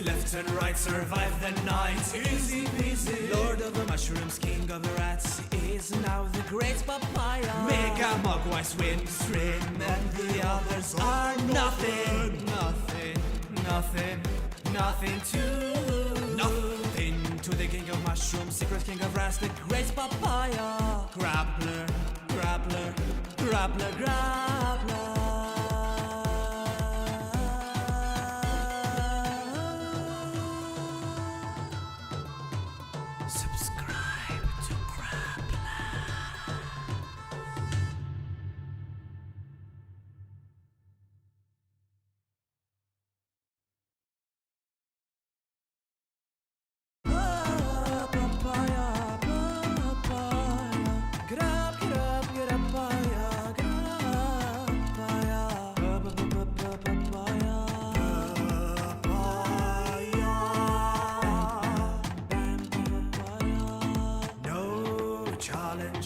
left and right, survive the night. Easy peasy. Lord of the mushrooms, king of the rats, is now the great papaya. Mega Mogwai swim, stream, and the others are nothing. Nothing to the king of mushrooms, secret king of rats, the great papaya. Grappler. Subscribe to Grappler.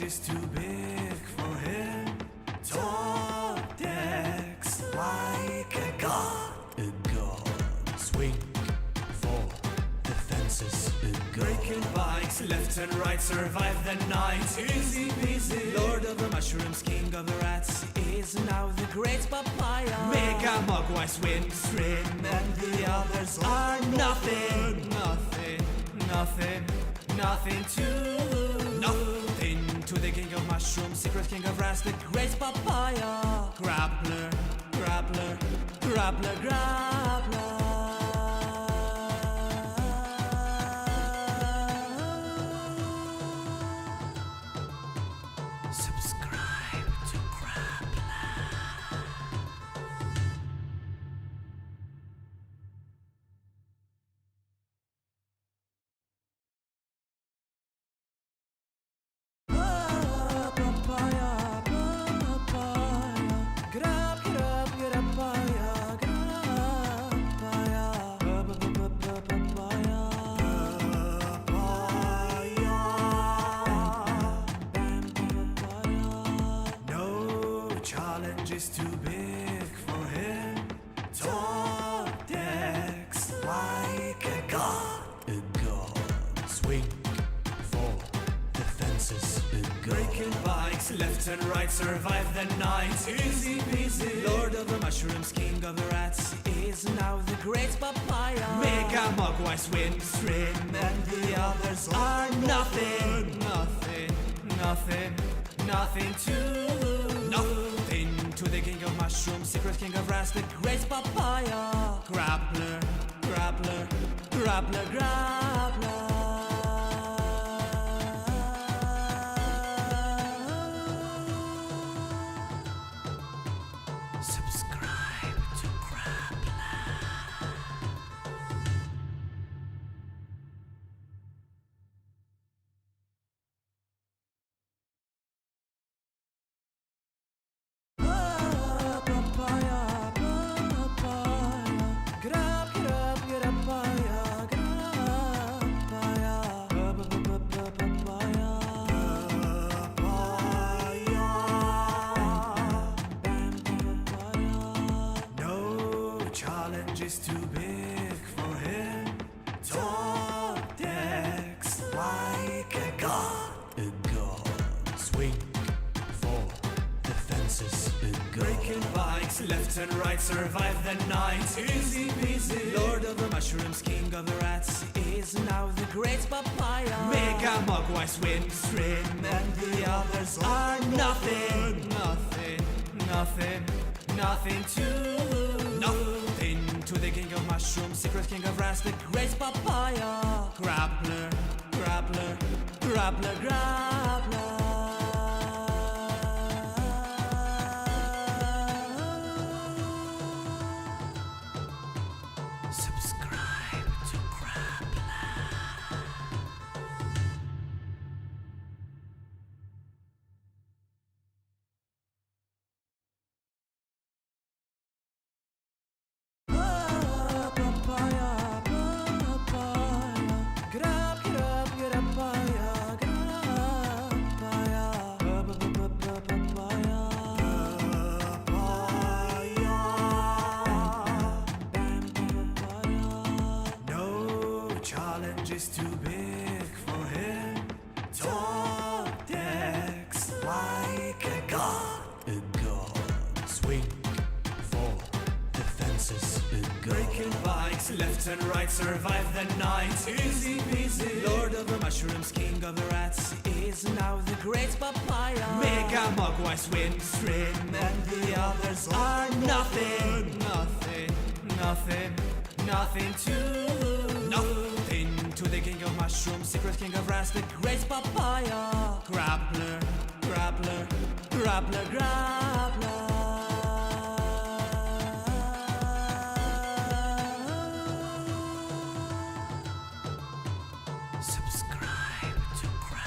Is too big for him. Tall decks like a god. Swing for the fences. Breaking bikes left and right, survive the night. Easy peasy. Lord of the mushrooms, king of the rats, is now the great papaya. Mega Mogwai swim, stream, and the others are nothing to the king of mushrooms, secret king of rats, the great papaya. Grappler. Subscribe to Grappler. Is too big for him. Tall decks like a god. Swing for the fences. Breaking bikes left and right, survive the night. Easy peasy. Lord of the mushrooms, king of the rats, is now the great papaya. Mega Mogwai swim, stream, and the others are nothing to the king of mushrooms, secret king of rats, the great papaya. Grappler. Subscribe to Grappler. Is too big for him. Tall decks like a god. Swing for the fences. Breaking bikes left and right, survive the night. Easy peasy. Lord of the mushrooms, king of the rats, is now the great papaya. Mega Mogwai swim, stream, and the others are nothing to the king of mushrooms, secret king of rats, the great papaya. Grappler. Subscribe to Grappler. Grab, left and right, survive the night. Easy peasy. Lord of the mushrooms, king of the rats, is now the great papaya. Mega Mogwai swim, stream, and the others are nothing. Nothing to. Nothing to the king of mushrooms, secret king of rats, the great papaya. Grappler. Subscribe to Grappler.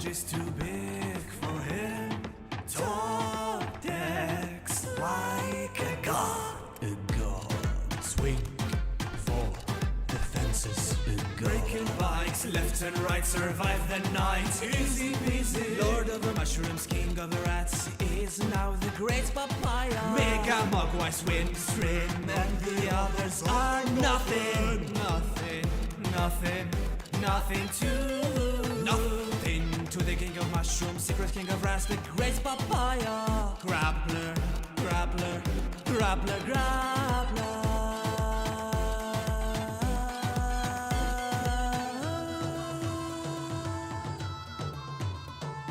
Is too big for him. Top decks like a god. Swing for the fences. Breaking bikes left and right, survive the night. Easy peasy. Lord of the mushrooms, king of the rats, is now the great papaya. Mega Mogwai swim, stream, and the others are nothing to. Nothing to the king of mushrooms, secret king of rats, the great papaya. Grappler.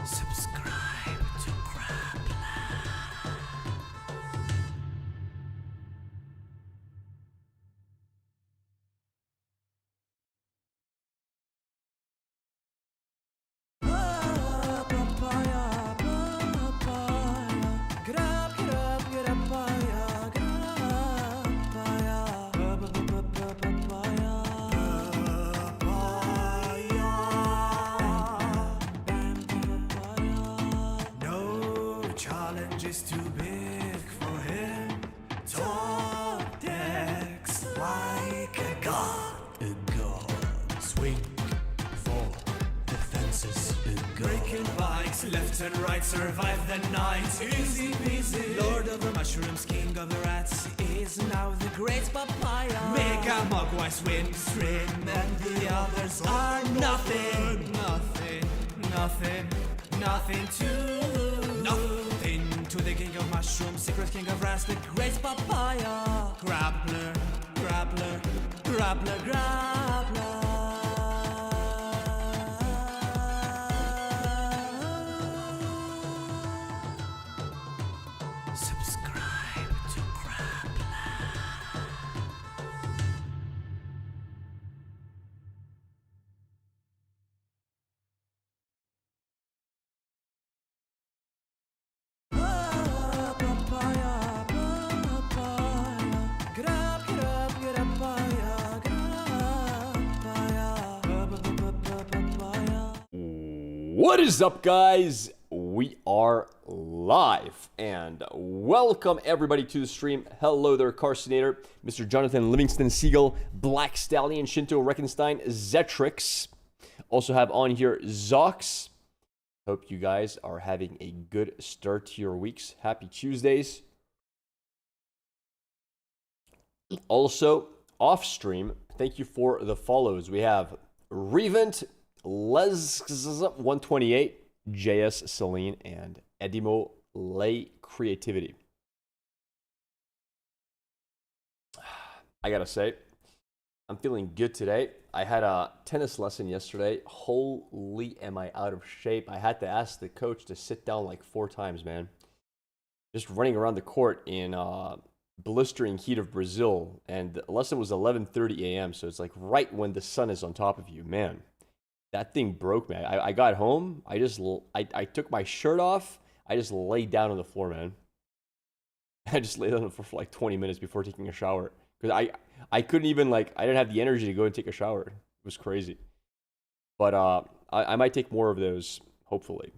Subscribe to Grappler. Is too big for him. Top decks like a god. Swing for the fences. Breaking bikes left and right, survive the night. Easy peasy. Lord of the mushrooms, king of the rats, is now the great papaya. Mega Mogwai swim, stream, and the others are nothing to. Nothing to the king of mushrooms, secret king of rats, the great papaya. Grappler. Subscribe to Grappler. What is up, guys? We are live and welcome everybody to the stream. Hello there, Carsonator, Mr. Jonathan Livingston Siegel, Black Stallion, Shinto Reckenstein, Zetrix. Also have on here Zox. Hope you guys are having a good start to your weeks. Happy Tuesdays. Also, off stream, thank you for the follows. We have Revent, Les128, JS Celine, and Edimo Lay Creativity. I gotta say, I'm feeling good today. I had a tennis lesson yesterday. Holy, am I out of shape. I had to ask the coach to sit down like 4 times, man. Just running around the court in blistering heat of Brazil. And the lesson was 11:30 a.m., so it's like right when the sun is on top of you, man. That thing broke me. I got home. I took my shirt off. I just laid down on the floor, man. I just laid on the floor for like 20 minutes before taking a shower. Because I couldn't even, I didn't have the energy to go and take a shower. It was crazy. But I might take more of those, hopefully.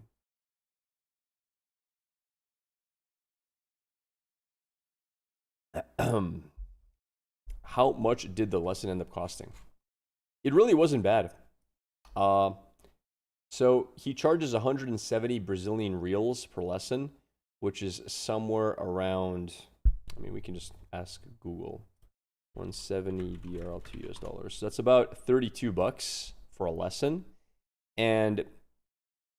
How how much did the lesson end up costing? It really wasn't bad. So he charges 170 Brazilian reals per lesson, which is somewhere around, I mean, we can just ask Google. 170 BRL to US dollars. So that's about 32 bucks for a lesson. And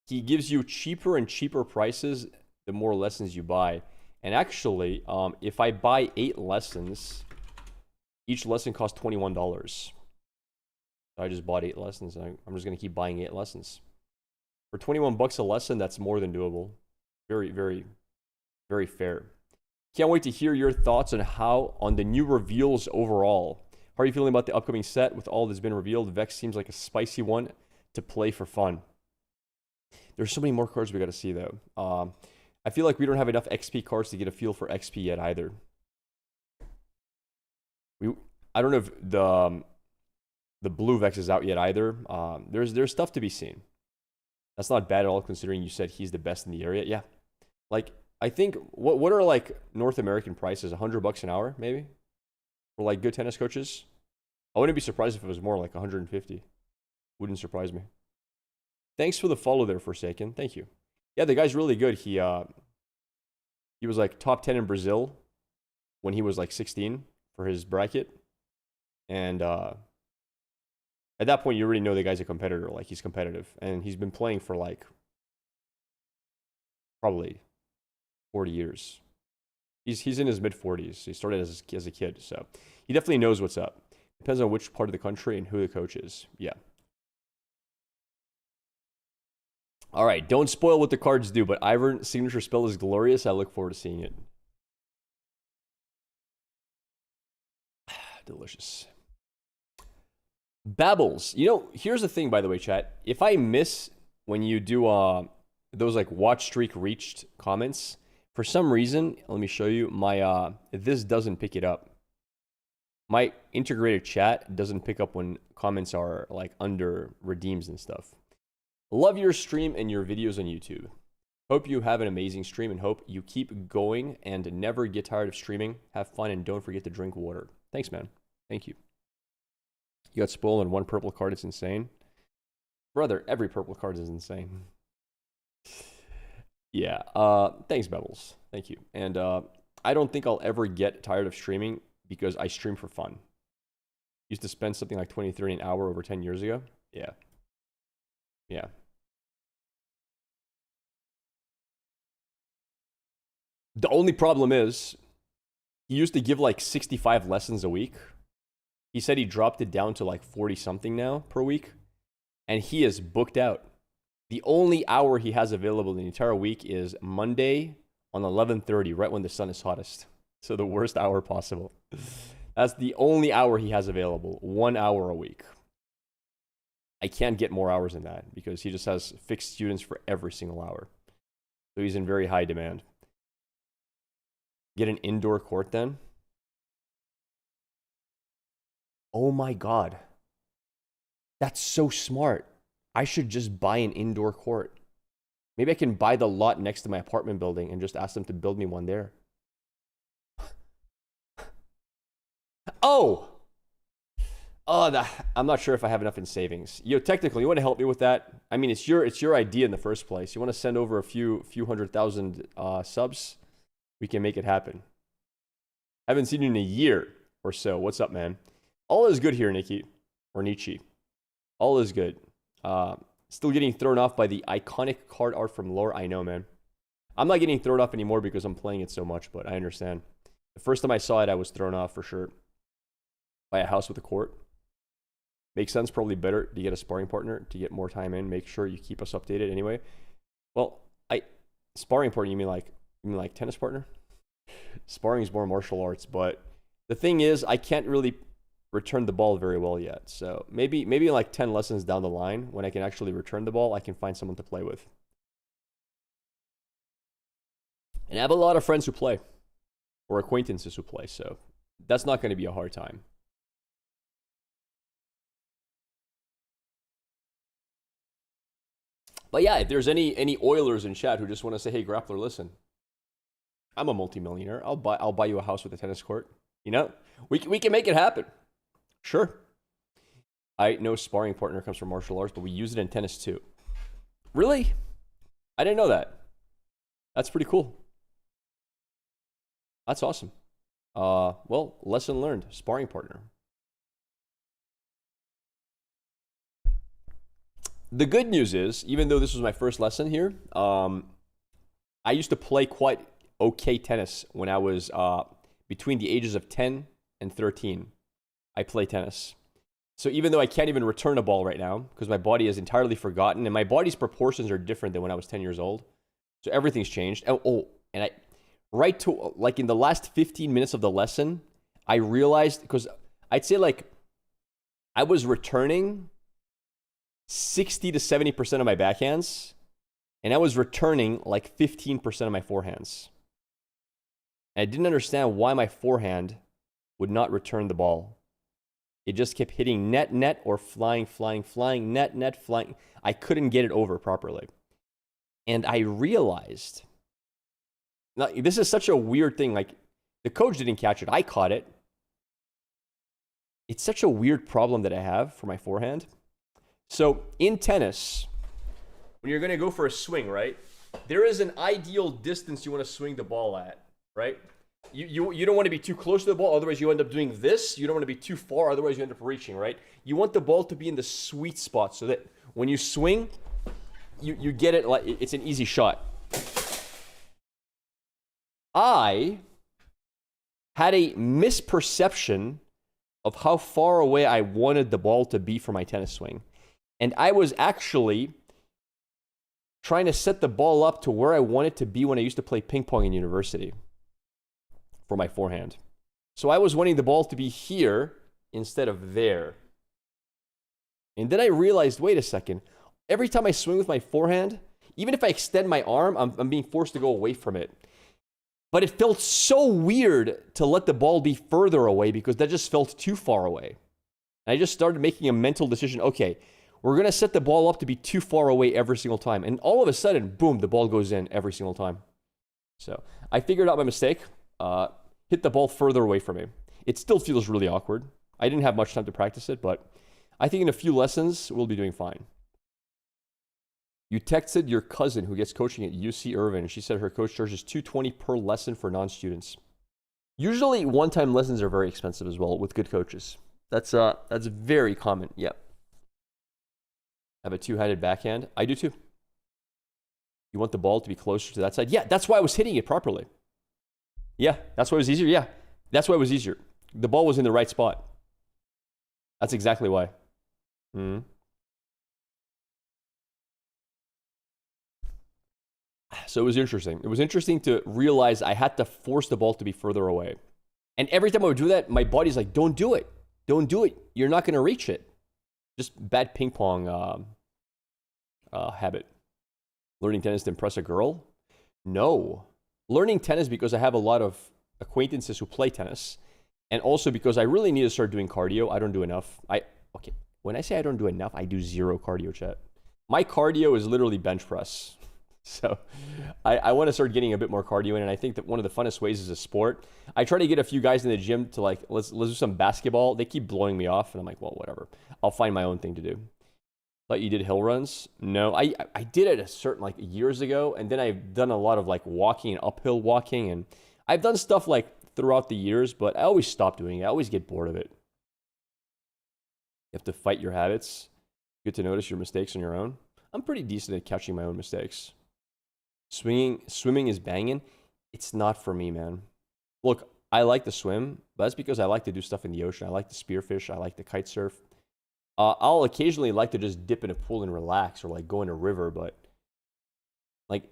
he gives you cheaper and cheaper prices the more lessons you buy. And actually, if I buy 8 lessons, each lesson costs $21. So I just bought 8 lessons. And I'm just going to keep buying 8 lessons. For 21 bucks a lesson, that's more than doable. Very, very, very fair. Can't wait to hear your thoughts on the new reveals overall. How are you feeling about the upcoming set with all that's been revealed? Vex seems like a spicy one to play for fun. There's so many more cards we got to see though. I feel like we don't have enough XP cards to get a feel for XP yet either. I don't know if the blue Vex is out yet either. There's stuff to be seen. That's not bad at all considering you said he's the best in the area. Yeah, like. I think, what are like North American prices? $100 an hour, maybe? For like good tennis coaches? I wouldn't be surprised if it was more like 150. Wouldn't surprise me. Thanks for the follow there, Forsaken. Thank you. Yeah, the guy's really good. He was like top 10 in Brazil when he was like 16 for his bracket. And at that point, you already know the guy's a competitor. Like, he's competitive. And he's been playing for like probably 40 years. He's in his mid-40s. He started as a kid, so he definitely knows what's up. Depends on which part of the country and who the coach is. Yeah. All right, don't spoil what the cards do, but Ivern's signature spell is glorious. I look forward to seeing it. Delicious. Babbles. You know, here's the thing, by the way, chat. If I miss when you do those like watch streak reached comments, for some reason, let me show you, my this doesn't pick it up. My integrated chat doesn't pick up when comments are like under redeems and stuff. Love your stream and your videos on YouTube. Hope you have an amazing stream and hope you keep going and never get tired of streaming. Have fun and don't forget to drink water. Thanks, man. Thank you. You got spoiled on one purple card. It's insane. Brother, every purple card is insane. Yeah, thanks, Bevels. Thank you. And I don't think I'll ever get tired of streaming because I stream for fun. Used to spend something like 20, 30 an hour over 10 years ago. Yeah. Yeah. The only problem is he used to give like 65 lessons a week. He said he dropped it down to like 40 something now per week. And he is booked out. The only hour he has available in the entire week is Monday on 11:30, right when the sun is hottest. So the worst hour possible. That's the only hour he has available. 1 hour a week. I can't get more hours than that because he just has fixed students for every single hour. So he's in very high demand. Get an indoor court then? Oh my God. That's so smart. I should just buy an indoor court. Maybe I can buy the lot next to my apartment building and just ask them to build me one there. Oh, I'm not sure if I have enough in savings. Yo, technically, you want to help me with that? I mean, it's your idea in the first place. You want to send over a few 100,000 subs? We can make it happen. Haven't seen you in a year or so. What's up, man? All is good here, Nikki or Nietzsche. All is good. Still getting thrown off by the iconic card art from lore. I know, man. I'm not getting thrown off anymore because I'm playing it so much, but I understand. The first time I saw it, I was thrown off for sure. Buy a house with a court. Makes sense. Probably better to get a sparring partner to get more time in. Make sure you keep us updated anyway. Well, sparring partner, you mean like tennis partner? Sparring is more martial arts, but the thing is, I can't really return the ball very well yet. So maybe like 10 lessons down the line, when I can actually return the ball, I can find someone to play with. And I have a lot of friends who play, or acquaintances who play, so that's not going to be a hard time. But yeah, if there's any Oilers in chat who just want to say, hey, Grappler, listen, I'm a multimillionaire. I'll buy you a house with a tennis court. You know, we can make it happen. Sure. I know sparring partner comes from martial arts, but we use it in tennis too. Really? I didn't know that. That's pretty cool. That's awesome. Well, lesson learned, sparring partner. The good news is, even though this was my first lesson here, I used to play quite okay tennis when I was between the ages of 10 and 13. I play tennis. So even though I can't even return a ball right now because my body has entirely forgotten and my body's proportions are different than when I was 10 years old. So everything's changed. And I right to like in the last 15 minutes of the lesson, I realized because I'd say like I was returning 60 to 70% of my backhands and I was returning like 15% of my forehands. And I didn't understand why my forehand would not return the ball. It just kept hitting net, net, or flying, net, net, flying. I couldn't get it over properly. And I realized, now, this is such a weird thing. Like, the coach didn't catch it. I caught it. It's such a weird problem that I have for my forehand. So, in tennis, when you're going to go for a swing, right? There is an ideal distance you want to swing the ball at, right? You don't want to be too close to the ball, otherwise you end up doing this. You don't want to be too far, otherwise you end up reaching, right? You want the ball to be in the sweet spot so that when you swing, you get it like it's an easy shot. I had a misperception of how far away I wanted the ball to be for my tennis swing. And I was actually trying to set the ball up to where I want it to be when I used to play ping pong in university for my forehand. So I was wanting the ball to be here instead of there. And then I realized, wait a second, every time I swing with my forehand, even if I extend my arm, I'm being forced to go away from it. But it felt so weird to let the ball be further away because that just felt too far away. And I just started making a mental decision, okay, we're going to set the ball up to be too far away every single time. And all of a sudden, boom, the ball goes in every single time. So I figured out my mistake. Hit the ball further away from me. It still feels really awkward. I didn't have much time to practice it, but I think in a few lessons, we'll be doing fine. You texted your cousin who gets coaching at UC Irvine, and she said her coach charges $220 per lesson for non-students. Usually, one-time lessons are very expensive as well with good coaches. That's very common. Yep. I have a two-handed backhand. I do too. You want the ball to be closer to that side? Yeah, that's why I was hitting it properly. Yeah, that's why it was easier. Yeah, that's why it was easier. The ball was in the right spot. That's exactly why. So it was interesting. It was interesting to realize I had to force the ball to be further away. And every time I would do that, my body's like, don't do it. Don't do it. You're not going to reach it. Just bad ping pong habit. Learning tennis to impress a girl? No. Learning tennis because I have a lot of acquaintances who play tennis. And also because I really need to start doing cardio. I don't do enough. Okay, when I say I don't do enough, I do zero cardio, chat. My cardio is literally bench press. So I want to start getting a bit more cardio in, and I think that one of the funnest ways is a sport. I try to get a few guys in the gym to like, let's do some basketball. They keep blowing me off, and I'm like, well, whatever. I'll find my own thing to do. Thought you did hill runs? No, I did it a certain like years ago, and then I've done a lot of like walking and uphill walking, and I've done stuff like throughout the years, but I always stop doing it. I always get bored of it. You have to fight your habits. Good to notice your mistakes on your own. I'm pretty decent at catching my own mistakes. Swimming is banging. It's not for me, man. Look, I like to swim, but that's because I like to do stuff in the ocean. I like to spearfish. I like to kite surf. I'll occasionally like to just dip in a pool and relax, or like go in a river, but like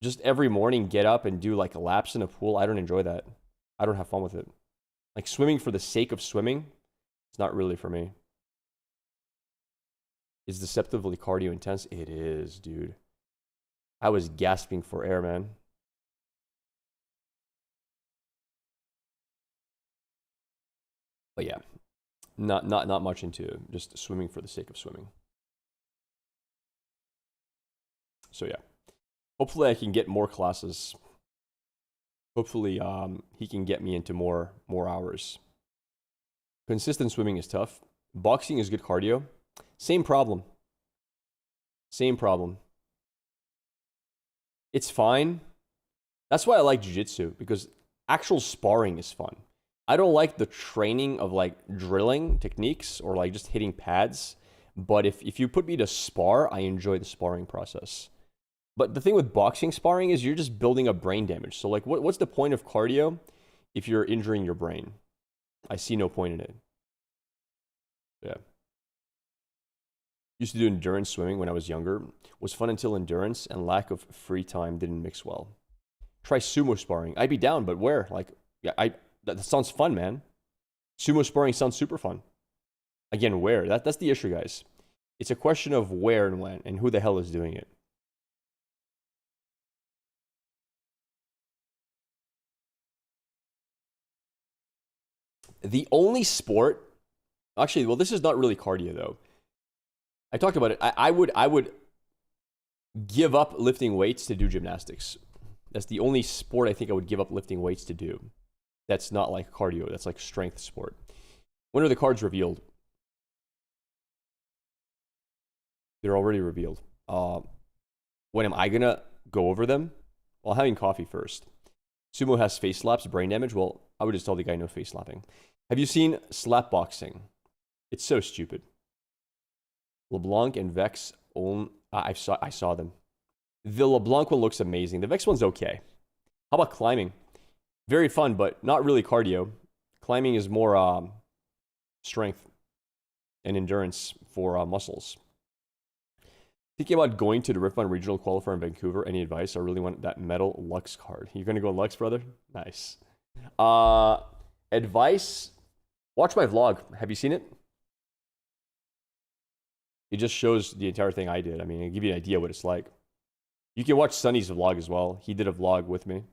just every morning get up and do like laps in a pool, I don't enjoy that. I don't have fun with it. Like swimming for the sake of swimming, it's not really for me. Is deceptively cardio intense? It is, dude. I was gasping for air, man. But yeah, not much into just swimming for the sake of swimming. So yeah, hopefully I can get more classes. Hopefully, he can get me into more hours. Consistent swimming is tough. Boxing is good cardio. Same problem. Same problem. It's fine. That's why I like jiu-jitsu, because actual sparring is fun. I don't like the training of like drilling techniques or like just hitting pads. But if you put me to spar, I enjoy the sparring process. But the thing with boxing sparring is you're just building up brain damage. So like what's the point of cardio if you're injuring your brain? I see no point in it. Yeah. Used to do endurance swimming when I was younger. Was fun until endurance and lack of free time didn't mix well. Try sumo sparring. I'd be down, but where? Like, yeah, that sounds fun, man. Sumo sparring sounds super fun. Again, where? That's the issue, guys. It's a question of where and when and who the hell is doing it. The only sport, actually, well, this is not really cardio though. I talked about it. I would give up lifting weights to do gymnastics. That's the only sport I think I would give up lifting weights to do. That's not like cardio. That's like strength sport. When are the cards revealed? They're already revealed. When am I gonna go over them? Well, having coffee first. Sumo has face slaps, brain damage. Well, I would just tell the guy no face slapping. Have you seen slap boxing? It's so stupid. LeBlanc and Vex own. I saw them. The LeBlanc one looks amazing. The Vex one's okay. How about climbing? Very fun, but not really cardio. Climbing is more strength and endurance for muscles. Thinking about going to the Riftbond Regional Qualifier in Vancouver. Any advice? I really want that metal Lux card. You're gonna go Lux, brother? Nice. Advice? Watch my vlog. Have you seen it? It just shows the entire thing I did. I mean, it'll give you an idea what it's like. You can watch Sunny's vlog as well. He did a vlog with me.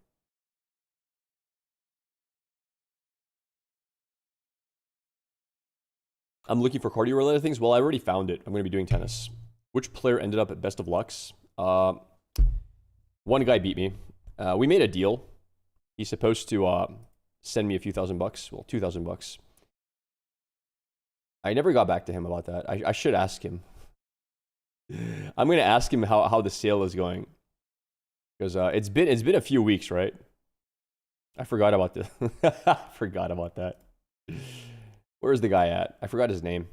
I'm looking for cardio-related things. Well, I already found it. I'm going to be doing tennis. Which player ended up at Best of Lux? One guy beat me. We made a deal. He's supposed to send me a few $1,000. Well, $2,000. I never got back to him about that. I should ask him. I'm going to ask him how the sale is going. Because it's been a few weeks, right? I forgot about this. I forgot about that. Where's the guy at? I forgot his name.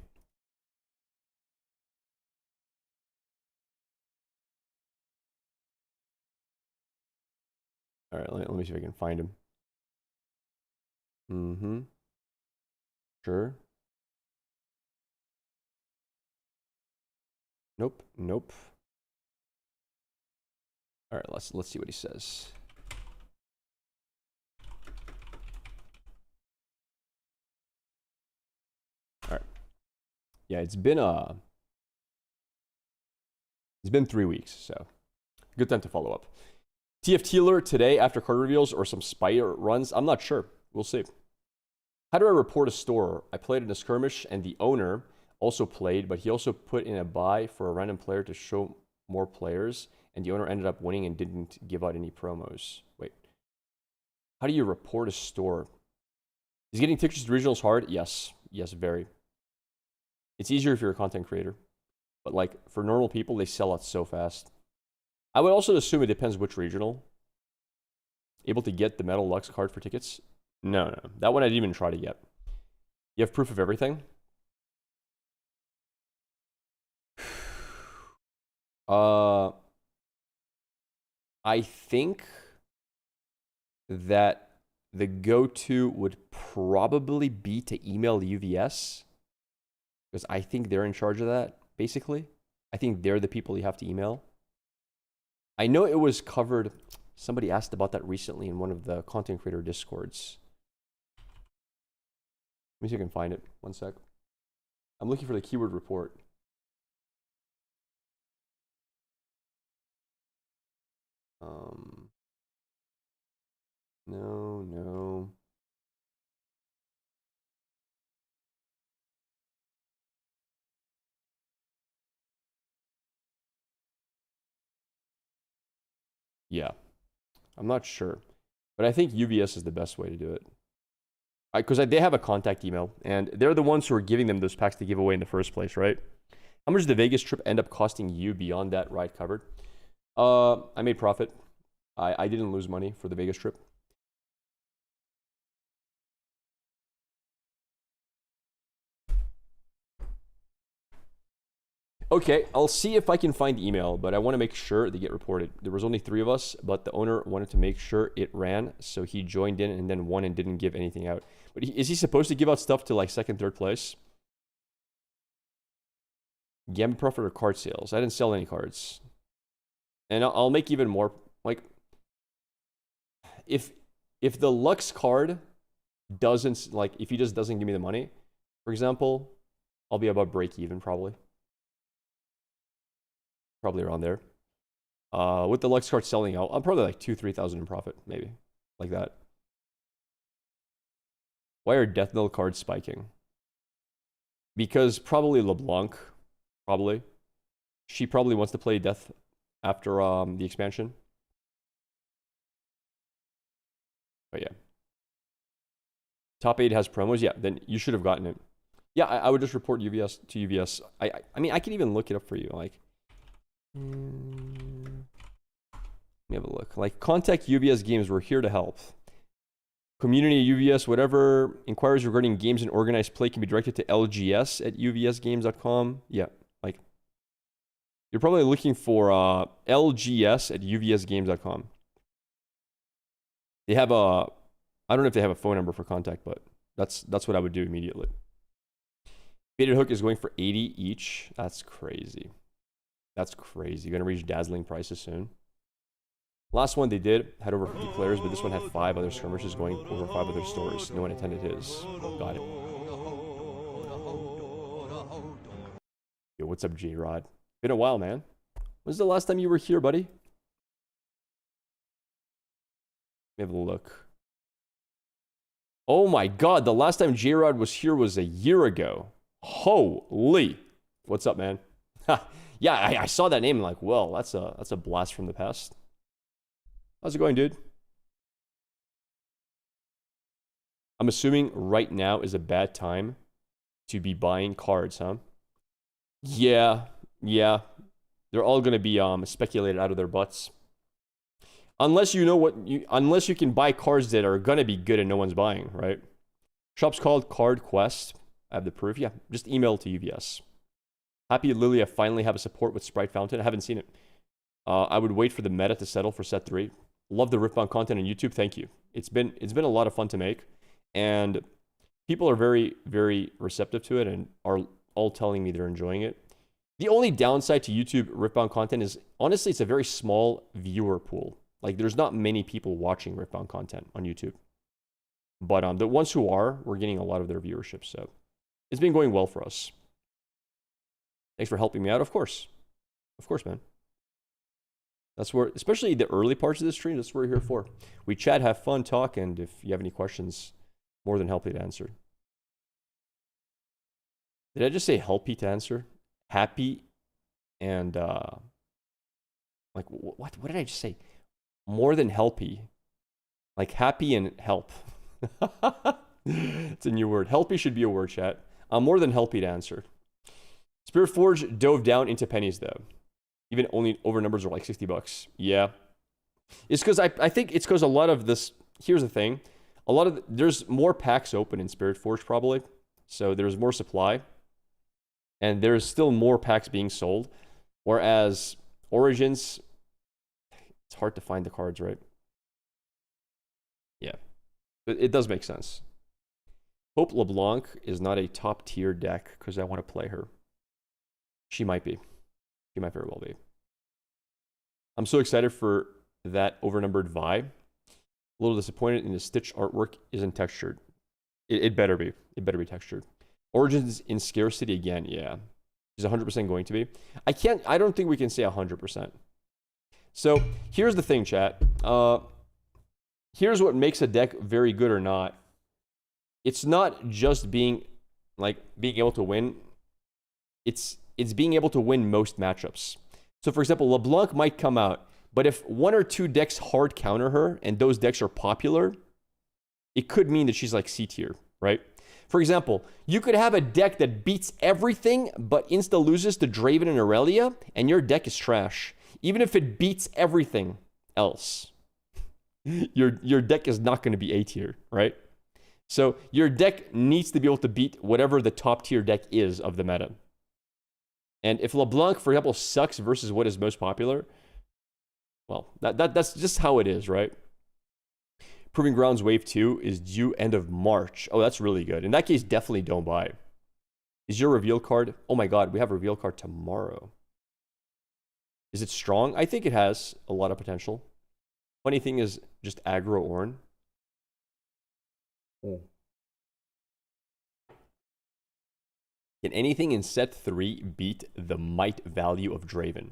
All right, let me see if I can find him. Mm-hmm. Sure. Nope. Nope. All right, let's see what he says. All right. Yeah, it's been 3 weeks, so good time to follow up. TF today after card reveals or some Spire runs? I'm not sure. We'll see. How do I report a store? I played in a skirmish and the owner also played, but he also put in a buy for a random player to show more players, and the owner ended up winning and didn't give out any promos. Wait. How do you report a store? Is getting tickets to regionals hard? Yes. Yes, very. It's easier if you're a content creator. But like for normal people, they sell out so fast. I would also assume it depends which regional. Able to get the Metal Lux card for tickets? No. That one I didn't even try to get. You have proof of everything? I think that the go-to would probably be to email UVS, because I think they're in charge of that, basically. I think they're the people you have to email. I know it was covered. Somebody asked about that recently in one of the content creator discords. Let me see if I can find it. One sec. I'm looking for the keyword report. No. Yeah. I'm not sure. But I think UVS is the best way to do it. Because they have a contact email, and they're the ones who are giving them those packs to give away in the first place, right? How much did the Vegas trip end up costing you beyond that ride covered? I made profit. I didn't lose money for the Vegas trip. Okay, I'll see if I can find the email, but I want to make sure they get reported. There was only 3 of us, but the owner wanted to make sure it ran, so he joined in and then won and didn't give anything out. But is he supposed to give out stuff to like 2nd, 3rd place? Gamble profit or card sales? I didn't sell any cards. And I'll make even more, like, if the Lux card doesn't, like, if he just doesn't give me the money, for example, I'll be about break even probably. Probably around there. With the Lux card selling out, I'm probably like 2,000-3,000 in profit, maybe. Like that. Why are Death Knell cards spiking? Because probably LeBlanc, probably. She probably wants to play Death after the expansion. But yeah. Top 8 has promos. Yeah, then you should have gotten it. Yeah, I would just report UVS to UVS. I mean, I can even look it up for you. Like, let me have a look. Like, contact UVS Games. We're here to help. Community UVS, whatever. Inquiries regarding games and organized play can be directed to lgs@uvsgames.com. Yeah, like, you're probably looking for lgs@uvsgames.com. They have a, I don't know if they have a phone number for contact, but that's what I would do immediately. Baited hook is going for 80 each. That's crazy. That's crazy. You're going to reach dazzling prices soon. Last one they did had over 50 players, but this one had 5 other skirmishes going over 5 other stores. No one attended his. Got it. Yo, what's up, J-Rod? Been a while, man. When's the last time you were here, buddy? Let me have a look. Oh my god, the last time J-Rod was here was a year ago. Holy. What's up, man? Yeah, I saw that name and like, well, that's a blast from the past. How's it going, dude? I'm assuming right now is a bad time to be buying cards, huh? Yeah. They're all gonna be speculated out of their butts. Unless you know unless you can buy cards that are gonna be good and no one's buying, right? Shop's called Card Quest. I have the proof. Yeah, just email to UVS. Happy Lilia finally have a support with Sprite Fountain. I haven't seen it. I would wait for the meta to settle for set 3. Love the Ripbound content on YouTube. Thank you. It's been a lot of fun to make, and people are very, very receptive to it and are all telling me they're enjoying it. The only downside to YouTube Ripbound content is, honestly, it's a very small viewer pool. Like, there's not many people watching Ripbound content on YouTube. But the ones who are, we're getting a lot of their viewership, so it's been going well for us. Thanks for helping me out. Of course, man. That's where, especially the early parts of the stream, that's what we're here for. We chat, have fun, talk, and if you have any questions, more than happy to answer. Did I just say helpy to answer? Happy and, like, what did I just say? More than helpy. Like, happy and help. It's a new word. Helpy should be a word, chat. I'm more than helpy to answer. Spirit Forge dove down into pennies, though. Even only over numbers are like $60. Yeah. It's because I think it's because a lot of this, here's the thing. There's more packs open in Spirit Forge probably. So there's more supply. And there's still more packs being sold. Whereas Origins, it's hard to find the cards, right? Yeah. But it does make sense. Hope LeBlanc is not a top tier deck because I want to play her. She might be. She might very well be. I'm so excited for that overnumbered Vi. A little disappointed in the Stitch artwork isn't textured. It better be. It better be textured. Origins in scarcity again. Yeah. She's 100% going to be. I don't think we can say 100%. So here's the thing, chat. Here's what makes a deck very good or not. It's not just being able to win. It's being able to win most matchups. So for example, LeBlanc might come out, But if one or two decks hard counter her and those decks are popular, it could mean that she's like C tier, right? For example, you could have a deck that beats everything but insta loses to Draven and Aurelia, and your deck is trash. Even if it beats everything else, your deck is not going to be A tier, right? So your deck needs to be able to beat whatever the top tier deck is of the meta. And if LeBlanc, for example, sucks versus what is most popular, well, that's just how it is, right? Proving Grounds Wave 2 is due end of March. Oh, that's really good. In that case, definitely don't buy. Is your reveal card? Oh my god, we have a reveal card tomorrow. Is it strong? I think it has a lot of potential. Funny thing is just aggro Ornn. Oh. Can anything in set 3 beat the might value of Draven?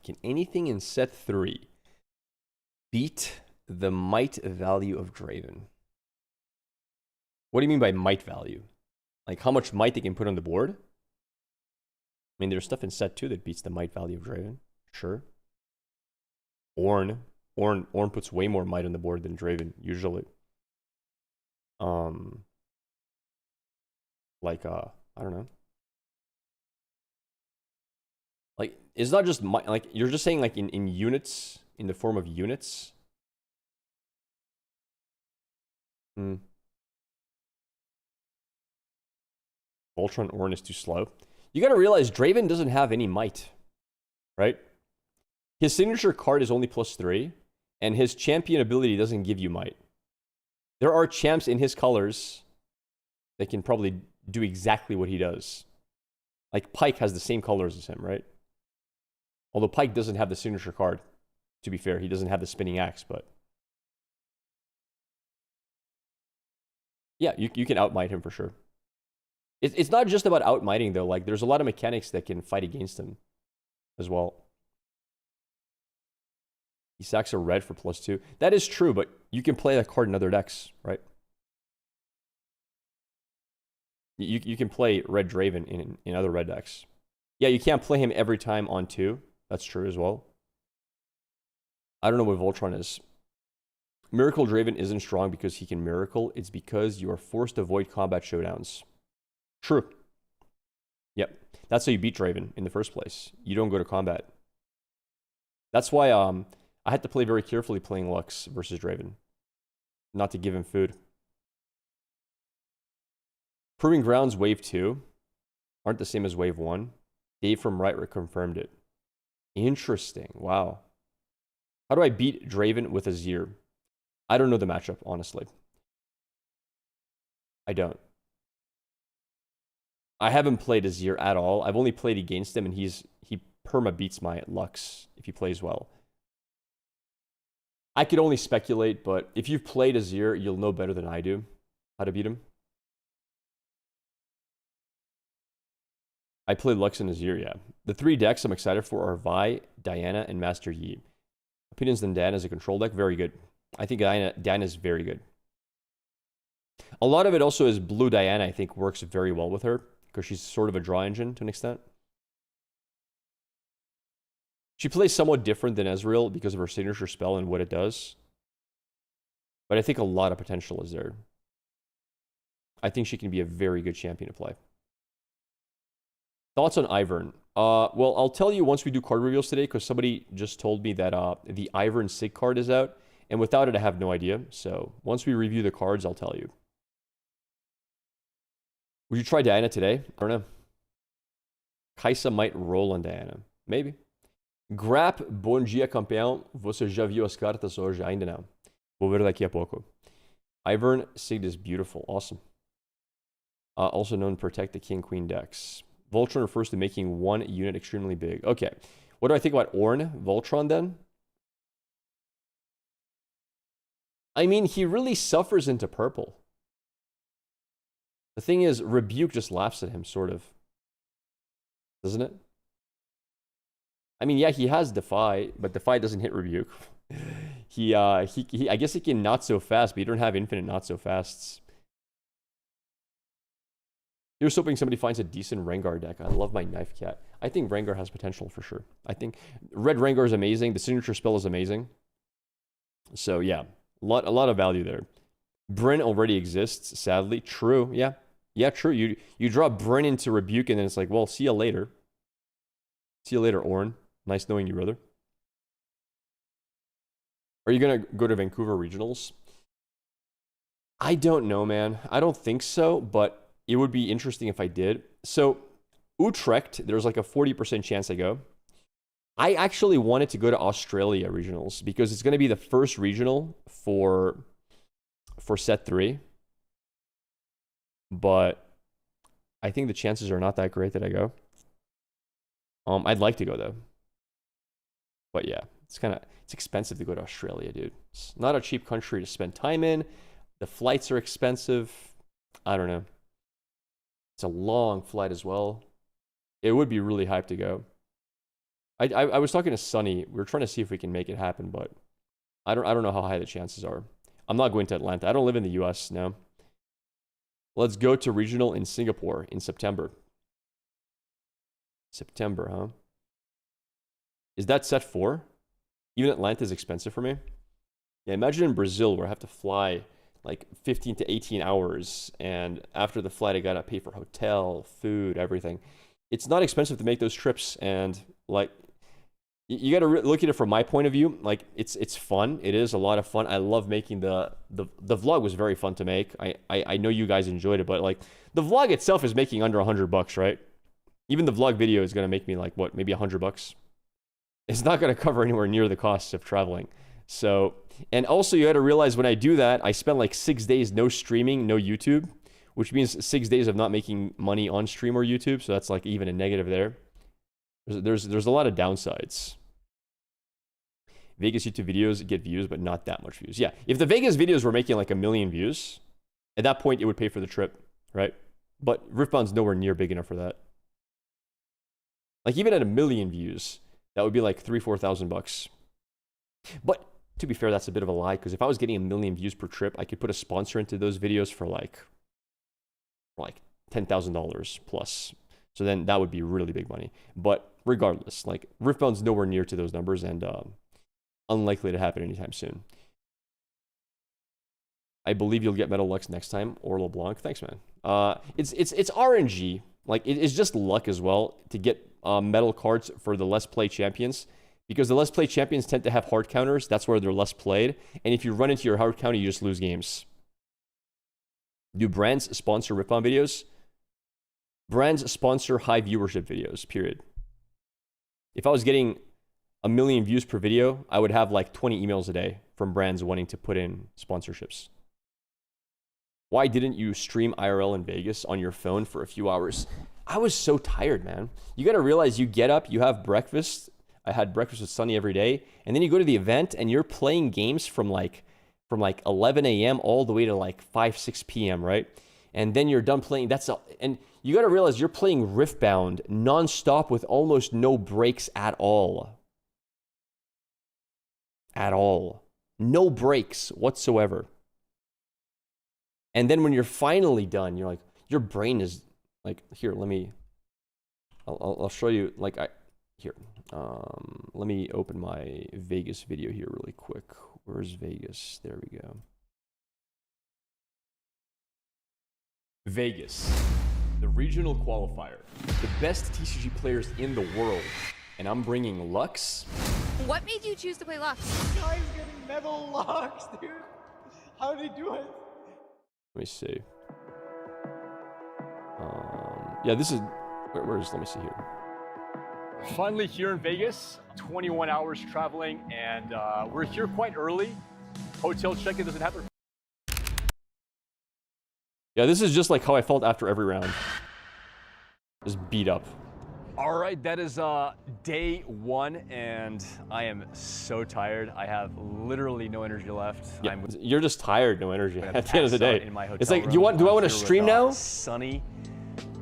Can anything in set 3 beat the might value of Draven? What do you mean by might value? Like how much might they can put on the board? I mean, there's stuff in set 2 that beats the might value of Draven. Sure. Ornn puts way more might on the board than Draven, usually. I don't know. Like, it's not just like you're just saying like in units, in the form of units. Voltron Ornn is too slow. You gotta realize Draven doesn't have any might, right? His signature card is only +3, and his champion ability doesn't give you might. There are champs in his colors that can probably do exactly what he does. Like Pyke has the same colors as him, right? Although Pyke doesn't have the signature card, to be fair. He doesn't have the spinning axe, but... yeah, you can outmight him for sure. It's not just about outmighting, though. Like, there's a lot of mechanics that can fight against him as well. He sacks a red for +2. That is true, but you can play that card in other decks, right? You can play Red Draven in other red decks. Yeah, you can't play him every time on 2. That's true as well. I don't know what Voltron is. Miracle Draven isn't strong because he can miracle. It's because you are forced to avoid combat showdowns. True. Yep. That's how you beat Draven in the first place. You don't go to combat. That's why I had to play very carefully playing Lux versus Draven. Not to give him food. Proving Grounds Wave 2 aren't the same as Wave 1. Dave from Right confirmed it. Interesting. Wow. How do I beat Draven with Azir? I don't know the matchup, honestly. I don't. I haven't played Azir at all. I've only played against him, and he perma beats my Lux if he plays well. I could only speculate, but if you've played Azir, you'll know better than I do how to beat him. I played Lux and Azir, yeah. The 3 decks I'm excited for are Vi, Diana, and Master Yi. Opinions on Diana as a control deck? Very good. I think Diana is very good. A lot of it also is blue Diana, I think, works very well with her, because she's sort of a draw engine to an extent. She plays somewhat different than Ezreal because of her signature spell and what it does. But I think a lot of potential is there. I think she can be a very good champion to play. Thoughts on Ivern? Well, I'll tell you once we do card reveals today, because somebody just told me that the Ivern Sig card is out. And without it, I have no idea. So once we review the cards, I'll tell you. Would you try Diana today? I don't know. Kaisa might roll on Diana. Maybe. Grap, bom dia, campeão. Você já viu as cartas hoje? Ainda não. Vou ver daqui a pouco. Ivern Sig is beautiful. Awesome. Also known to protect the King-Queen decks. Voltron refers to making one unit extremely big. Okay. What do I think about Ornn? Voltron then? I mean, he really suffers into purple. The thing is, Rebuke just laughs at him, sort of. Doesn't it? I mean, yeah, he has Defy, but Defy doesn't hit Rebuke. I guess he can not so fast, but you don't have infinite not so fasts. Here's hoping somebody finds a decent Rengar deck. I love my Knife Cat. I think Rengar has potential for sure. I think Red Rengar is amazing. The signature spell is amazing. So yeah, a lot of value there. Bryn already exists, sadly. True, yeah. Yeah, true. You draw Bryn into Rebuke, and then it's like, well, see you later. See you later, Ornn. Nice knowing you, brother. Are you going to go to Vancouver Regionals? I don't know, man. I don't think so, but it would be interesting if I did. So, Utrecht, there's like a 40% chance I go. I actually wanted to go to Australia Regionals because it's going to be the first regional for set 3. But I think the chances are not that great that I go. I'd like to go though. But yeah, it's expensive to go to Australia, dude. It's not a cheap country to spend time in. The flights are expensive. I don't know. It's a long flight as well. It would be really hyped to go. I was talking to Sunny. We were trying to see if we can make it happen, but I don't know how high the chances are. I'm not going to Atlanta. I don't live in the US, no. Let's go to regional in Singapore in September. September, huh? Is that set 4? Even Atlanta is expensive for me. Yeah, imagine in Brazil where I have to fly like 15 to 18 hours, and after the flight I gotta pay for hotel, food, everything. It's not expensive to make those trips, and like you gotta look at it from my point of view. Like it's fun. It is a lot of fun. I love making the vlog was very fun to make. I know you guys enjoyed it, but like the vlog itself is making under $100, right? Even the vlog video is gonna make me like what, maybe $100. It's not gonna cover anywhere near the costs of traveling. So, and also you gotta realize when I do that, I spend like 6 days no streaming, no YouTube, which means 6 days of not making money on stream or YouTube. So that's like even a negative there. There's a lot of downsides. Vegas YouTube videos get views, but not that much views. Yeah, if the Vegas videos were making like 1 million views, at that point it would pay for the trip, right? But Riftbound's nowhere near big enough for that. Like even at 1 million views, that would be like $3,000-4,000. But to be fair, that's a bit of a lie, because if I was getting 1 million views per trip, I could put a sponsor into those videos for like $10,000 plus. So then that would be really big money. But regardless, like Riftbound's nowhere near to those numbers, and unlikely to happen anytime soon. I believe you'll get Metal Lux next time, or LeBlanc. Thanks, man. It's RNG. Like it's just luck as well to get metal cards for the less play champions, because the less play champions tend to have hard counters. That's where they're less played. And if you run into your hard counter, you just lose games. Do brands sponsor Riftbound videos? Brands sponsor high viewership videos, period. If I was getting 1 million views per video, I would have like 20 emails a day from brands wanting to put in sponsorships. Why didn't you stream IRL in Vegas on your phone for a few hours? I was so tired, man. You got to realize you get up, you have breakfast. I had breakfast with Sunny every day. And then you go to the event and you're playing games from like 11 a.m. all the way to like 5, 6 p.m., right? And then you're done playing. And you got to realize you're playing Riftbound nonstop with almost no breaks at all. At all. No breaks whatsoever. And then when you're finally done, you're like, your brain is like, here, I'll show you, like, let me open my Vegas video here really quick. Where's Vegas? There we go. Vegas, the regional qualifier, the best TCG players in the world, and I'm bringing Lux. What made you choose to play Lux? This guy's getting Metal Lux, dude. How did he do it? Let me see. Yeah, this is, let me see here. Finally here in Vegas, 21 hours traveling, and we're here quite early. Hotel check-in doesn't happen. Yeah, this is just like how I felt after every round. Just beat up. All right, that is day 1, and I am so tired. I have literally no energy left. Yeah, you're just tired, no energy at the end of the day. It's like, do I want to stream now? Sunny,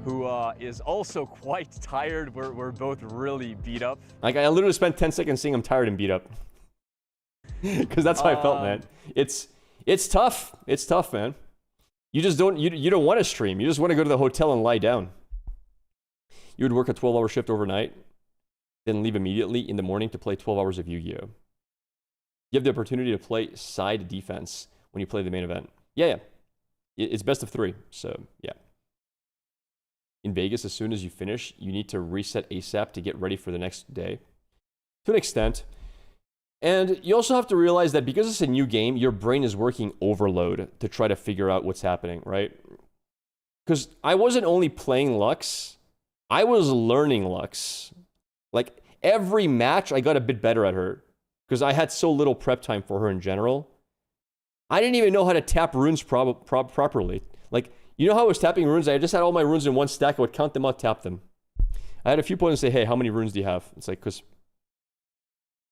who is also quite tired. We're both really beat up. Like, I literally spent 10 seconds saying I'm tired and beat up. Because that's how I felt, man. It's tough. It's tough, man. You just don't, you don't want to stream. You just want to go to the hotel and lie down. You would work a 12-hour shift overnight, then leave immediately in the morning to play 12 hours of Yu-Gi-Oh! You have the opportunity to play side defense when you play the main event. Yeah. It's best of 3, so yeah. In Vegas, as soon as you finish, you need to reset ASAP to get ready for the next day. To an extent. And you also have to realize that because it's a new game, your brain is working overload to try to figure out what's happening, right? Because I wasn't only playing Lux, I was learning Lux. Like, every match, I got a bit better at her. Because I had so little prep time for her in general. I didn't even know how to tap runes properly. Like, you know how I was tapping runes? I just had all my runes in one stack. I would count them out, tap them. I had a few opponents say, hey, how many runes do you have? It's like, because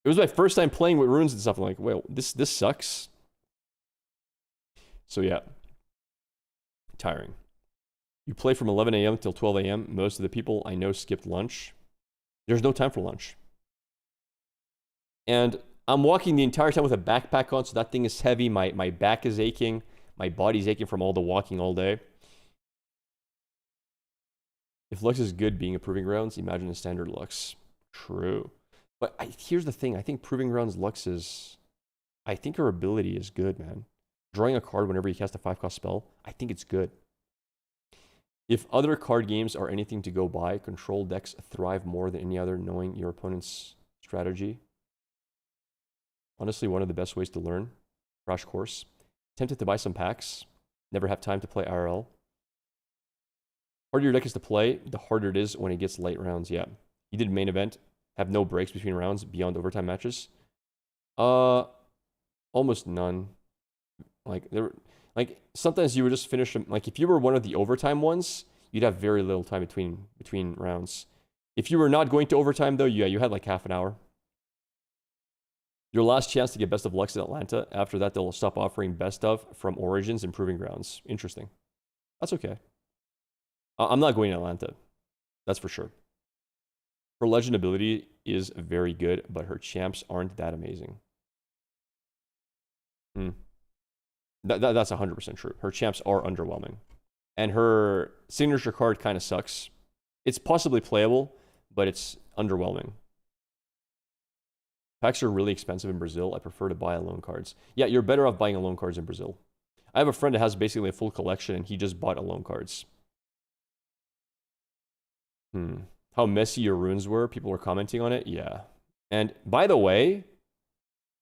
it was my first time playing with runes and stuff. I'm like, well, this sucks. So yeah. Tiring. You play from 11 a.m. till 12 a.m. Most of the people I know skipped lunch. There's no time for lunch. And I'm walking the entire time with a backpack on, so that thing is heavy. My back is aching. My body's aching from all the walking all day. If Lux is good being a Proving Grounds, imagine a standard Lux. True. But here's the thing. I think Proving Grounds Lux is... I think her ability is good, man. Drawing a card whenever you cast a 5-cost spell, I think it's good. If other card games are anything to go by, control decks thrive more than any other knowing your opponent's strategy. Honestly, one of the best ways to learn. Crash course. Tempted to buy some packs. Never have time to play IRL. Harder your deck is to play, the harder it is when it gets late rounds. Yeah. You did main event. Have no breaks between rounds beyond overtime matches. Almost none. Sometimes you would just finish them. Like if you were one of the overtime ones, you'd have very little time between rounds. If you were not going to overtime though, yeah, you had like half an hour. Your last chance to get best of Lux in Atlanta. After that, they'll stop offering best of from Origins and Proving Grounds. Interesting. That's okay. I'm not going to Atlanta. That's for sure. Her legend ability is very good, but her champs aren't that amazing. That's 100% true. Her champs are underwhelming. And her signature card kind of sucks. It's possibly playable, but it's underwhelming. Packs are really expensive in Brazil. I prefer to buy alone cards. Yeah, you're better off buying alone cards in Brazil. I have a friend that has basically a full collection, and he just bought alone cards. How messy your runes were. People were commenting on it. Yeah. And by the way,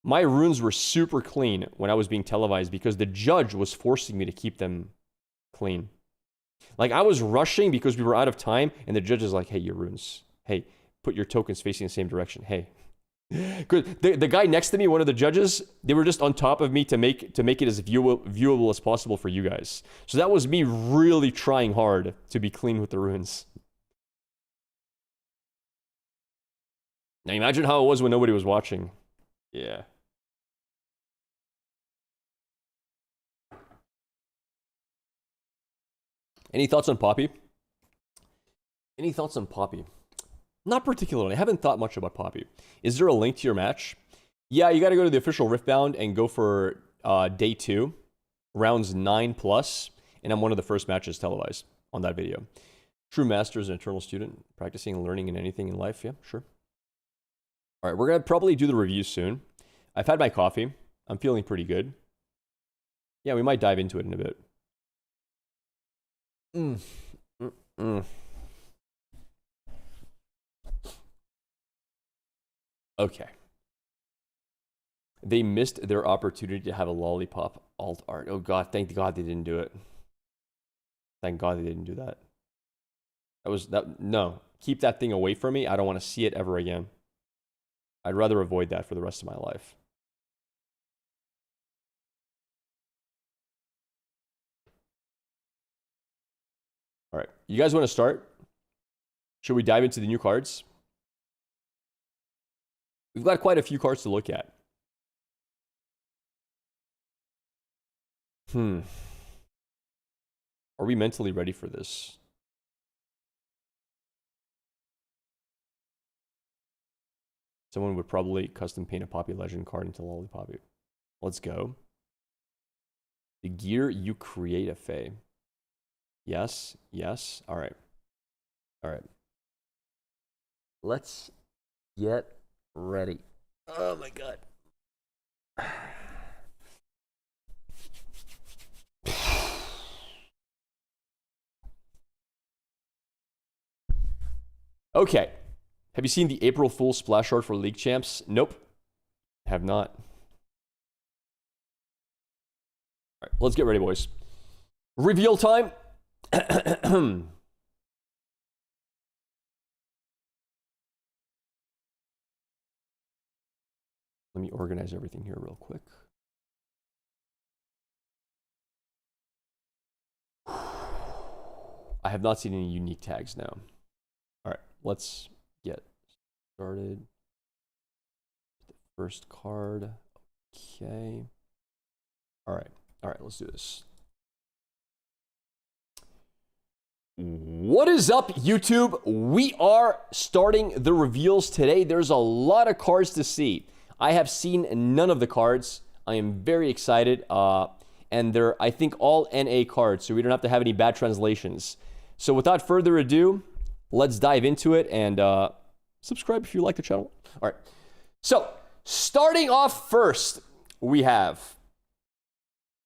my runes were super clean when I was being televised because the judge was forcing me to keep them clean. Like I was rushing because we were out of time, and the judge is like, hey, your runes. Hey, put your tokens facing the same direction. Hey. The guy next to me, one of the judges, they were just on top of me to make it as viewable as possible for you guys. So that was me really trying hard to be clean with the runes. Now imagine how it was when nobody was watching. Yeah. Any thoughts on Poppy? Any thoughts on Poppy? Not particularly. I haven't thought much about Poppy. Is there a link to your match? Yeah, you got to go to the official Riftbound and go for day 2, rounds 9+, and I'm one of the first matches televised on that video. True master is an eternal student, practicing and learning in anything in life. Yeah, sure. All right, we're going to probably do the review soon. I've had my coffee. I'm feeling pretty good. Yeah, we might dive into it in a bit. Okay. They missed their opportunity to have a lollipop alt art. Oh god, thank god they didn't do it. Thank god they didn't do that. No. Keep that thing away from me. I don't want to see it ever again. I'd rather avoid that for the rest of my life. All right. You guys want to start? Should we dive into the new cards? We've got quite a few cards to look at. Are we mentally ready for this? Someone would probably custom paint a Poppy Legend card into Lollipoppy. Let's go. The gear you create a Fae. Yes, yes. All right. All right. Let's get ready. Oh my god. Okay. Have you seen the April Fool's splash art for League Champs? Nope. Have not. All right, let's get ready, boys. Reveal time. Let me organize everything here real quick. I have not seen any unique tags now. All right, let's get started. The first card. Okay. All right, let's do this. What is up, YouTube? We are starting the reveals today. There's a lot of cards to see. I have seen none of the cards. I am very excited. And they're, I think, all NA cards, so we don't have to have any bad translations. So without further ado, let's dive into it and subscribe if you like the channel. All right. So starting off first, we have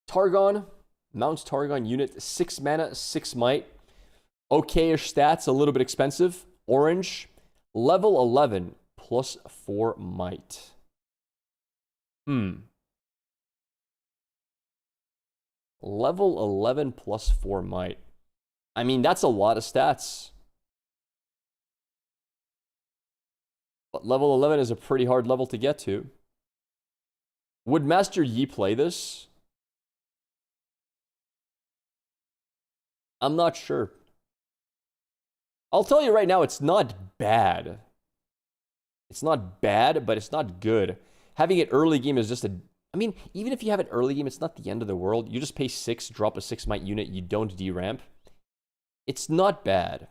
Targon, Mount Targon unit, 6 mana, 6 might. Okay-ish stats, a little bit expensive. Orange, level 11, plus 4 might. Level 11 plus 4 might. I mean, that's a lot of stats. But level 11 is a pretty hard level to get to. Would Master Yi play this? I'm not sure. I'll tell you right now, it's not bad. It's not bad, but it's not good. Having it early game is just a... I mean, even if you have it early game, it's not the end of the world. You just pay 6, drop a 6 might unit, you don't deramp. It's not bad.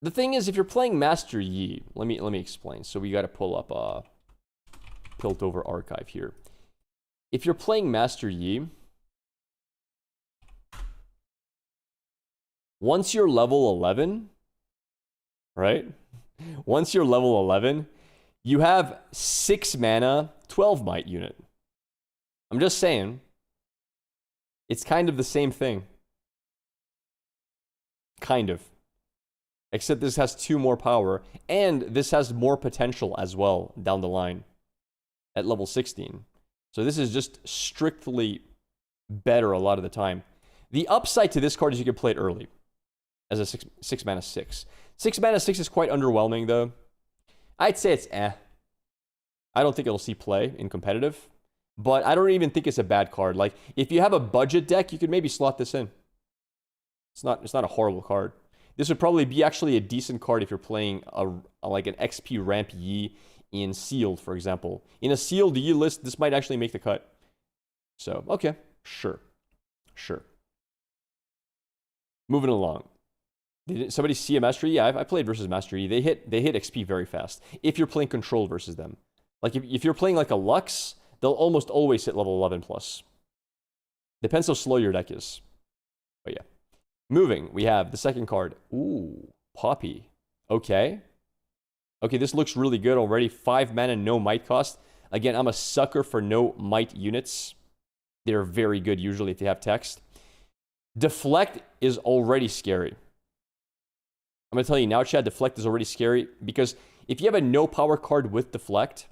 The thing is, if you're playing Master Yi, let me explain. So we got to pull up Piltover Archive here. If you're playing Master Yi, once you're level 11, right? Once you're level 11, you have 6 mana, 12 might unit. I'm just saying, it's kind of the same thing. Kind of. Except this has 2 more power, and this has more potential as well down the line at level 16. So this is just strictly better a lot of the time. The upside to this card is you can play it early as a 6 mana 6. 6 mana 6 is quite underwhelming though. I'd say it's eh. I don't think it'll see play in competitive, but I don't even think it's a bad card. Like, if you have a budget deck, you could maybe slot this in. It's not a horrible card. This would probably be actually a decent card if you're playing like an XP ramp Yi in Sealed, for example. In a Sealed Yi list, this might actually make the cut. So, okay, sure. Moving along. Did somebody see a Master Yi? Yeah, I played versus Master Yi. They hit XP very fast. If you're playing Control versus them. Like, if you're playing like a Lux, they'll almost always hit level 11 plus. Depends how slow your deck is. But yeah. Moving, we have the second card. Ooh, Poppy. Okay, this looks really good already. 5 mana, no might cost. Again, I'm a sucker for no might units. They're very good usually if they have text. Deflect is already scary. I'm going to tell you now, Chad, Deflect is already scary because if you have a no power card with Deflect,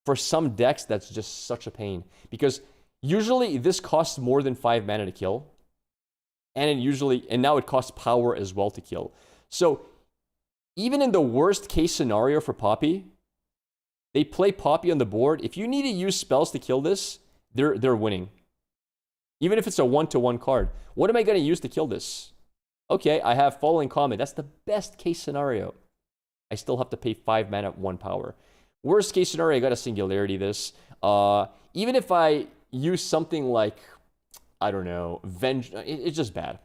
for some decks, that's just such a pain. Because usually this costs more than 5 mana to kill. And now it costs power as well to kill. So even in the worst case scenario for Poppy, they play Poppy on the board. If you need to use spells to kill this, they're winning. Even if it's a 1-to-1 card. What am I going to use to kill this? Okay, I have Falling Comet. That's the best case scenario. I still have to pay 5 mana at 1 power. Worst case scenario, I got a Singularity this. Even if I use something like, I don't know, it's just bad.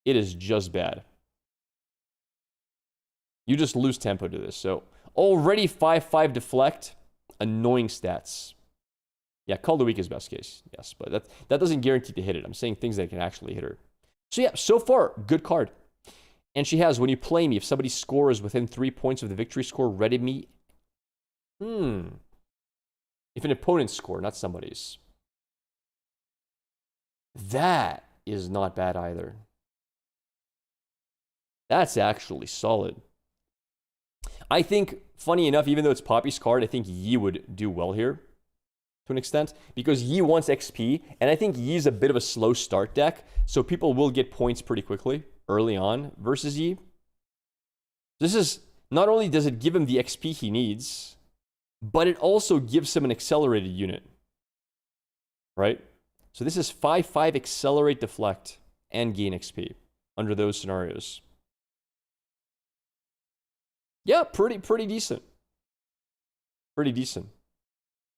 It is just bad. You just lose tempo to this. So Already 5/5 deflect. Annoying stats. Yeah, Call the Weak is best case. Yes, but that doesn't guarantee to hit it. I'm saying things that can actually hit her. So yeah, so far, good card. And she has, when you play me, if somebody scores within 3 points of the victory score, ready me. If an opponent's score, not somebody's. That is not bad either. That's actually solid. I think, funny enough, even though it's Poppy's card, I think Yi would do well here to an extent because Yi wants XP, and I think Yi's a bit of a slow start deck, so people will get points pretty quickly early on versus Yi. This is, not only does it give him the XP he needs, but it also gives him an accelerated unit, right? So this is 5/5 accelerate, deflect, and gain XP under those scenarios. Yeah, pretty decent. Pretty decent.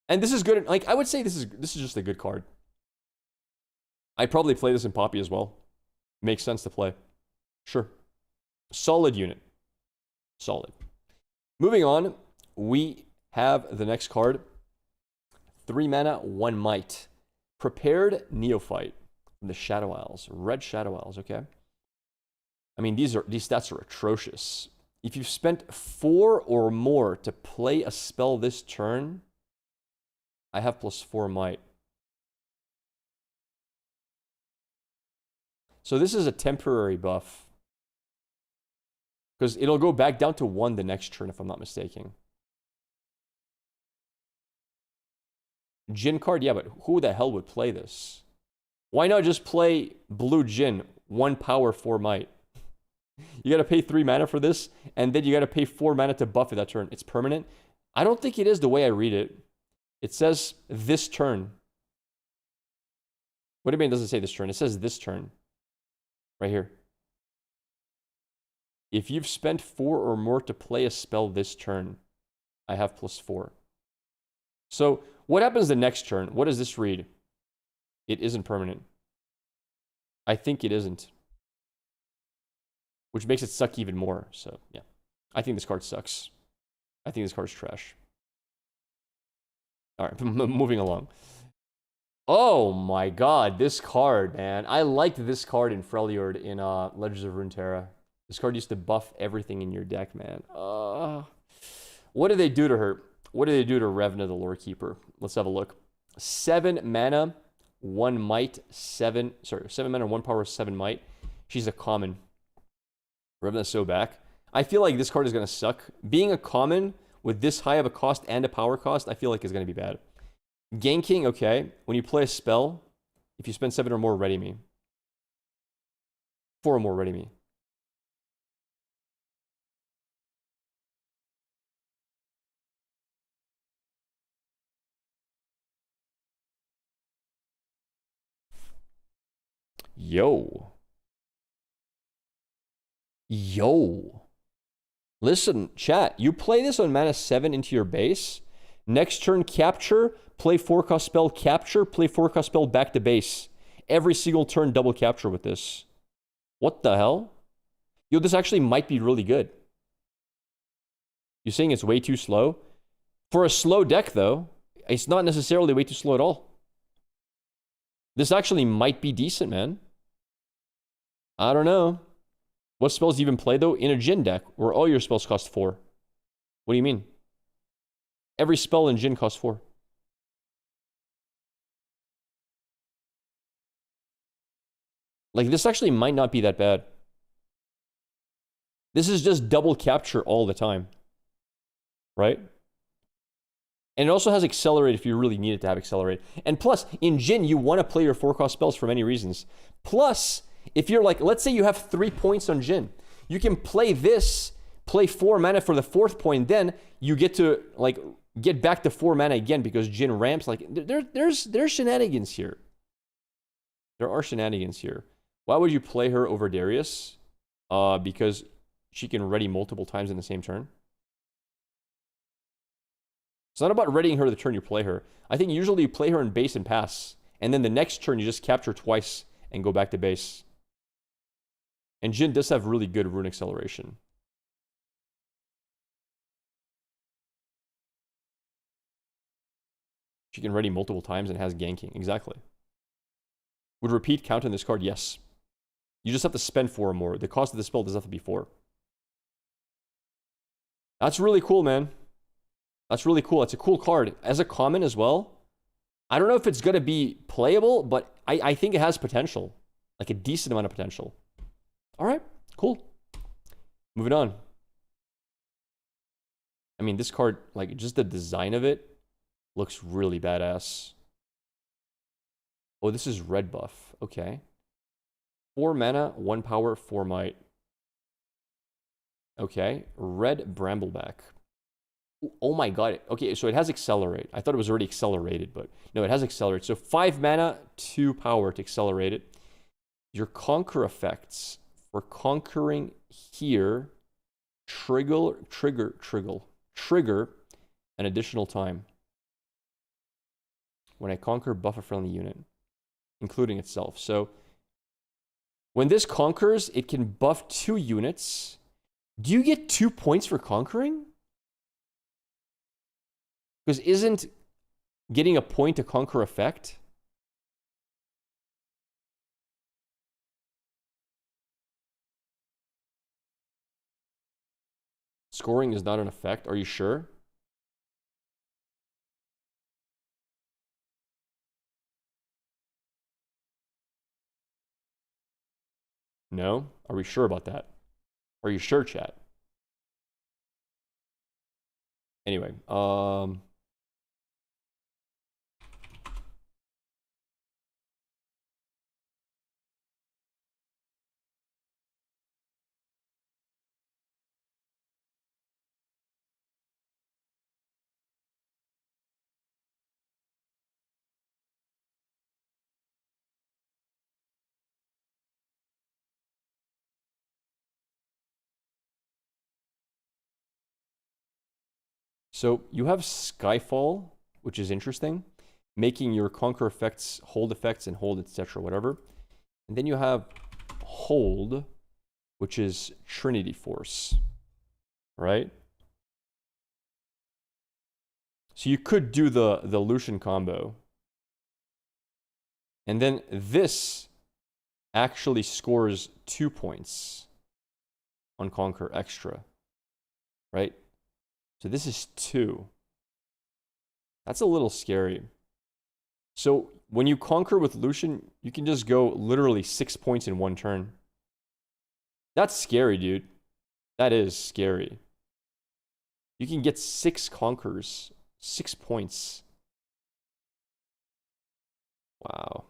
And this is good. Like, I would say this is just a good card. I'd probably play this in Poppy as well. Makes sense to play. Sure. Solid unit. Solid. Moving on, we have the next card. 3 mana, 1 might. Prepared Neophyte from the Shadow Isles. Red Shadow Isles, okay. I mean, these stats are atrocious. If you've spent 4 or more to play a spell this turn, I have +4 might. So this is a temporary buff. Because it'll go back down to 1 the next turn, if I'm not mistaken. Jin card? Yeah, but who the hell would play this? Why not just play blue Jin, 1 power, 4 might? You gotta pay 3 mana for this, and then you gotta pay 4 mana to buff it that turn. It's permanent. I don't think it is the way I read it. It says this turn. What do you mean it doesn't say this turn? It says this turn. Right here. If you've spent 4 or more to play a spell this turn, I have +4. So, what happens the next turn? What does this read? It isn't permanent. I think it isn't. Which makes it suck even more. So, yeah. I think this card sucks. I think this card's trash. Alright, moving along. Oh my god, this card, man. I liked this card in Freljord in Legends of Runeterra. This card used to buff everything in your deck, man. What did they do to her? What did they do to Revna, the Lore Keeper? Let's have a look. 7 mana, 1 might, 7 mana, 1 power, 7 might. She's a common. Revna's so back. I feel like this card is going to suck. Being a common with this high of a cost and a power cost, I feel like is going to be bad. Ganking, okay. When you play a spell, if you spend 7 or more, ready me. 4 or more, ready me. Yo. Listen, chat. You play this on mana 7 into your base. Next turn, capture. Play 4-cost spell, capture. Play 4-cost spell, back to base. Every single turn, double capture with this. What the hell? Yo, this actually might be really good. You're saying it's way too slow? For a slow deck, though, it's not necessarily way too slow at all. This actually might be decent, man. I don't know. What spells do you even play, though? In a Jin deck, where all your spells cost 4. What do you mean? Every spell in Jin costs 4. Like, this actually might not be that bad. This is just double capture all the time. Right? And it also has Accelerate if you really need it to have Accelerate. And plus, in Jin, you want to play your 4-cost spells for many reasons. Plus, if you're like, let's say you have 3 points on Jin. You can play this, play 4 mana for the 4th point, then you get to, like, get back to 4 mana again because Jin ramps. Like, there's shenanigans here. There are shenanigans here. Why would you play her over Darius? Because she can ready multiple times in the same turn. It's not about readying her the turn you play her. I think usually you play her in base and pass. And then the next turn you just capture twice and go back to base. And Jin does have really good rune acceleration. You can ready multiple times and it has ganking. Exactly. Would repeat count on this card? Yes. You just have to spend 4 or more. The cost of the spell doesn't have to be 4. That's really cool, man. That's really cool. It's a cool card. As a common as well. I don't know if it's going to be playable, but I think it has potential. Like a decent amount of potential. All right, cool. Moving on. I mean, this card, like, just the design of it looks really badass. Oh, this is red buff. Okay. 4 mana, 1 power, 4 might. Okay. Red Brambleback. Oh my god. Okay, so it has Accelerate. I thought it was already accelerated, but no, it has Accelerate. So 5 mana, 2 power to accelerate it. Your Conquer effects for conquering here trigger an additional time. When I conquer, buff a friendly unit, including itself. So when this conquers, it can buff 2 units. Do you get 2 points for conquering? Because isn't getting a point to conquer effect? Scoring is not an effect. Are you sure? No? Are we sure about that? Are you sure, chat? Anyway, so you have Skyfall, which is interesting, making your conquer effects, hold and hold, etc., whatever. And then you have Hold, which is Trinity Force, right? So you could do the Lucian combo. And then this actually scores 2 points on Conquer extra, right? So this is 2. That's a little scary. So when you conquer with Lucian, you can just go literally 6 points in 1 turn. That's scary, dude. That is scary. You can get 6 conquers, 6 points. Wow.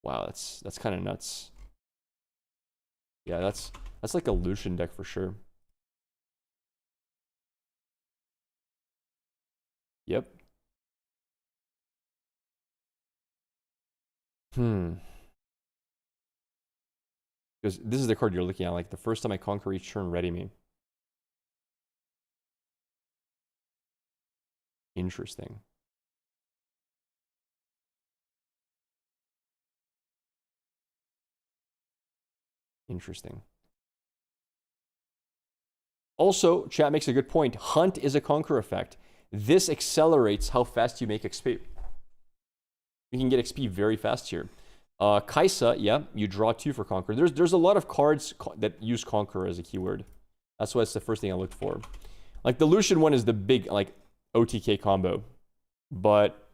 Wow, that's kind of nuts. Yeah, that's like a Lucian deck for sure. Yep. Because this is the card you're looking at. Like, the first time I conquer each turn, ready me. Interesting. Interesting. Also, chat makes a good point. Hunt is a conquer effect. This accelerates how fast you make XP. You can get XP very fast here. Kaisa, yeah, you draw 2 for conquer. There's a lot of cards that use conquer as a keyword. That's why it's the first thing I looked for. Like, the Lucian one is the big, like, OTK combo. But,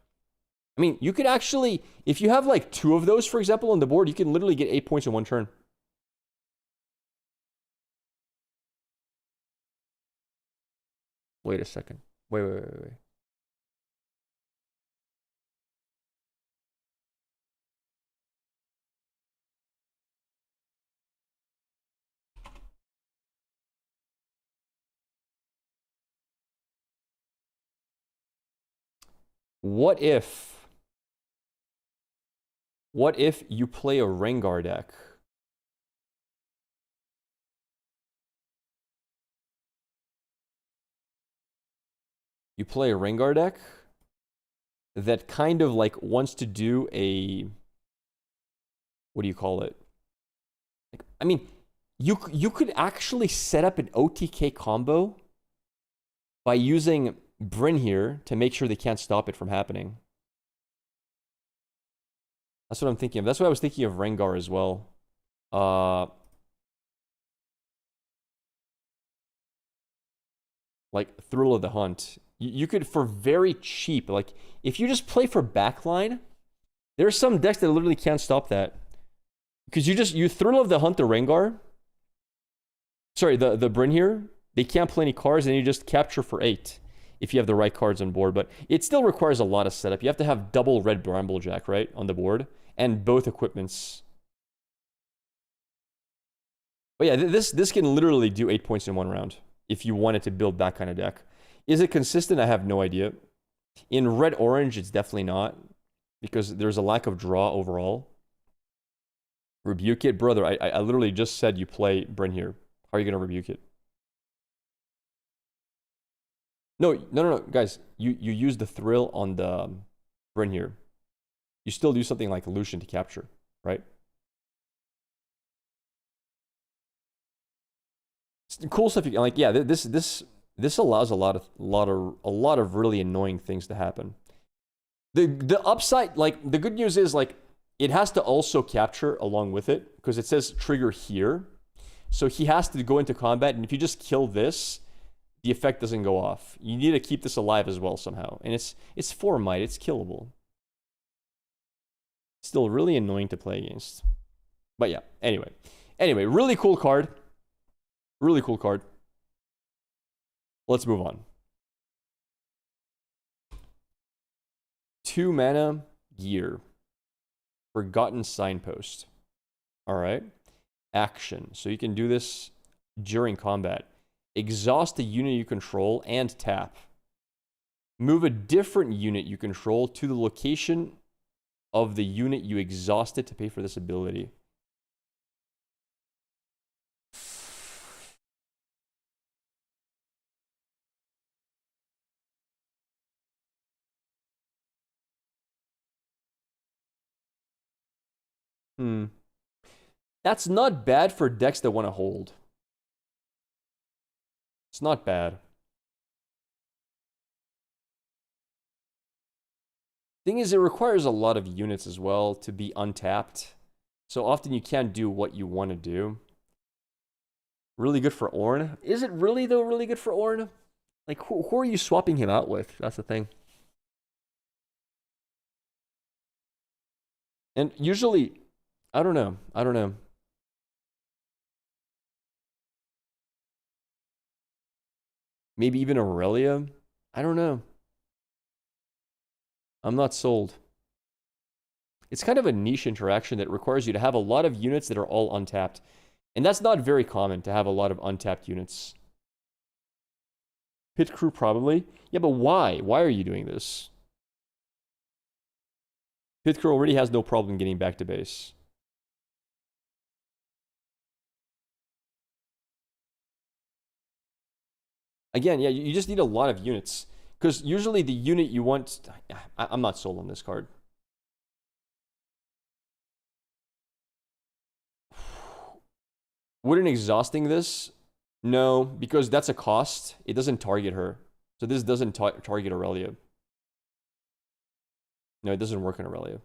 I mean, you could actually, if you have, like, 2 of those, for example, on the board, you can literally get 8 points in 1 turn. Wait a second. Wait. What if you play a Rengar deck? You play a Rengar deck that kind of like wants to do a, what do you call it? Like, I mean, you could actually set up an OTK combo by using Bryn here to make sure they can't stop it from happening. That's what I'm thinking of. That's why I was thinking of Rengar as well. Like Thrill of the Hunt. You could, for very cheap, like if you just play for backline, there's some decks that literally can't stop that. Because you Thrill of the Hunt the Rengar. Sorry, the Bryn here. They can't play any cards, and you just capture for 8 if you have the right cards on board. But it still requires a lot of setup. You have to have double red Bramblejack, right, on the board, and both equipments. But yeah, this can literally do 8 points in 1 round if you wanted to build that kind of deck. Is it consistent? I have no idea. In red-orange, it's definitely not, because there's a lack of draw overall. Rebuke it? Brother, I literally just said you play Bryn here. How are you going to rebuke it? No, guys. You use the Thrill on the Bryn here. You still do something like Lucian to capture, right? It's cool stuff. Like, yeah, this allows a lot of really annoying things to happen. The upside, like, the good news is, like, it has to also capture along with it, because it says trigger here. So he has to go into combat, and if you just kill this, the effect doesn't go off. You need to keep this alive as well somehow. And it's 4 might, it's killable. Still really annoying to play against. But yeah, anyway, really cool card. Really cool card. Let's move on. 2 mana Gear. Forgotten Signpost. Alright. Action. So you can do this during combat. Exhaust the unit you control and tap. Move a different unit you control to the location of the unit you exhausted to pay for this ability. That's not bad for decks that want to hold. It's not bad. Thing is, it requires a lot of units as well to be untapped. So often you can't do what you want to do. Really good for Ornn. Is it really, though, really good for Ornn? Like, who are you swapping him out with? That's the thing. And usually, I don't know. Maybe even Aurelia? I don't know. I'm not sold. It's kind of a niche interaction that requires you to have a lot of units that are all untapped. And that's not very common, to have a lot of untapped units. Pit Crew, probably. Yeah, but why? Why are you doing this? Pit Crew already has no problem getting back to base. Again, yeah, you just need a lot of units. Because usually the unit you want... I'm not sold on this card. Wouldn't exhausting this? No, because that's a cost. It doesn't target her. So this doesn't target Aurelia. No, it doesn't work on Aurelia.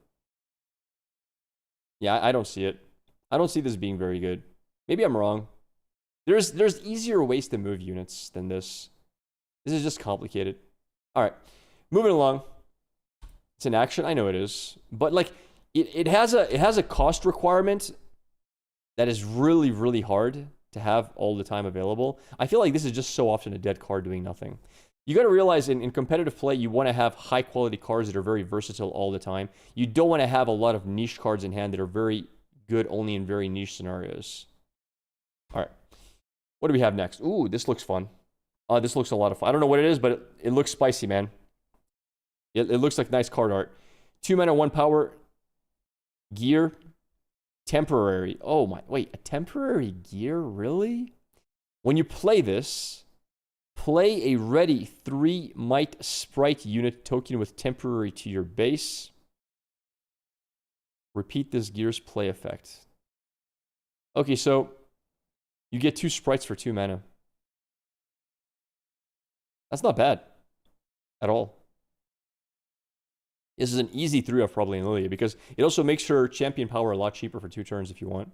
Yeah, I don't see it. I don't see this being very good. Maybe I'm wrong. There's easier ways to move units than this. This is just complicated. All right, moving along. It's an action. I know it is, but like it has a cost requirement that is really, really hard to have all the time available. I feel like this is just so often a dead card doing nothing. You got to realize in competitive play, you want to have high quality cards that are very versatile all the time. You don't want to have a lot of niche cards in hand that are very good only in very niche scenarios. All right. What do we have next? Ooh, this looks fun. This looks a lot of fun. I don't know what it is, but it looks spicy, man. It looks like nice card art. 2 mana, 1 power. Gear. Temporary. Oh my, wait, a temporary gear? Really? When you play this, play a ready 3 might sprite unit token with temporary to your base. Repeat this gear's play effect. Okay, so you get 2 sprites for 2 mana. That's not bad. at all. This is an easy 3-off probably in Lilia because it also makes her champion power a lot cheaper for 2 turns if you want.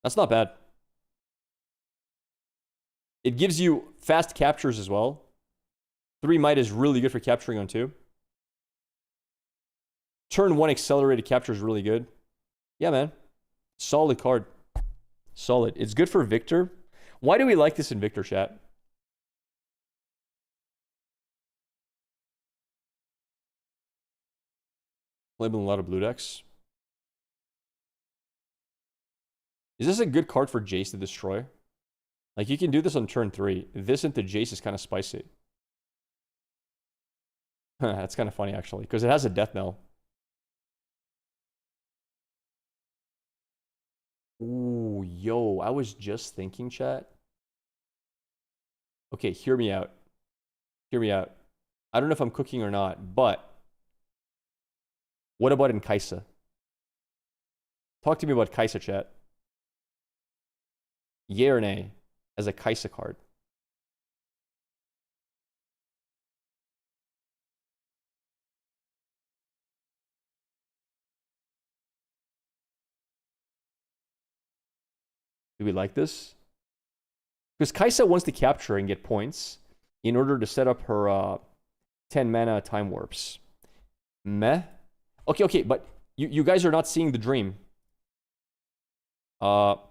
That's not bad. It gives you fast captures as well. 3 might is really good for capturing on 2. Turn 1 accelerated capture is really good. Yeah, man. Solid card. Solid. It's good for Victor. Why do we like this in Victor, chat? Playable in a lot of blue decks. Is this a good card for Jace to destroy? Like, you can do this on turn 3. This into Jace is kind of spicy. That's kind of funny, actually, because it has a death knell. Ooh, yo, I was just thinking, chat. Okay, hear me out. Hear me out. I don't know if I'm cooking or not, but what about in Kaisa? Talk to me about Kaisa, chat. Yay or nay as a Kaisa card? Do we like this? Because Kaisa wants to capture and get points in order to set up her 10 mana time warps. Meh. Okay, but you guys are not seeing the dream. What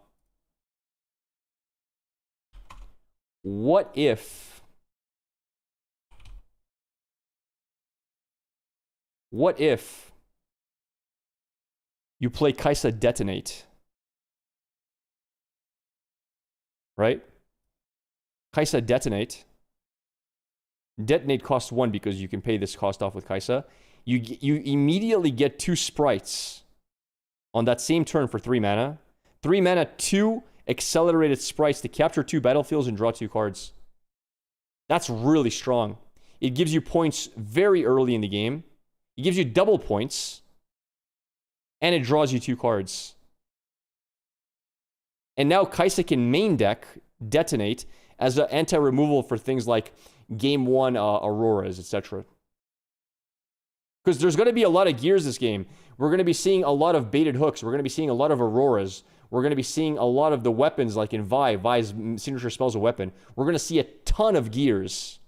if you play Kaisa Detonate? Right? Kaisa Detonate. Detonate costs 1 because you can pay this cost off with Kaisa. You immediately get 2 sprites on that same turn for 3 mana. 3 mana, 2 accelerated sprites to capture 2 battlefields and draw 2 cards. That's really strong. It gives you points very early in the game. It gives you double points. And it draws you 2 cards. And now Kaisa can main deck Detonate as an anti-removal for things like Game 1 Auroras, etc. Because there's going to be a lot of gears this game. We're going to be seeing a lot of baited hooks. We're going to be seeing a lot of Auroras. We're going to be seeing a lot of the weapons like in Vi. Vi's signature spell's a weapon. We're going to see a ton of gears.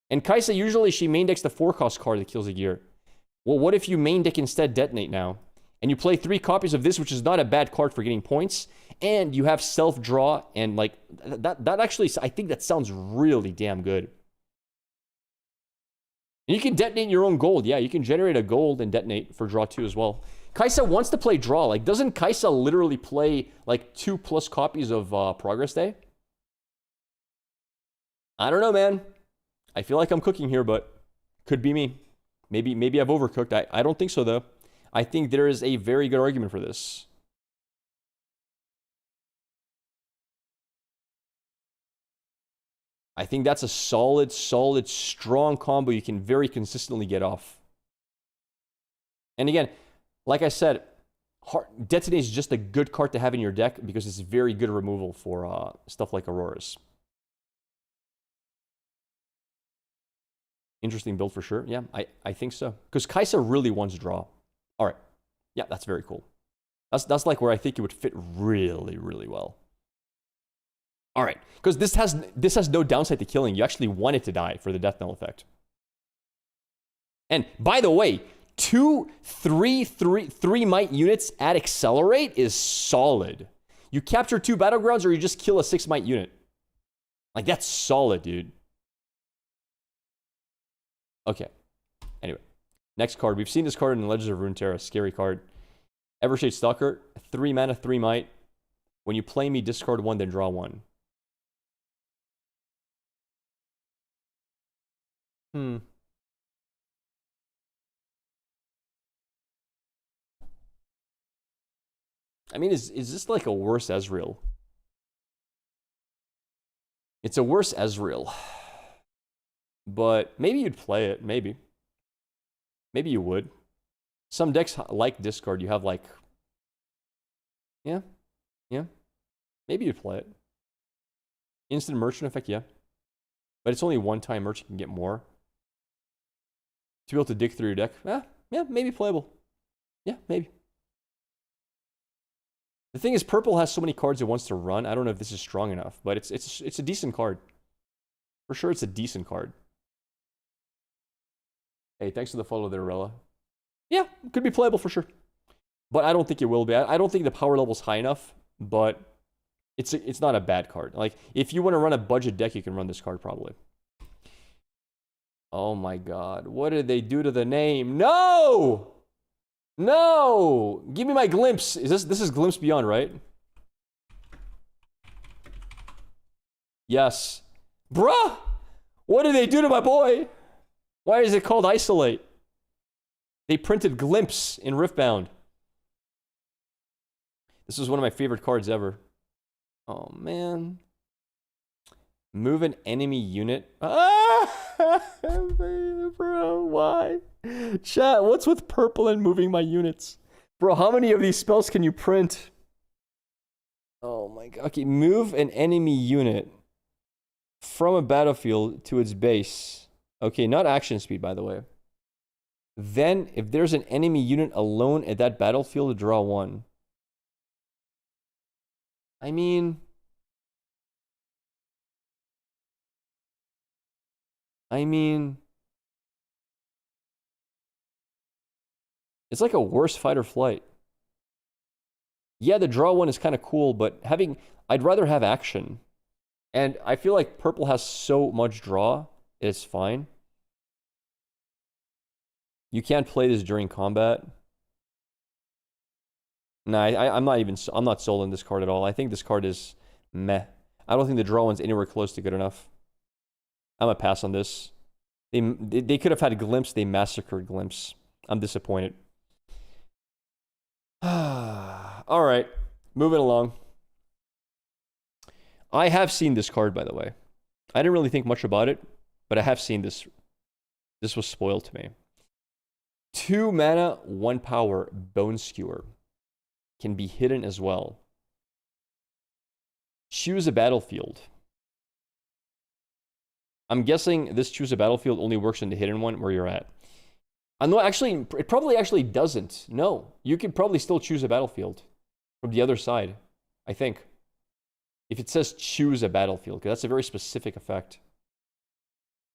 And Kaisa, usually she main decks the 4-cost card that kills a gear. Well, what if you main deck instead Detonate now? And you play 3 copies of this, which is not a bad card for getting points. And you have self-draw and like... That actually... I think that sounds really damn good. And you can detonate your own gold. Yeah, you can generate a gold and detonate for draw 2 as well. Kaisa wants to play draw. Like, doesn't Kaisa literally play like 2+ copies of Progress Day? I don't know, man. I feel like I'm cooking here, but could be me. Maybe I've overcooked. I don't think so, though. I think there is a very good argument for this. I think that's a solid, strong combo you can very consistently get off. And again, like I said, Detonate is just a good card to have in your deck because it's very good removal for stuff like Auroras. Interesting build for sure. Yeah, I think so. Because Kaisa really wants draw. All right. Yeah, that's very cool. That's like where I think it would fit really, really well. All right. Because this has no downside to killing. You actually want it to die for the death knell effect. And by the way, 3 might units at accelerate is solid. You capture 2 battlegrounds or you just kill a 6 might unit. Like, that's solid, dude. Okay. Anyway. Next card. We've seen this card in Legends of Runeterra. Scary card. Evershade Stalker. 3 mana, 3 might. When you play me, discard 1, then draw 1. I mean, is this like a worse Ezreal? It's a worse Ezreal. But maybe you'd play it. Maybe. Maybe you would. Some decks like discard. You have like... Yeah. Maybe you'd play it. Instant merchant effect, yeah. But it's only one time merch, you can get more. To be able to dig through your deck, yeah, maybe playable. Yeah, maybe. The thing is, purple has so many cards it wants to run. I don't know if this is strong enough, but it's a decent card. For sure, it's a decent card. Hey, thanks for the follow there, Rella. Yeah, it could be playable for sure. But I don't think it will be. I don't think the power level's high enough, but it's not a bad card. Like, if you want to run a budget deck, you can run this card probably. Oh my god. What did they do to the name? No! No! Give me my glimpse. This is Glimpse Beyond, right? Yes. Bruh! What did they do to my boy? Why is it called Isolate? They printed Glimpse in Riftbound. This is one of my favorite cards ever. Oh, man. Move an enemy unit. Ah! Bro, why? Chat, what's with purple and moving my units? Bro, how many of these spells can you print? Oh my god. Okay, move an enemy unit from a battlefield to its base. Okay, not action speed, by the way. Then, if there's an enemy unit alone at that battlefield, draw one. I mean... It's like a worse fight or flight. Yeah, the draw one is kind of cool, but I'd rather have action. And I feel like purple has so much draw, it's fine. You can't play this during combat. Nah, I'm not sold on this card at all. I think this card is meh. I don't think the draw one's anywhere close to good enough. I'm gonna pass on this. They could have had a Glimpse, they massacred Glimpse. I'm disappointed. Alright, moving along. I have seen this card, by the way. I didn't really think much about it, but I have seen this. This was spoiled to me. 2 mana, 1 power, Bone Skewer. Can be hidden as well. Choose a battlefield. I'm guessing this choose a battlefield only works in the hidden one where you're at. No, actually, it probably actually doesn't. No, you could probably still choose a battlefield from the other side, I think. If it says choose a battlefield, because that's a very specific effect.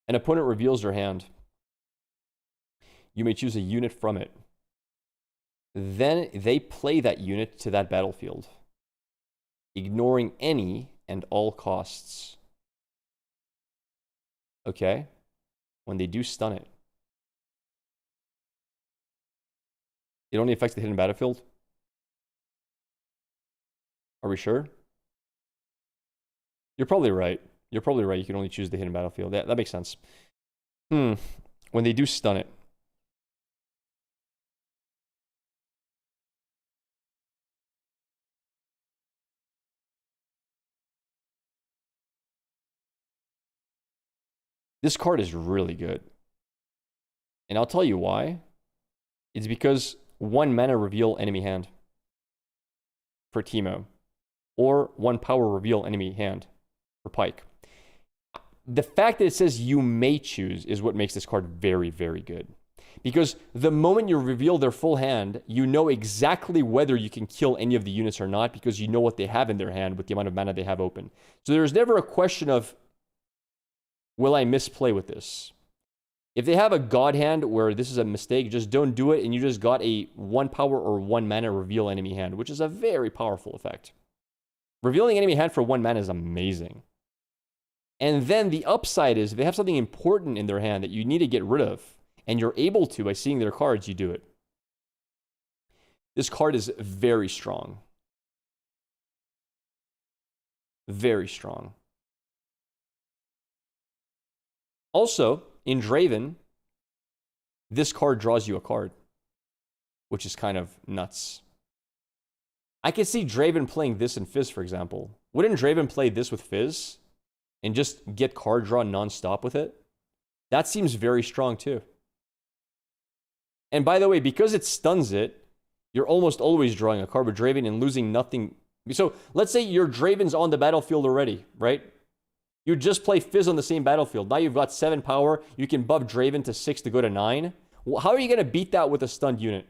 An opponent reveals their hand. You may choose a unit from it. Then they play that unit to that battlefield, ignoring any and all costs. Okay? When they do stun it. It only affects the hidden battlefield? Are we sure? You're probably right. You're probably right. You can only choose the hidden battlefield. That makes sense. When they do stun it. This card is really good. And I'll tell you why. It's because 1 mana reveal enemy hand for Teemo. Or 1 power reveal enemy hand for Pike. The fact that it says you may choose is what makes this card very, very good. Because the moment you reveal their full hand, you know exactly whether you can kill any of the units or not, because you know what they have in their hand with the amount of mana they have open. So there's never a question of, will I misplay with this? If they have a god hand where this is a mistake, just don't do it, and you just got a 1 power or 1 mana reveal enemy hand, which is a very powerful effect. Revealing enemy hand for 1 mana is amazing. And then the upside is, if they have something important in their hand that you need to get rid of, and you're able to by seeing their cards, you do it. This card is very strong. Very strong. Also, in Draven, this card draws you a card, which is kind of nuts. I could see Draven playing this in Fizz, for example. Wouldn't Draven play this with Fizz and just get card draw non-stop with it? That seems very strong too. And by the way, because it stuns it, you're almost always drawing a card with Draven and losing nothing. So let's say your Draven's on the battlefield already, right? You just play Fizz on the same battlefield. Now you've got 7 power. You can buff Draven to 6 to go to 9. Well, how are you going to beat that with a stunned unit?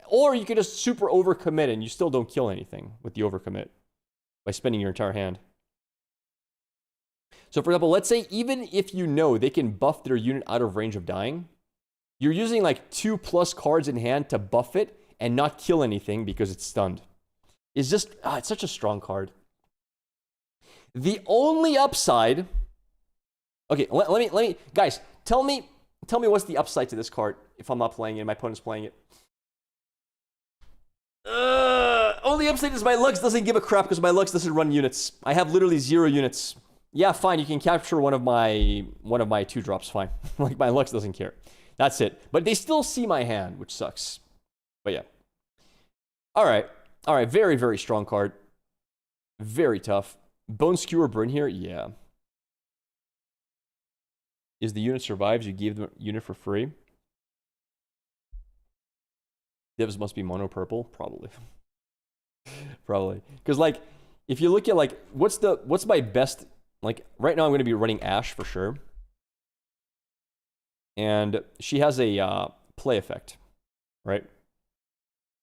Or you could just super overcommit and you still don't kill anything with the overcommit by spending your entire hand. So for example, let's say even if you know they can buff their unit out of range of dying, you're using like 2+ cards in hand to buff it and not kill anything because it's stunned. It's just, it's such a strong card. The only upside, okay, let me, guys, tell me what's the upside to this card if I'm not playing it and my opponent's playing it. Only upside is my Lux doesn't give a crap because my Lux doesn't run units. I have literally 0 units. Yeah, fine, you can capture one of my 2 drops, fine. Like my Lux doesn't care. That's it. But they still see my hand, which sucks. But yeah. All right, very, very strong card. Very tough. Bone Skewer Burn here, yeah. Is the unit survives, you give the unit for free. Divs must be mono purple, probably. Probably. Because like, if you look at like, what's my best, like right now I'm going to be running Ashe for sure. And she has a play effect, right?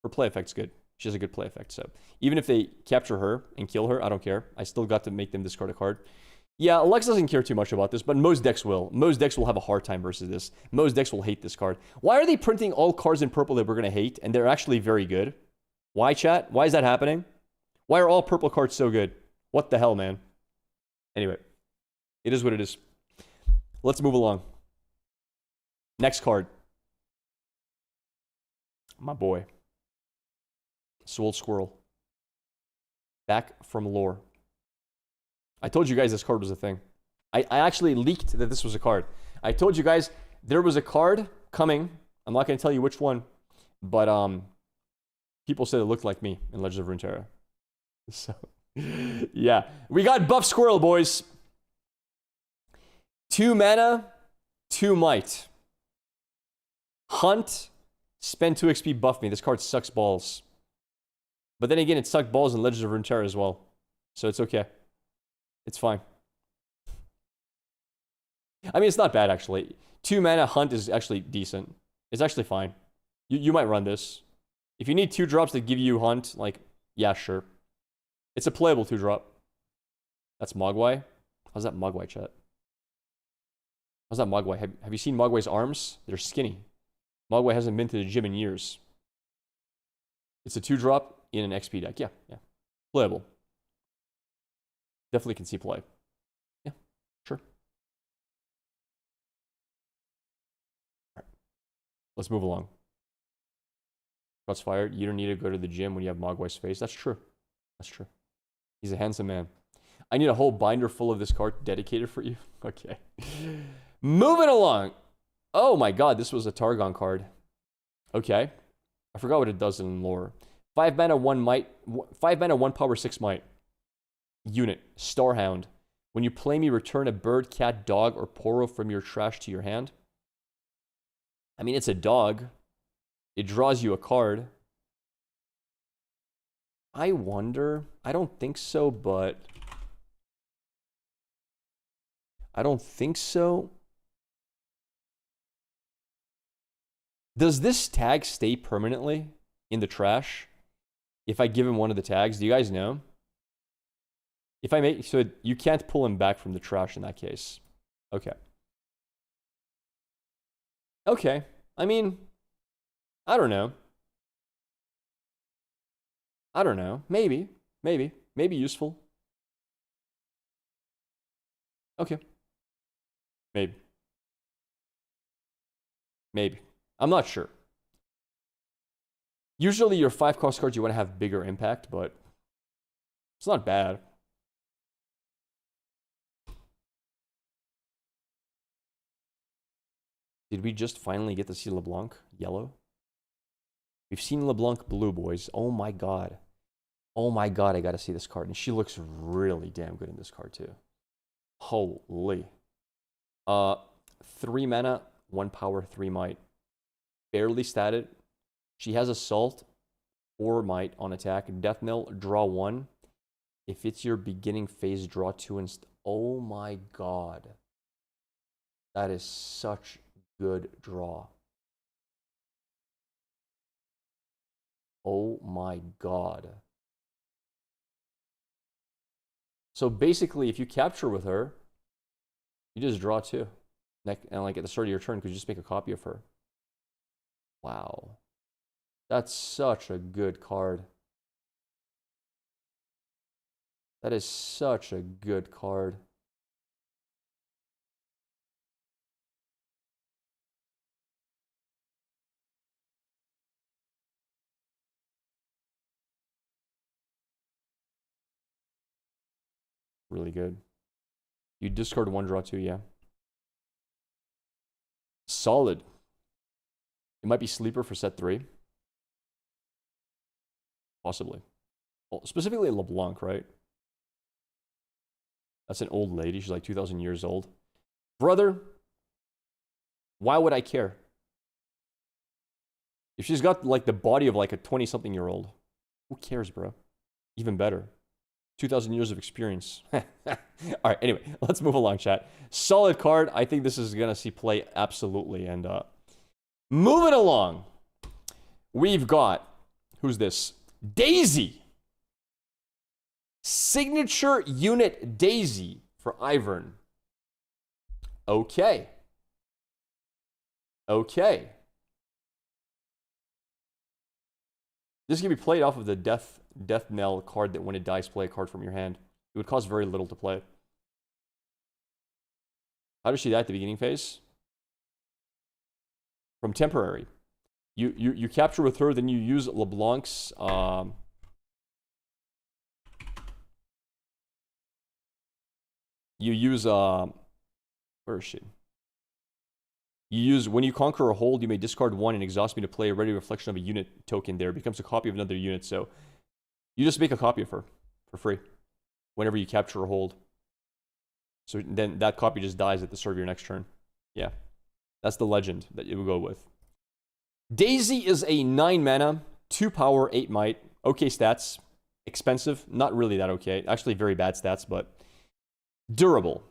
Her play effect's good. She has a good play effect. So even if they capture her and kill her, I don't care. I still got to make them discard a card. Yeah, Lex doesn't care too much about this, but most decks will. Most decks will have a hard time versus this. Most decks will hate this card. Why are they printing all cards in purple that we're going to hate, and they're actually very good? Why, chat? Why is that happening? Why are all purple cards so good? What the hell, man? Anyway, it is what it is. Let's move along. Next card. My boy. Swole Squirrel. Back from lore. I told you guys this card was a thing. I actually leaked that this was a card. I told you guys there was a card coming. I'm not going to tell you which one, but people said it looked like me in Legends of Runeterra. So, yeah. We got Buff Squirrel, boys. 2 mana, 2 might. Hunt, spend 2 XP, buff me. This card sucks balls. But then again, it sucked balls in Legends of Runeterra as well. So it's okay. It's fine. I mean, it's not bad, actually. 2 mana Hunt is actually decent. It's actually fine. You might run this. If you need 2 drops that give you Hunt, like, yeah, sure. It's a playable 2-drop. That's Mogwai. How's that Mogwai, chat? How's that Mogwai? Have you seen Mogwai's arms? They're skinny. Mogwai hasn't been to the gym in years. It's a 2-drop in an XP deck. Yeah. Playable. Definitely can see play. Yeah, sure. All right. Let's move along. Shots fired. You don't need to go to the gym when you have Mogwai's face. That's true. That's true. He's a handsome man. I need a whole binder full of this card dedicated for you. Okay. Moving along. Oh my god, this was a Targon card. Okay. I forgot what it does in lore. 5 mana, 1 might. 5 mana, 1 power, 6 might. Unit. Starhound. When you play me, return a bird, cat, dog, or Poro from your trash to your hand. I mean, it's a dog. It draws you a card. I wonder. I don't think so, but... I don't think so. Does this tag stay permanently in the trash if I give him one of the tags? Do you guys know? If I make... So you can't pull him back from the trash in that case. Okay. Okay. I mean... I don't know. I don't know. Maybe. Maybe. Maybe useful. Okay. Maybe. Maybe. I'm not sure. Usually your 5-cost cards, you want to have bigger impact, but it's not bad. Did we just finally get to see LeBlanc yellow? We've seen LeBlanc blue, boys. Oh my god. Oh my god, I gotta see this card. And she looks really damn good in this card, too. Holy. 3 mana, 1 power, 3 might. Barely statted. She has Assault, 4 might on attack. Death Knell, draw 1. If it's your beginning phase, draw 2 and... Oh my god. That is such good draw. Oh my god. So basically, if you capture with her, you just draw 2. And like at the start of your turn, could you just make a copy of her? Wow. That's such a good card. That is such a good card. Really good. You discard 1, draw 2, yeah. Solid. It might be sleeper for set 3. Possibly. Well, specifically LeBlanc, right? That's an old lady. She's like 2,000 years old. Brother, why would I care? If she's got like the body of like a 20-something-year-old, who cares, bro? Even better. 2,000 years of experience. All right, anyway, let's move along, chat. Solid card. I think this is going to see play absolutely. And moving along, we've got, who's this? Daisy. Signature unit Daisy for Ivern. Okay. Okay. This can be played off of the Death Knell card that when it dies, play a card from your hand. It would cost very little to play. How does she die at the beginning phase? From temporary. You capture with her, then you use LeBlanc's you use where is she? You use, when you conquer a hold, you may discard 1 and exhaust me to play a ready reflection of a unit token there. It becomes a copy of another unit, so you just make a copy of her for free whenever you capture a hold. So then that copy just dies at the start of your next turn. Yeah. That's the legend that you would go with. Daisy is a 9 mana, 2 power, 8 might. Okay stats. Expensive. Not really that okay. Actually very bad stats, but durable.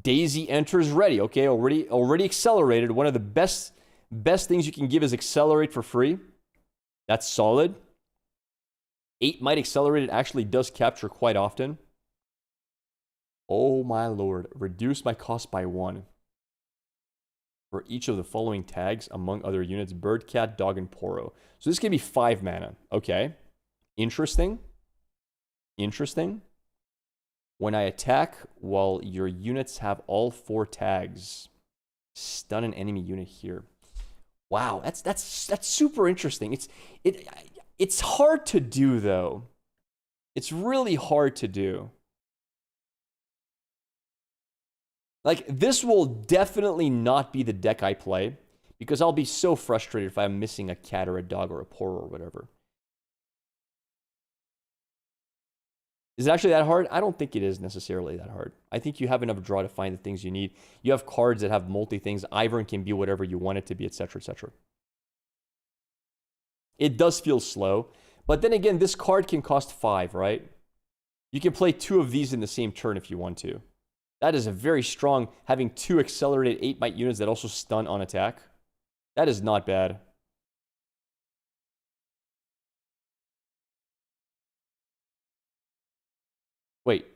Daisy enters ready. Okay, already accelerated. One of the best things you can give is accelerate for free. That's solid. 8 might accelerated actually does capture quite often. Oh my lord. Reduce my cost by 1. For each of the following tags, among other units, Bird, Cat, Dog, and Poro. So this can be 5 mana. Okay. Interesting. Interesting. When I attack, while your units have all 4 tags, stun an enemy unit here. Wow, that's super interesting. It's hard to do though. It's really hard to do. Like this will definitely not be the deck I play because I'll be so frustrated if I'm missing a cat or a dog or a Poro or whatever. Is it actually that hard? I don't think it is necessarily that hard. I think you have enough draw to find the things you need. You have cards that have multi-things. Ivern can be whatever you want it to be, etc., etc. It does feel slow. But then again, this card can cost 5, right? You can play 2 of these in the same turn if you want to. That is a very strong, having 2 accelerated 8 might units that also stun on attack. That is not bad. Wait,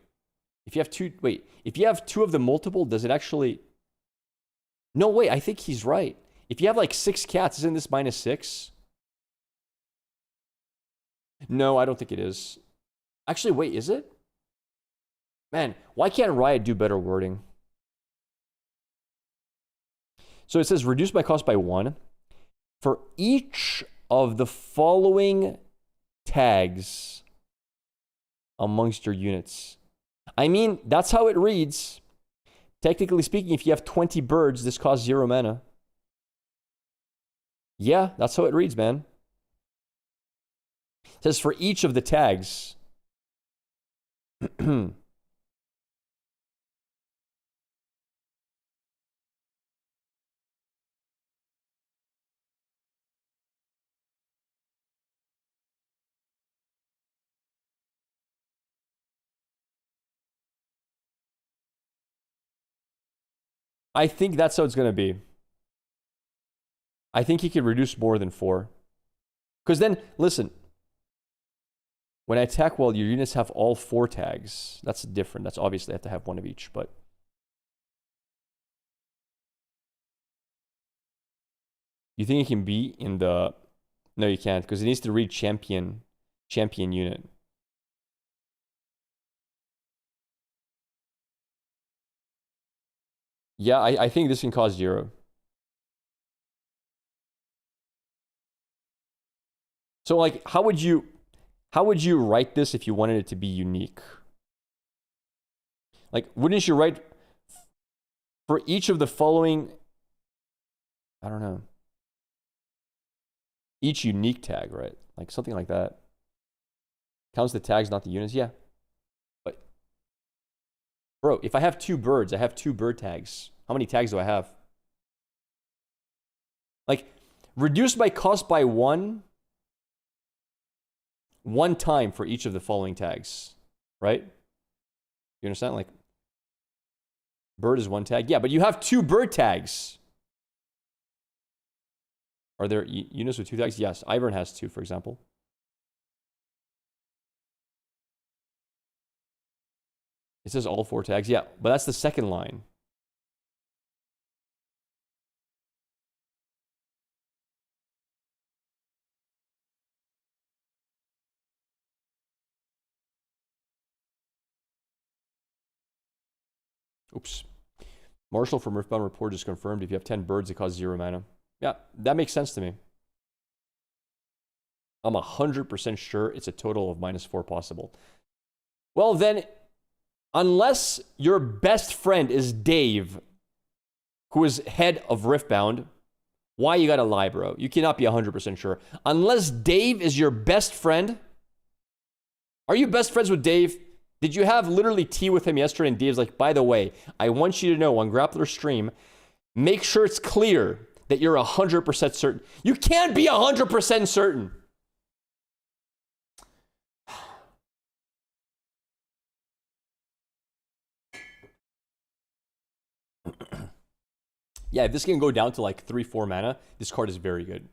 if you have 2 of the multiple, does it actually... No, wait, I think he's right. If you have like 6 cats, isn't this -6? No, I don't think it is. Actually, wait, is it? Man, why can't Riot do better wording? So it says reduce my cost by 1. For each of the following tags amongst your units. I mean, that's how it reads. Technically speaking, if you have 20 birds, this costs 0 mana. Yeah, that's how it reads, man. It says for each of the tags. I think that's how it's going to be. I think he could reduce more than 4. Because then, listen, when I attack while your units have all 4 tags, that's different. That's obviously I have to have 1 of each, but you think he can be in the... No, you can't, because it needs to read champion unit. Yeah, I think this can cause 0. So like, how would you write this if you wanted it to be unique? Like, wouldn't you write for each of the following, I don't know, each unique tag, right? Like something like that. Counts the tags, not the units. Yeah. But bro, if I have 2 birds, I have 2 bird tags. How many tags do I have? Like, reduce by cost by 1 time for each of the following tags, right? You understand? Like, bird is 1 tag. Yeah, but you have 2 bird tags. Are there units with 2 tags? Yes, Ivern has 2, for example. It says all 4 tags. Yeah, but that's the second line. Oops. Marshall from Riftbound Report just confirmed if you have 10 birds, it costs 0 mana. Yeah, that makes sense to me. I'm 100% sure it's a total of -4 possible. Well, then, unless your best friend is Dave, who is head of Riftbound, why you gotta lie, bro? You cannot be 100% sure. Unless Dave is your best friend. Are you best friends with Dave? Did you have literally tea with him yesterday and Dave's like, by the way, I want you to know on Grappler Stream, make sure it's clear that you're 100% certain. You can't be 100% certain. Yeah, if this can go down to like 3-4 mana, this card is very good.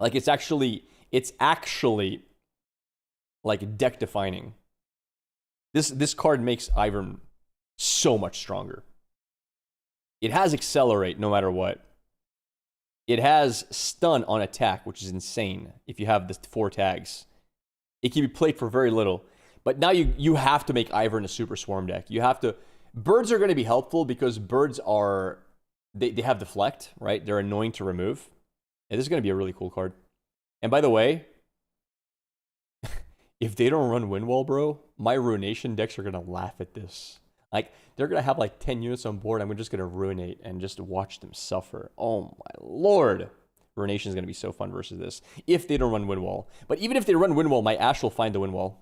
Like it's actually like deck defining. This card makes Ivern so much stronger. It has accelerate no matter what. It has stun on attack, which is insane if you have the 4 tags. It can be played for very little. But now you have to make Ivern a super swarm deck. You have to... Birds are going to be helpful because birds are... They have deflect, right? They're annoying to remove. And this is going to be a really cool card. And by the way, if they don't run Windwall, bro, my Ruination decks are going to laugh at this. Like, they're going to have like 10 units on board. I'm just going to Ruinate and just watch them suffer. Oh my lord. Ruination is going to be so fun versus this. If they don't run Windwall. But even if they run Windwall, my Ash will find the Windwall.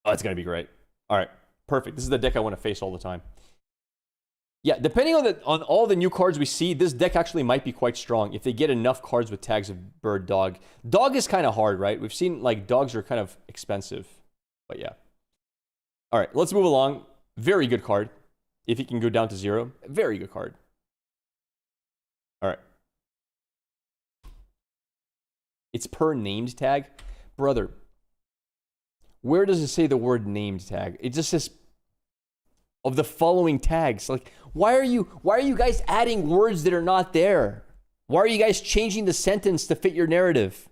Oh, it's going to be great. All right. Perfect. This is the deck I want to face all the time. Yeah, depending on all the new cards we see, this deck actually might be quite strong if they get enough cards with tags of bird, dog. Dog is kind of hard, right? We've seen, like, dogs are kind of expensive. But yeah. All right, let's move along. Very good card. If he can go down to 0. Very good card. All right. It's per named tag. Brother, where does it say the word named tag? It just says of the following tags. Like, why are you guys adding words that are not there? Why are you guys changing the sentence to fit your narrative?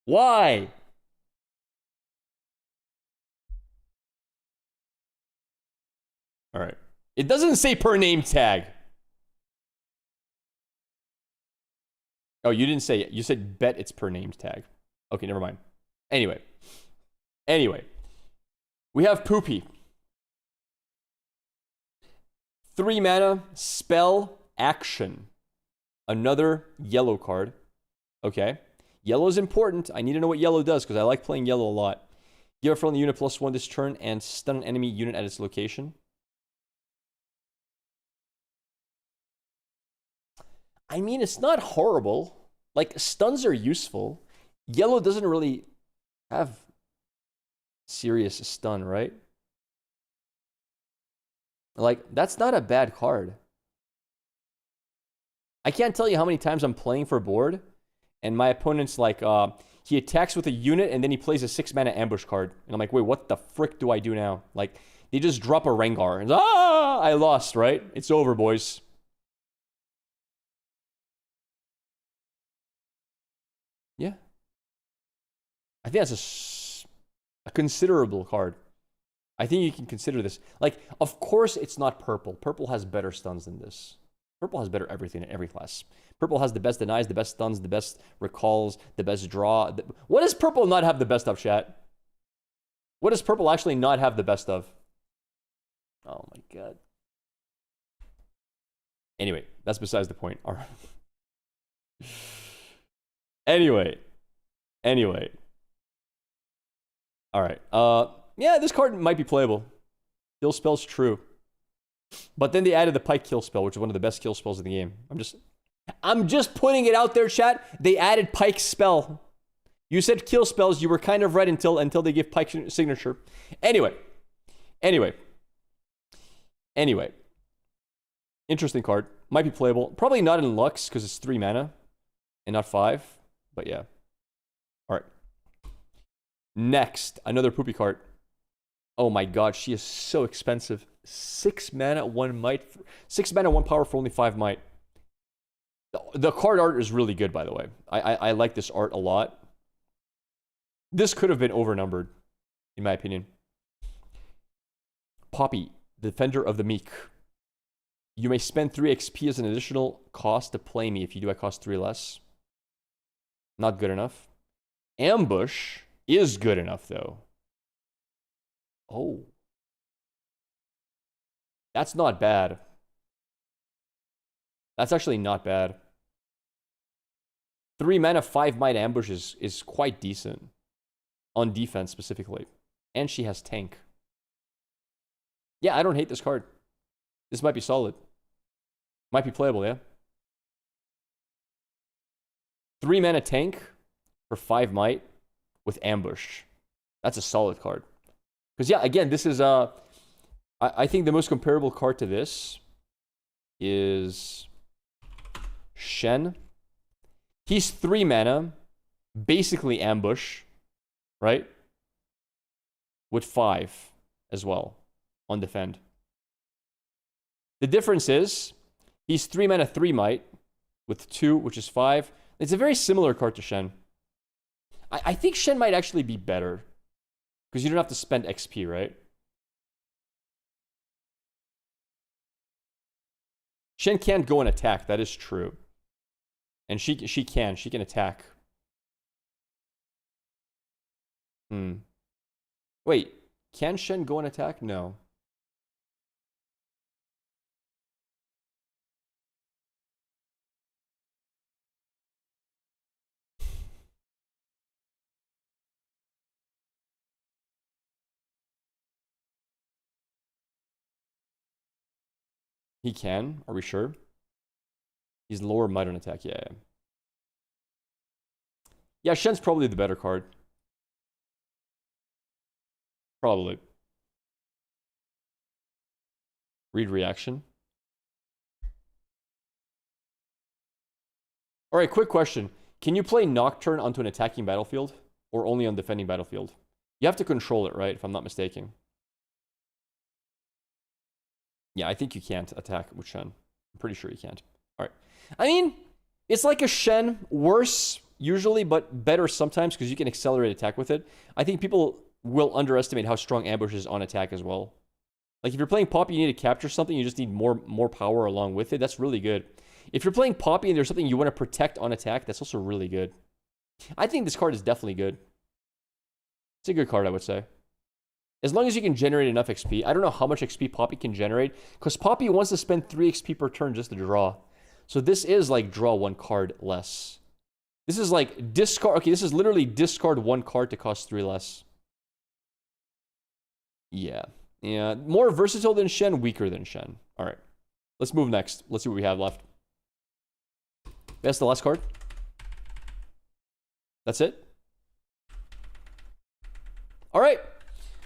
Why? All right. It doesn't say per name tag. Oh, you didn't say it. You said bet it's per named tag. Okay, never mind. Anyway, we have Poopy. 3 mana, spell, action. Another yellow card. Okay. Yellow is important. I need to know what yellow does because I like playing yellow a lot. Give a friendly unit +1 this turn and stun an enemy unit at its location. I mean, it's not horrible. Like, stuns are useful. Yellow doesn't really have serious stun, right? Like, that's not a bad card. I can't tell you how many times I'm playing for board, and my opponent's like, he attacks with a unit, and then he plays a 6-mana ambush card. And I'm like, wait, what the frick do I do now? Like, they just drop a Rengar, and I lost, right? It's over, boys. Yeah. I think that's a considerable card. I think you can consider this. Like, of course it's not purple. Purple has better stuns than this. Purple has better everything in every class. Purple has the best denies, the best stuns, the best recalls, the best draw. What does purple not have the best of, chat? What does purple actually not have the best of? Oh my god. Anyway, that's besides the point. All right. Anyway. All right. Yeah, this card might be playable. Kill spell's true. But then they added the Pike kill spell, which is one of the best kill spells in the game. I'm just putting it out there, chat. They added Pike's spell. You said kill spells. You were kind of right until they give Pike's signature. Anyway. Interesting card. Might be playable. Probably not in Lux because it's 3 mana and not 5. But yeah. All right. Next, another poopy card. Oh my god, she is so expensive. 6 mana, 1 might. 6 mana, 1 power for only 5 might. The card art is really good, by the way. I like this art a lot. This could have been overnumbered, in my opinion. Poppy, Defender of the Meek. You may spend 3 XP as an additional cost to play me. If you do, I cost 3 less. Not good enough. Ambush is good enough, though. Oh. That's not bad. That's actually not bad. 3 mana, 5 might ambush is quite decent. On defense, specifically. And she has tank. Yeah, I don't hate this card. This might be solid. Might be playable, yeah? 3 mana tank for 5 might with ambush. That's a solid card. Because, yeah, again, this is... I think the most comparable card to this is Shen. He's 3 mana, basically ambush, right? With 5 as well on defend. The difference is he's 3 mana, 3 might with 2, which is 5. It's a very similar card to Shen. I think Shen might actually be better because you don't have to spend XP, right? Shen can't go and attack. That is true. And she can attack. Wait, can Shen go and attack? No. He can? Are we sure? He's lower might on attack. Yeah. Yeah, Shen's probably the better card. Probably. Read reaction. All right, quick question. Can you play Nocturne onto an attacking battlefield or only on defending battlefield? You have to control it, right? If I'm not mistaken. Yeah, I think you can't attack with Shen. I'm pretty sure you can't. All right. I mean, it's like a Shen, worse usually, but better sometimes because you can accelerate attack with it. I think people will underestimate how strong ambush is on attack as well. Like if you're playing Poppy, you need to capture something, you just need more power along with it. That's really good. If you're playing Poppy and there's something you want to protect on attack, that's also really good. I think this card is definitely good. It's a good card, I would say. As long as you can generate enough XP. I don't know how much XP Poppy can generate, because Poppy wants to spend 3 XP per turn just to draw. So this is like draw 1 card less. This is like discard. Okay, this is literally discard 1 card to cost 3 less. Yeah. Yeah. More versatile than Shen, weaker than Shen. All right. Let's move next. Let's see what we have left. That's the last card. That's it. All right.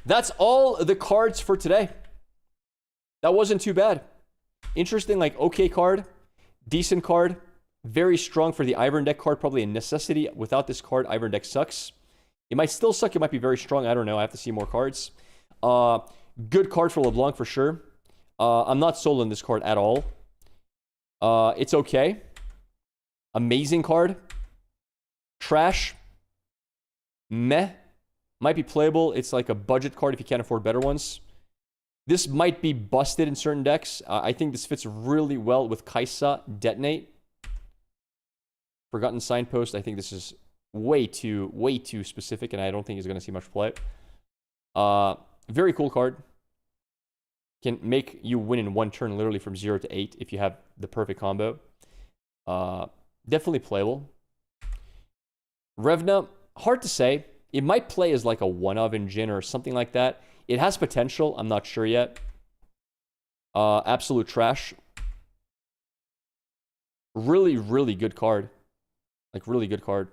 That's all the cards for today. That wasn't too bad. Interesting, like, okay card. Decent card. Very strong for the Ivern deck card. Probably a necessity. Without this card, Ivern deck sucks. It might still suck. It might be very strong. I don't know. I have to see more cards. Good card for LeBlanc for sure. I'm not sold on this card at all. It's okay. Amazing card. Trash. Meh. Might be playable. It's like a budget card if you can't afford better ones. This might be busted in certain decks. I think this fits really well with Kaisa Detonate. Forgotten Signpost. I think this is way too specific, and I don't think it's going to see much play. Very cool card. Can make you win in one turn, literally from 0 to 8 if you have the perfect combo. Definitely playable. Revna, hard to say. It might play as like a one-of in Jhin or something like that. It has potential. I'm not sure yet. Absolute trash. Really, really good card. Like, really good card.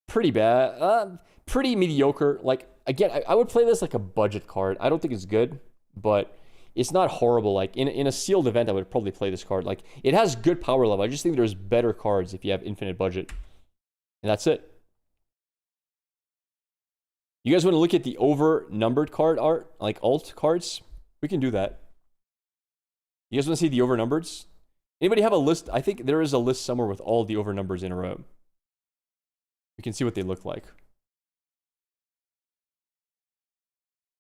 Pretty bad. Pretty mediocre. Like, again, I would play this like a budget card. I don't think it's good, but it's not horrible. Like, in a sealed event, I would probably play this card. Like, it has good power level. I just think there's better cards if you have infinite budget. And that's it. You guys want to look at the over-numbered card art? Like, alt cards? We can do that. You guys want to see the over-numbers? Anybody have a list? I think there is a list somewhere with all the over-numbers in a row. You can see what they look like.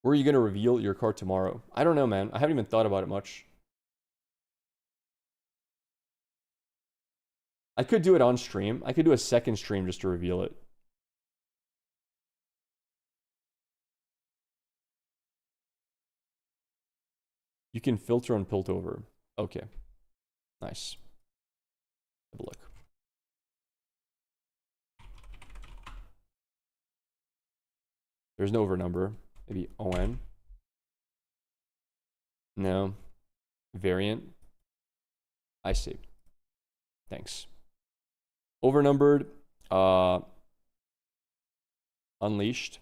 Where are you going to reveal your card tomorrow? I don't know, man. I haven't even thought about it much. I could do it on stream. I could do a second stream just to reveal it. You can filter on Piltover. Okay. Nice. Have a look. There's no over number. Maybe ON. No. Variant. I see. Thanks. Overnumbered. Unleashed.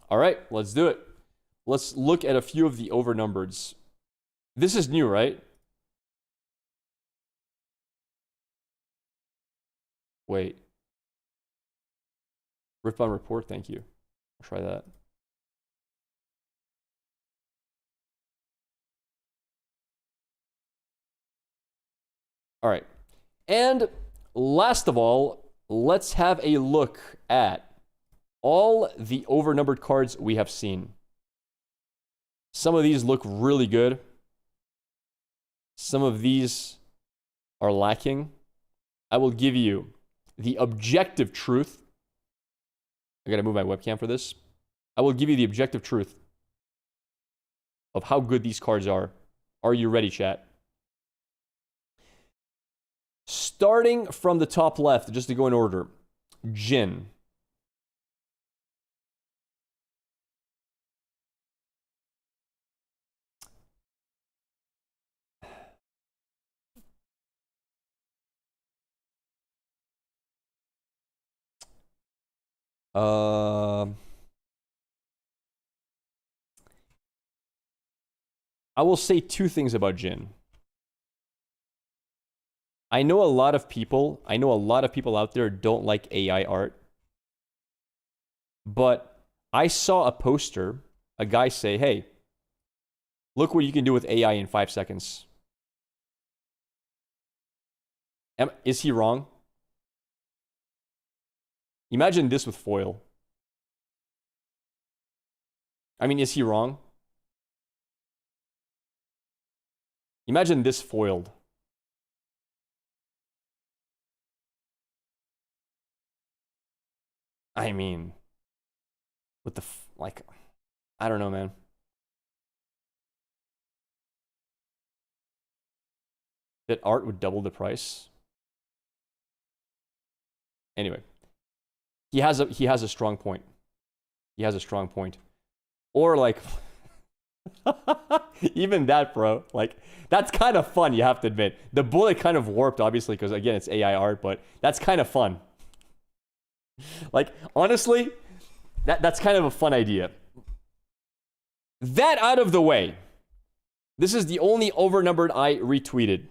All right, let's do it. Let's look at a few of the overnumbereds. This is new, right? Wait. Riftbound report, thank you. I'll try that. All right. And last of all, let's have a look at all the overnumbered cards we have seen. Some of these look really good. Some of these are lacking. I will give you the objective truth. I gotta move my webcam for this. I will give you the objective truth of how good these cards are. Are you ready, chat? Starting from the top left, just to go in order. Jhin. I will say two things about Jhin. I know a lot of people out there don't like AI art. But I saw a poster, a guy say, hey, look what you can do with AI in 5 seconds. Is he wrong? Imagine this with foil. I mean, is he wrong? Imagine this foiled. I mean, what the like, I don't know, man. That art would double the price. Anyway, he has a strong point. He has a strong point. Or like, even that, bro. Like, that's kind of fun, you have to admit. The bullet kind of warped, obviously, because again, it's AI art, but that's kind of fun. Like, honestly, That's kind of a fun idea. That out of the way. This is the only overnumbered I retweeted.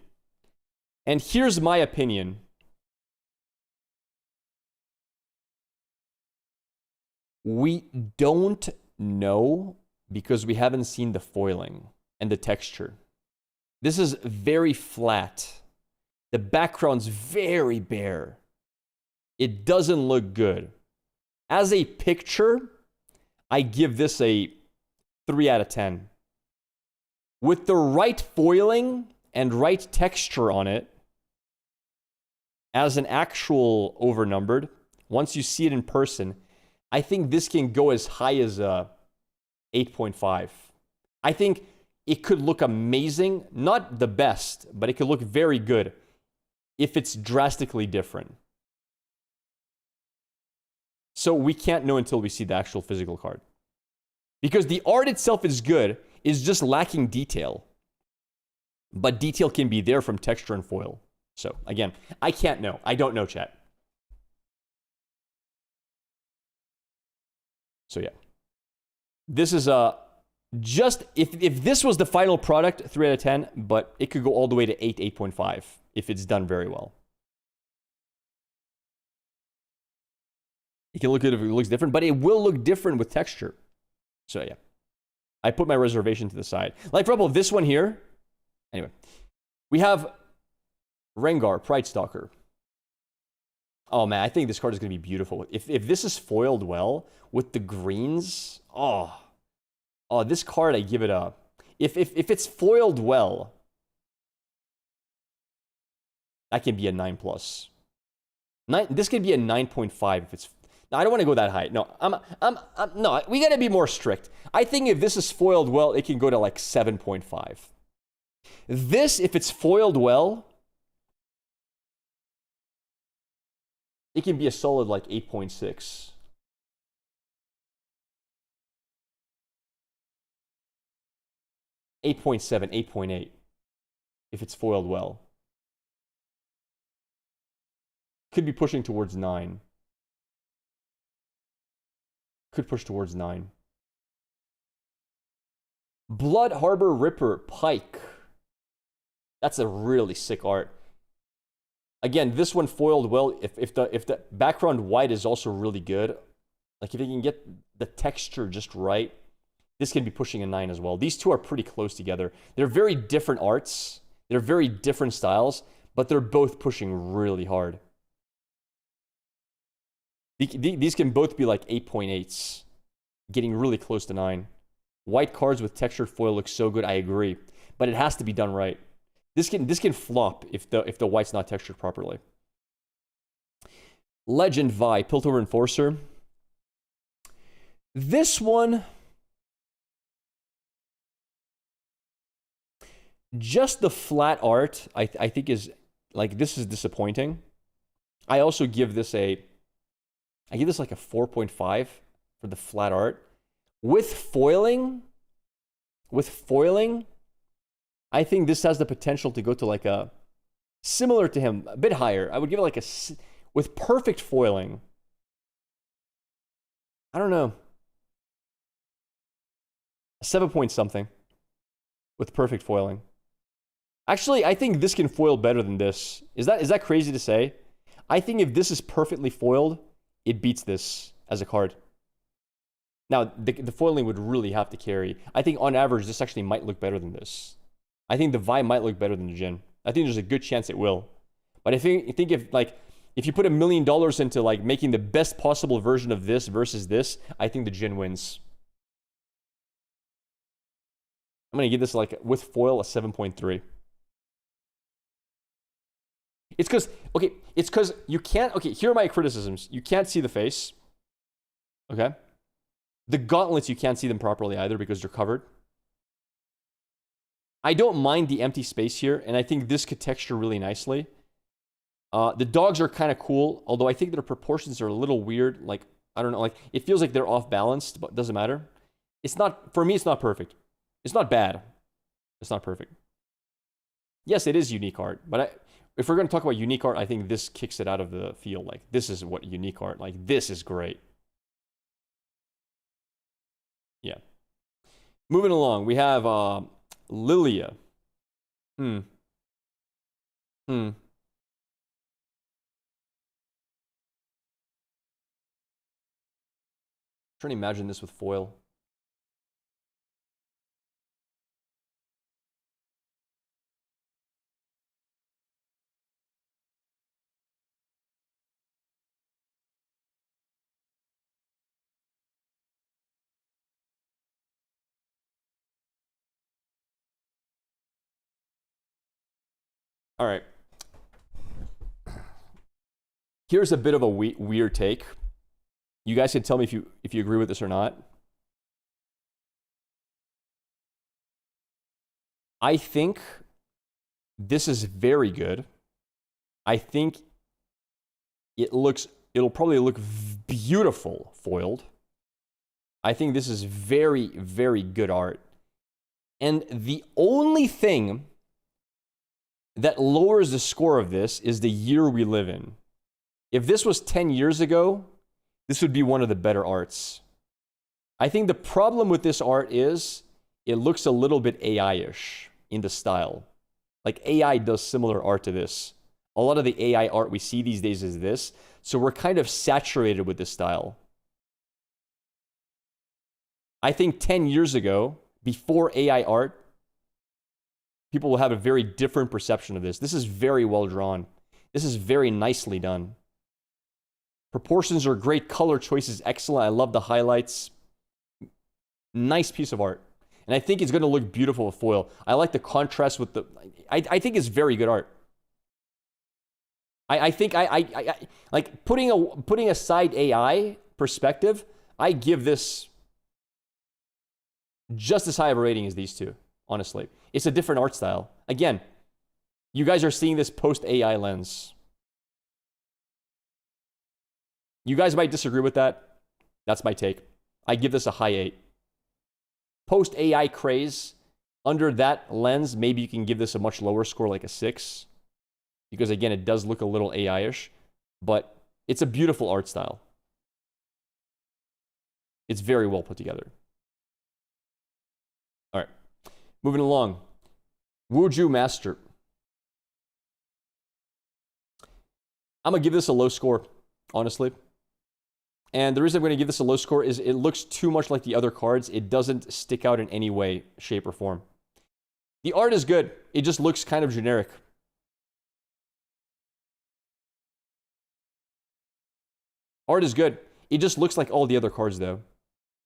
And here's my opinion. We don't know because we haven't seen the foiling and the texture. This is very flat. The background's very bare. It doesn't look good. As a picture, I give this a 3 out of 10. With the right foiling and right texture on it, as an actual overnumbered, once you see it in person, I think this can go as high as 8.5. I think it could look amazing, not the best, but it could look very good if it's drastically different. So we can't know until we see the actual physical card. Because the art itself is good, it's just lacking detail. But detail can be there from texture and foil. So again, I can't know. I don't know, chat. So yeah. This is just, if this was the final product, 3 out of 10, but it could go all the way to 8, 8.5 if it's done very well. It can look good if it looks different, but it will look different with texture. So yeah. I put my reservation to the side. Like, for example, this one here. Anyway. We have Rengar, Pride Stalker. Oh man, I think this card is going to be beautiful. If this is foiled well with the greens, oh, this card I give it a. If it's foiled well, that can be a 9+. This could be a 9.5 if it's. No, I don't want to go that high. No, no. We got to be more strict. I think if this is foiled well, it can go to like 7.5. This, if it's foiled well, it can be a solid like 8.6. $8.7, 8.8, if it's foiled well. Could be pushing towards 9. Could push towards 9. Blood Harbor Ripper Pike. That's a really sick art. Again, this one foiled well. If the background white is also really good, like if you can get the texture just right, this can be pushing a 9 as well. These two are pretty close together. They're very different arts. They're very different styles, but they're both pushing really hard. These can both be like 8.8s, getting really close to 9. White cards with textured foil look so good, I agree. But it has to be done right. This can flop if the white's not textured properly. Legend Vi, Piltover Enforcer. This one, just the flat art, I think is, like, this is disappointing. I also give this like a 4.5 for the flat art. With foiling, I think this has the potential to go to like a, similar to him, a bit higher. I would give it like a, with perfect foiling. I don't know. A 7 point something with perfect foiling. Actually, I think this can foil better than this. Is that crazy to say? I think if this is perfectly foiled, it beats this as a card. Now, the foiling would really have to carry. I think on average, this actually might look better than this. I think the Vi might look better than the Jin. I think there's a good chance it will. But I think if you put $1 million into like making the best possible version of this versus this, I think the Jin wins. I'm going to give this like with foil a 7.3. It's because you can't, okay, here are my criticisms. You can't see the face. Okay? The gauntlets, you can't see them properly either because they're covered. I don't mind the empty space here, and I think this could texture really nicely. The dogs are kind of cool, although I think their proportions are a little weird. Like, I don't know, like, it feels like they're off balanced, but it doesn't matter. It's not, for me, it's not perfect. It's not bad. It's not perfect. Yes, it is unique art, but if we're going to talk about unique art, I think this kicks it out of the field. Like, this is what unique art, like, this is great. Moving along, we have Lilia. Hmm. Hmm. Trying to imagine this with foil. All right. Here's a bit of a weird take. You guys can tell me if you agree with this or not. I think this is very good. I think it'll probably look beautiful foiled. I think this is very, very good art. And the only thing that lowers the score of this is the year we live in. If this was 10 years ago, this would be one of the better arts. I think the problem with this art is it looks a little bit AI-ish in the style. Like AI does similar art to this. A lot of the AI art we see these days is this. So we're kind of saturated with this style. I think 10 years ago, before AI art, people will have a very different perception of this. This is very well drawn. This is very nicely done. Proportions are great. Color choice is excellent. I love the highlights. Nice piece of art. And I think it's going to look beautiful with foil. I like the contrast with the... I think it's very good art. I think like putting aside AI perspective, I give this just as high of a rating as these two, honestly. It's a different art style. Again, you guys are seeing this post-AI lens. You guys might disagree with that. That's my take. I give this a high 8. Post-AI craze, under that lens, maybe you can give this a much lower score, like a 6. Because again, it does look a little AI-ish. But it's a beautiful art style. It's very well put together. All right. Moving along. Wuju Master. I'm going to give this a low score, honestly. And the reason I'm going to give this a low score is it looks too much like the other cards. It doesn't stick out in any way, shape, or form. The art is good. It just looks kind of generic. Art is good. It just looks like all the other cards, though.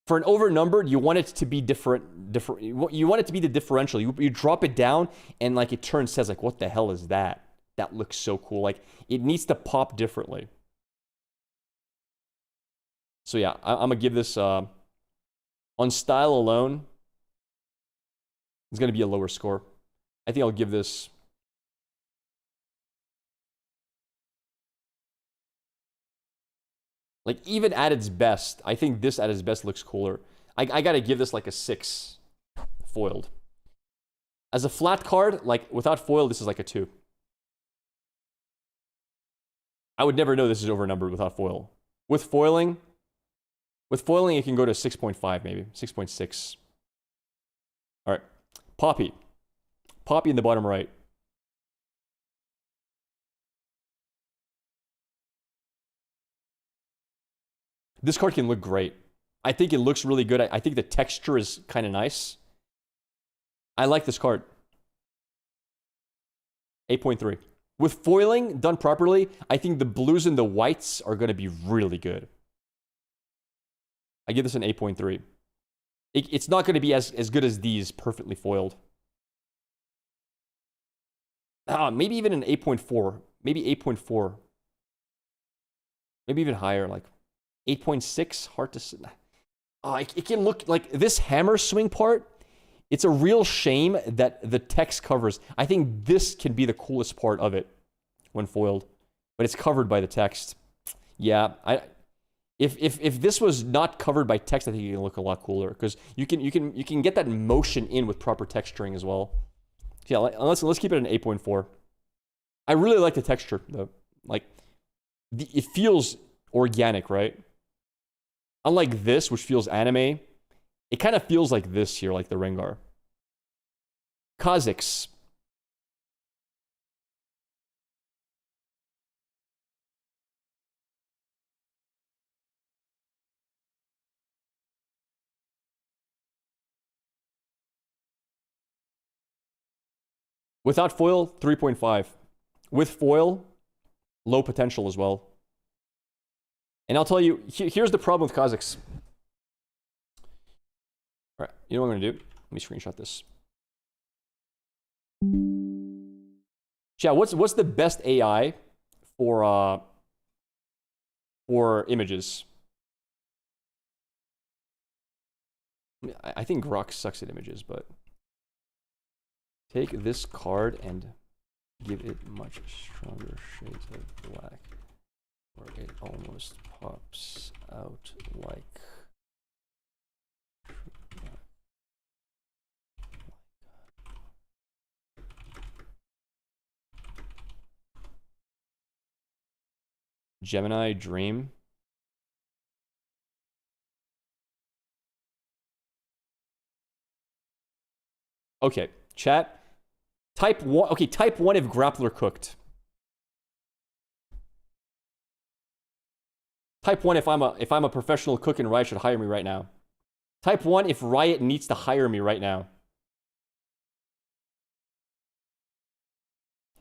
For an overnumbered, you want it to be different. You want it to be the differential. You drop it down, and like it turns, says like, what the hell is that? That looks so cool. Like it needs to pop differently. So yeah, I'm gonna give this on style alone. It's gonna be a lower score. I think I'll give this. Like even at its best, I think this at its best looks cooler. I gotta give this like a 6 foiled. As a flat card, like without foil, this is like a 2. I would never know this is overnumbered without foil. With foiling, it can go to 6.5 maybe, 6.6. All right, Poppy. Poppy in the bottom right. This card can look great. I think it looks really good. I think the texture is kind of nice. I like this card. 8.3. With foiling done properly, I think the blues and the whites are going to be really good. I give this an 8.3. It's not going to be as good as these perfectly foiled. Maybe even an 8.4. Maybe 8.4. Maybe even higher, like 8.6. Hard to say. It can look like this hammer swing part. It's a real shame that the text covers. I think this can be the coolest part of it when foiled, but it's covered by the text. Yeah, if this was not covered by text, I think it can look a lot cooler because you can get that motion in with proper texturing as well. Yeah, let's keep it an 8.4. I really like the texture though. Like it feels organic, right? Unlike this, which feels anime, It kind of feels like this here, like the Rengar. Kha'Zix. Without foil, 3.5. With foil, low potential as well. And I'll tell you, here's the problem with Kha'Zix. All right, you know what I'm going to do? Let me screenshot this. Yeah, what's the best AI for images? I think Grok sucks at images, but take this card and give it much stronger shades of black, where it almost pops out like Gemini Dream. Okay, chat. Type 1. Okay, type 1 if Grappler cooked. Type 1 if I'm a professional cook and Riot should hire me right now. Type 1 if Riot needs to hire me right now.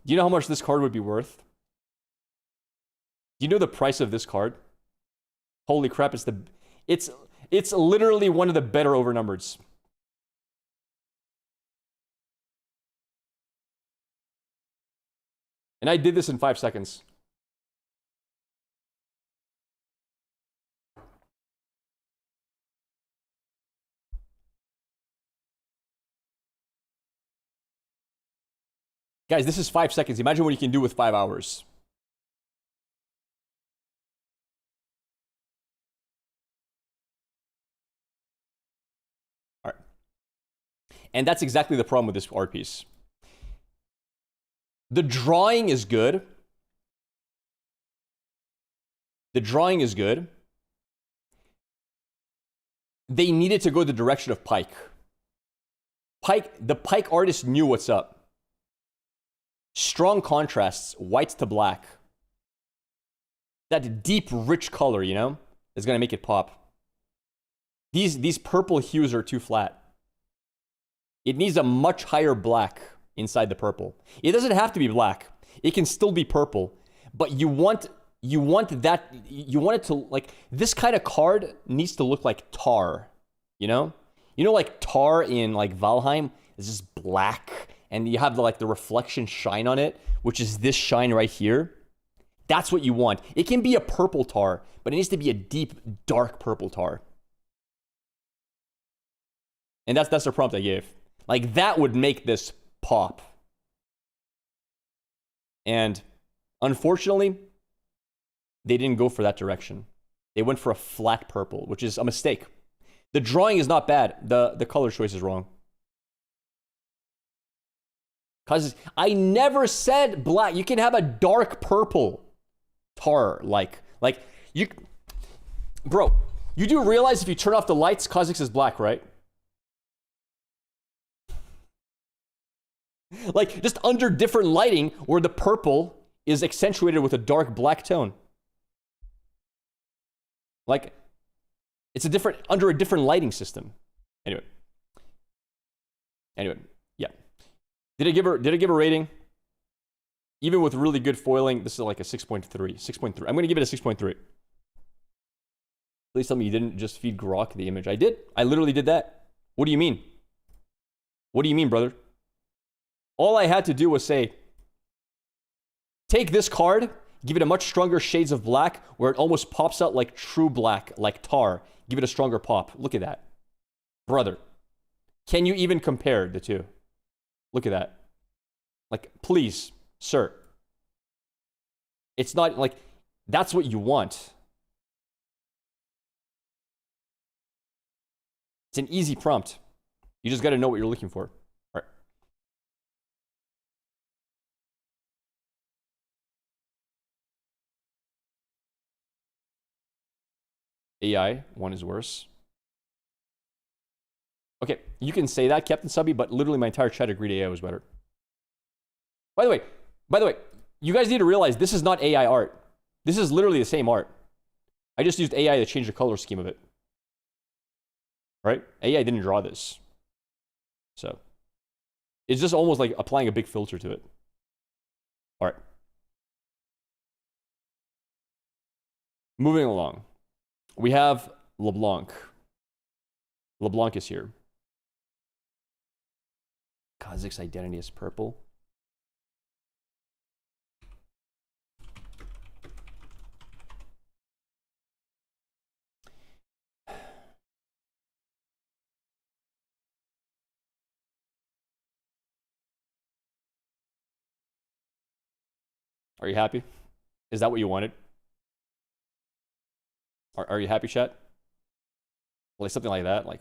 Do you know how much this card would be worth? Do you know the price of this card? Holy crap, it's literally one of the better overnumbers. And I did this in 5 seconds. Guys, this is 5 seconds. Imagine what you can do with 5 hours. All right. And that's exactly the problem with this art piece. The drawing is good. The drawing is good. They needed to go the direction of Pike. The Pike artist knew what's up. Strong contrasts, white to black. That deep, rich color, you know, is going to make it pop. These purple hues are too flat. It needs a much higher black inside the purple. It doesn't have to be black. It can still be purple, but you want it to, like, this kind of card needs to look like tar, you know? You know, like tar in like Valheim is just black and you have the reflection shine on it, which is this shine right here. That's what you want. It can be a purple tar, but it needs to be a deep, dark purple tar. And that's the prompt I gave. Like, that would make this pop. And unfortunately, they didn't go for that direction. They went for a flat purple, which is a mistake. The drawing is not bad. The color choice is wrong. Because I never said black. You can have a dark purple tar, like you, bro. You do realize if you turn off the lights, Kha'Zix is black, right? Like, just under different lighting, where the purple is accentuated with a dark black tone. Like, it's under a different lighting system. Anyway, yeah. Did I give her a rating? Even with really good foiling, this is like a 6.3. 6.3. I'm going to give it a 6.3. Please tell me you didn't just feed Grok the image. I did. I literally did that. What do you mean? What do you mean, brother? All I had to do was say, take this card, give it a much stronger shades of black, where it almost pops out like true black, like tar. Give it a stronger pop. Look at that. Brother, can you even compare the two? Look at that. Like, please, sir. It's not like, that's what you want. It's an easy prompt. You just got to know what you're looking for. All right. AI, one is worse. Okay, you can say that, Captain Subby, but literally my entire chat agreed AI was better. By the way, you guys need to realize this is not AI art. This is literally the same art. I just used AI to change the color scheme of it. Right? AI didn't draw this. So, it's just almost like applying a big filter to it. All right. Moving along. We have LeBlanc. LeBlanc is here. Kha'Zix's identity is purple. Are you happy? Is that what you wanted? Are you happy, chat? Like something like that. Like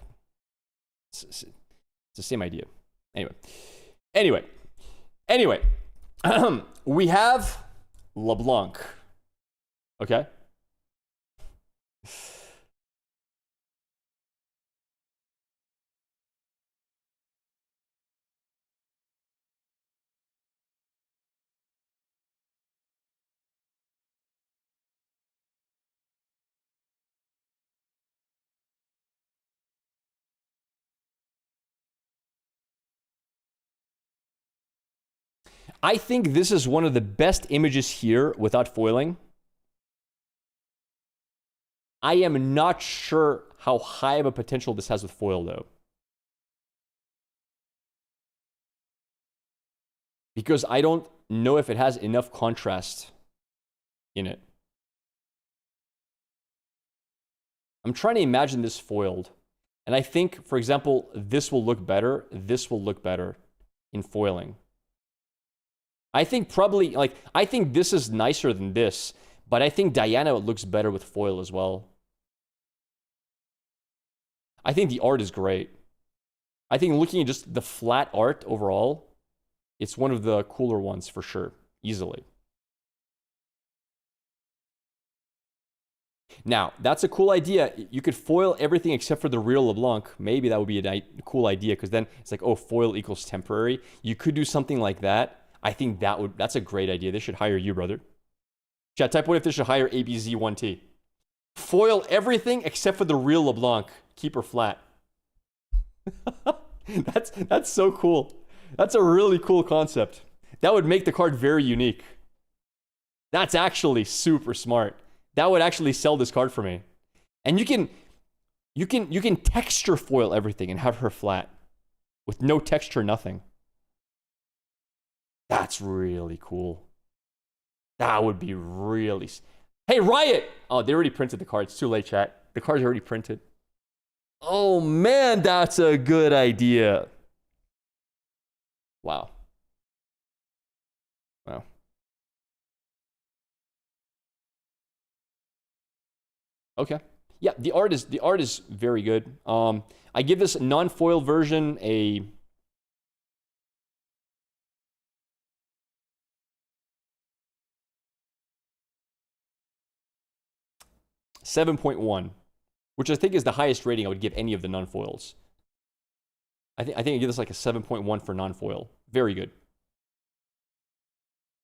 it's the same idea. Anyway, we have LeBlanc. Okay. I think this is one of the best images here without foiling. I am not sure how high of a potential this has with foil, though. Because I don't know if it has enough contrast in it. I'm trying to imagine this foiled. And I think, for example, this will look better. This will look better in foiling. I think probably, like, I think this is nicer than this, but I think Diana looks better with foil as well. I think the art is great. I think looking at just the flat art overall, it's one of the cooler ones for sure, easily. Now, that's a cool idea. You could foil everything except for the real LeBlanc. Maybe that would be a cool idea, because then it's like, oh, foil equals temporary. You could do something like that. I think that's a great idea. They should hire you, brother. Chat, type what if they should hire ABZ1T. Foil everything except for the real LeBlanc. Keep her flat. That's so cool. That's a really cool concept. That would make the card very unique. That's actually super smart. That would actually sell this card for me. And you can texture foil everything and have her flat with no texture, nothing. That's really cool. That would be really... Hey, Riot! Oh, they already printed the card. It's too late, chat. The card's already printed. Oh, man, that's a good idea. Wow. Wow. Okay. Yeah, the art is very good. I give this non-foil version a... 7.1, which I think is the highest rating I would give any of the non-foils. I think I give this like a 7.1 for non-foil. Very good.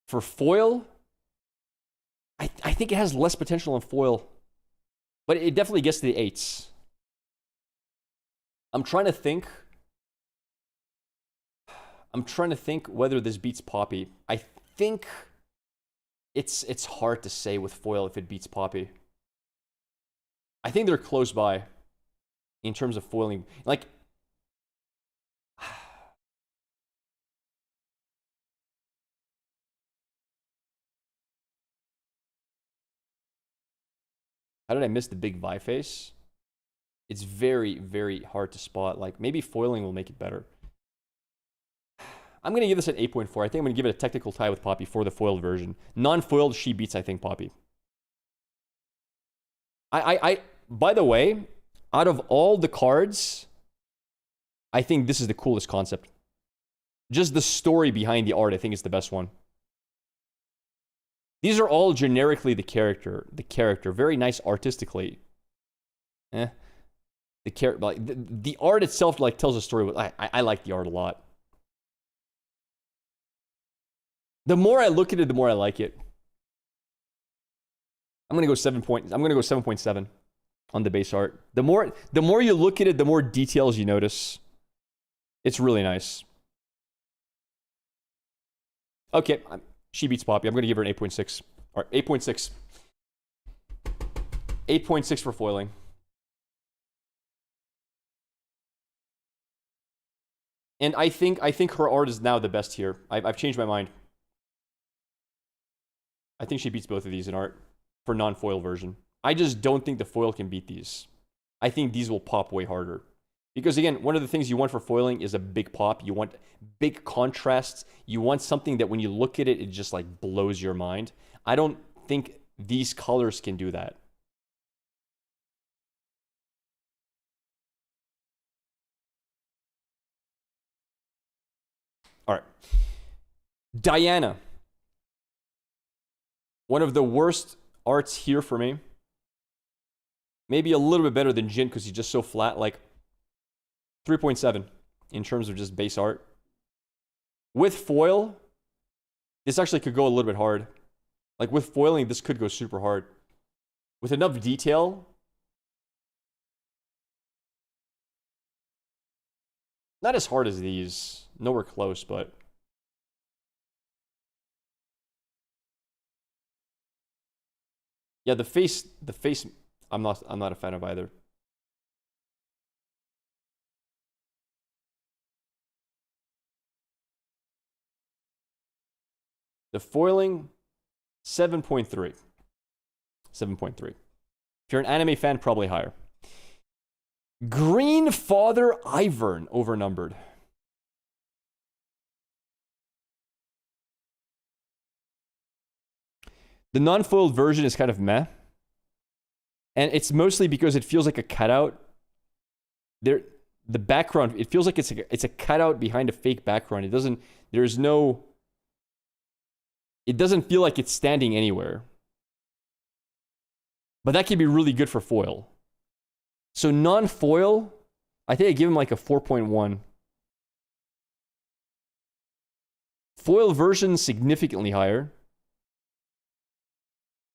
For foil, I think it has less potential in foil, but it definitely gets to the 8s. I'm trying to think whether this beats Poppy. I think it's hard to say with foil if it beats Poppy. I think they're close by in terms of foiling. Like, how did I miss the big Vi face? It's very, very hard to spot. Like, maybe foiling will make it better. I'm going to give this an 8.4. I think I'm going to give it a technical tie with Poppy for the foiled version. Non-foiled, she beats, I think, Poppy. By the way, out of all the cards, I think this is the coolest concept. Just the story behind the art, I think, is the best one. These are all generically the character. Very nice artistically. The like the art itself like tells a story. I like the art a lot. The more I look at it, the more I like it. I'm gonna go 7.7 on the base art. The more you look at it, the more details you notice. It's really nice. Okay, she beats Poppy. I'm gonna give her an 8.6. All right, 8.6. 8.6 for foiling. And I think her art is now the best here. I've changed my mind. I think she beats both of these in art for non-foil version. I just don't think the foil can beat these. I think these will pop way harder. Because again, one of the things you want for foiling is a big pop. You want big contrasts. You want something that when you look at it, it just like blows your mind. I don't think these colors can do that. All right. Diana. One of the worst arts here for me. Maybe a little bit better than Jin because he's just so flat. Like 3.7 in terms of just base art. With foil, this actually could go a little bit hard. Like with foiling, this could go super hard. With enough detail. Not as hard as these. Nowhere close, but... Yeah, the face, I'm not a fan of either. The foiling, 7.3. 7.3. If you're an anime fan, probably higher. Green Father Ivern, overnumbered. The non-foiled version is kind of meh. And it's mostly because it feels like a cutout. The background, it feels like it's a cutout behind a fake background. It doesn't feel like it's standing anywhere. But that can be really good for foil. So non-foil, I think I give him like a 4.1. Foil version significantly higher.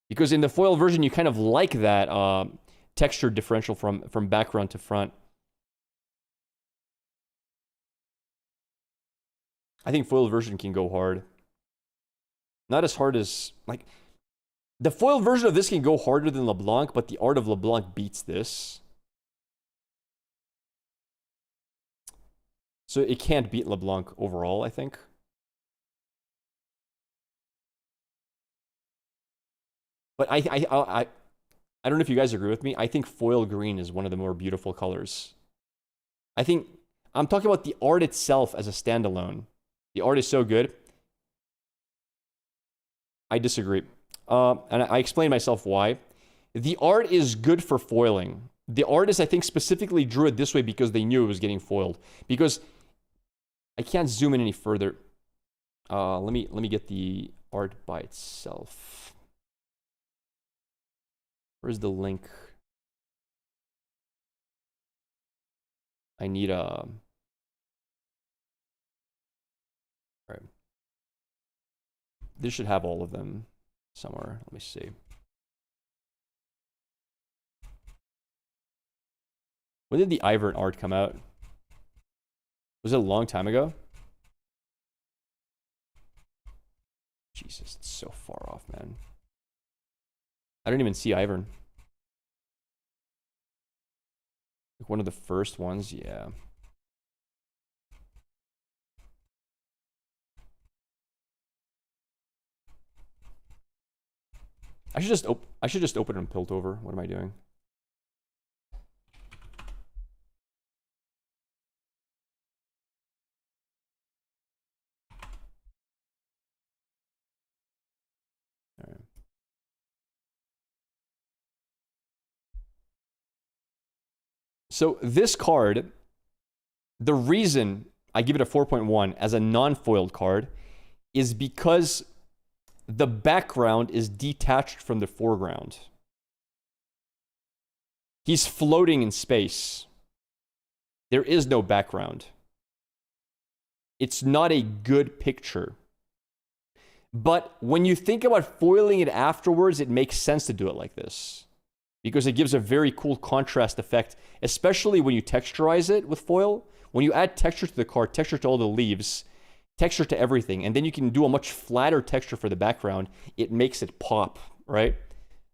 Because in the foil version, you kind of like that texture differential from background to front. I think foil version can go hard. Not as hard as, like, the foil version of this can go harder than LeBlanc, but the art of LeBlanc beats this. So it can't beat LeBlanc overall, I think. But I don't know if you guys agree with me. I think foil green is one of the more beautiful colors. I think, I'm talking about the art itself as a standalone. The art is so good. I disagree. And I explained myself why. The art is good for foiling. The artist, I think, specifically drew it this way because they knew it was getting foiled. Because I can't zoom in any further. Let me get the art by itself. Where's the link? I need a... All right. This should have all of them somewhere. Let me see. When did the Ivern art come out? Was it a long time ago? Jesus, it's so far off, man. I don't even see Ivern. Like one of the first ones, yeah. I should just open it and pilt over. What am I doing? All right. So this card, the reason I give it a 4.1 as a non-foiled card is because the background is detached from the foreground. He's floating in space. There is no background. It's not a good picture. But when you think about foiling it afterwards, it makes sense to do it like this. Because it gives a very cool contrast effect, especially when you texturize it with foil. When you add texture to the card, texture to all the leaves, texture to everything, and then you can do a much flatter texture for the background, it makes it pop, right?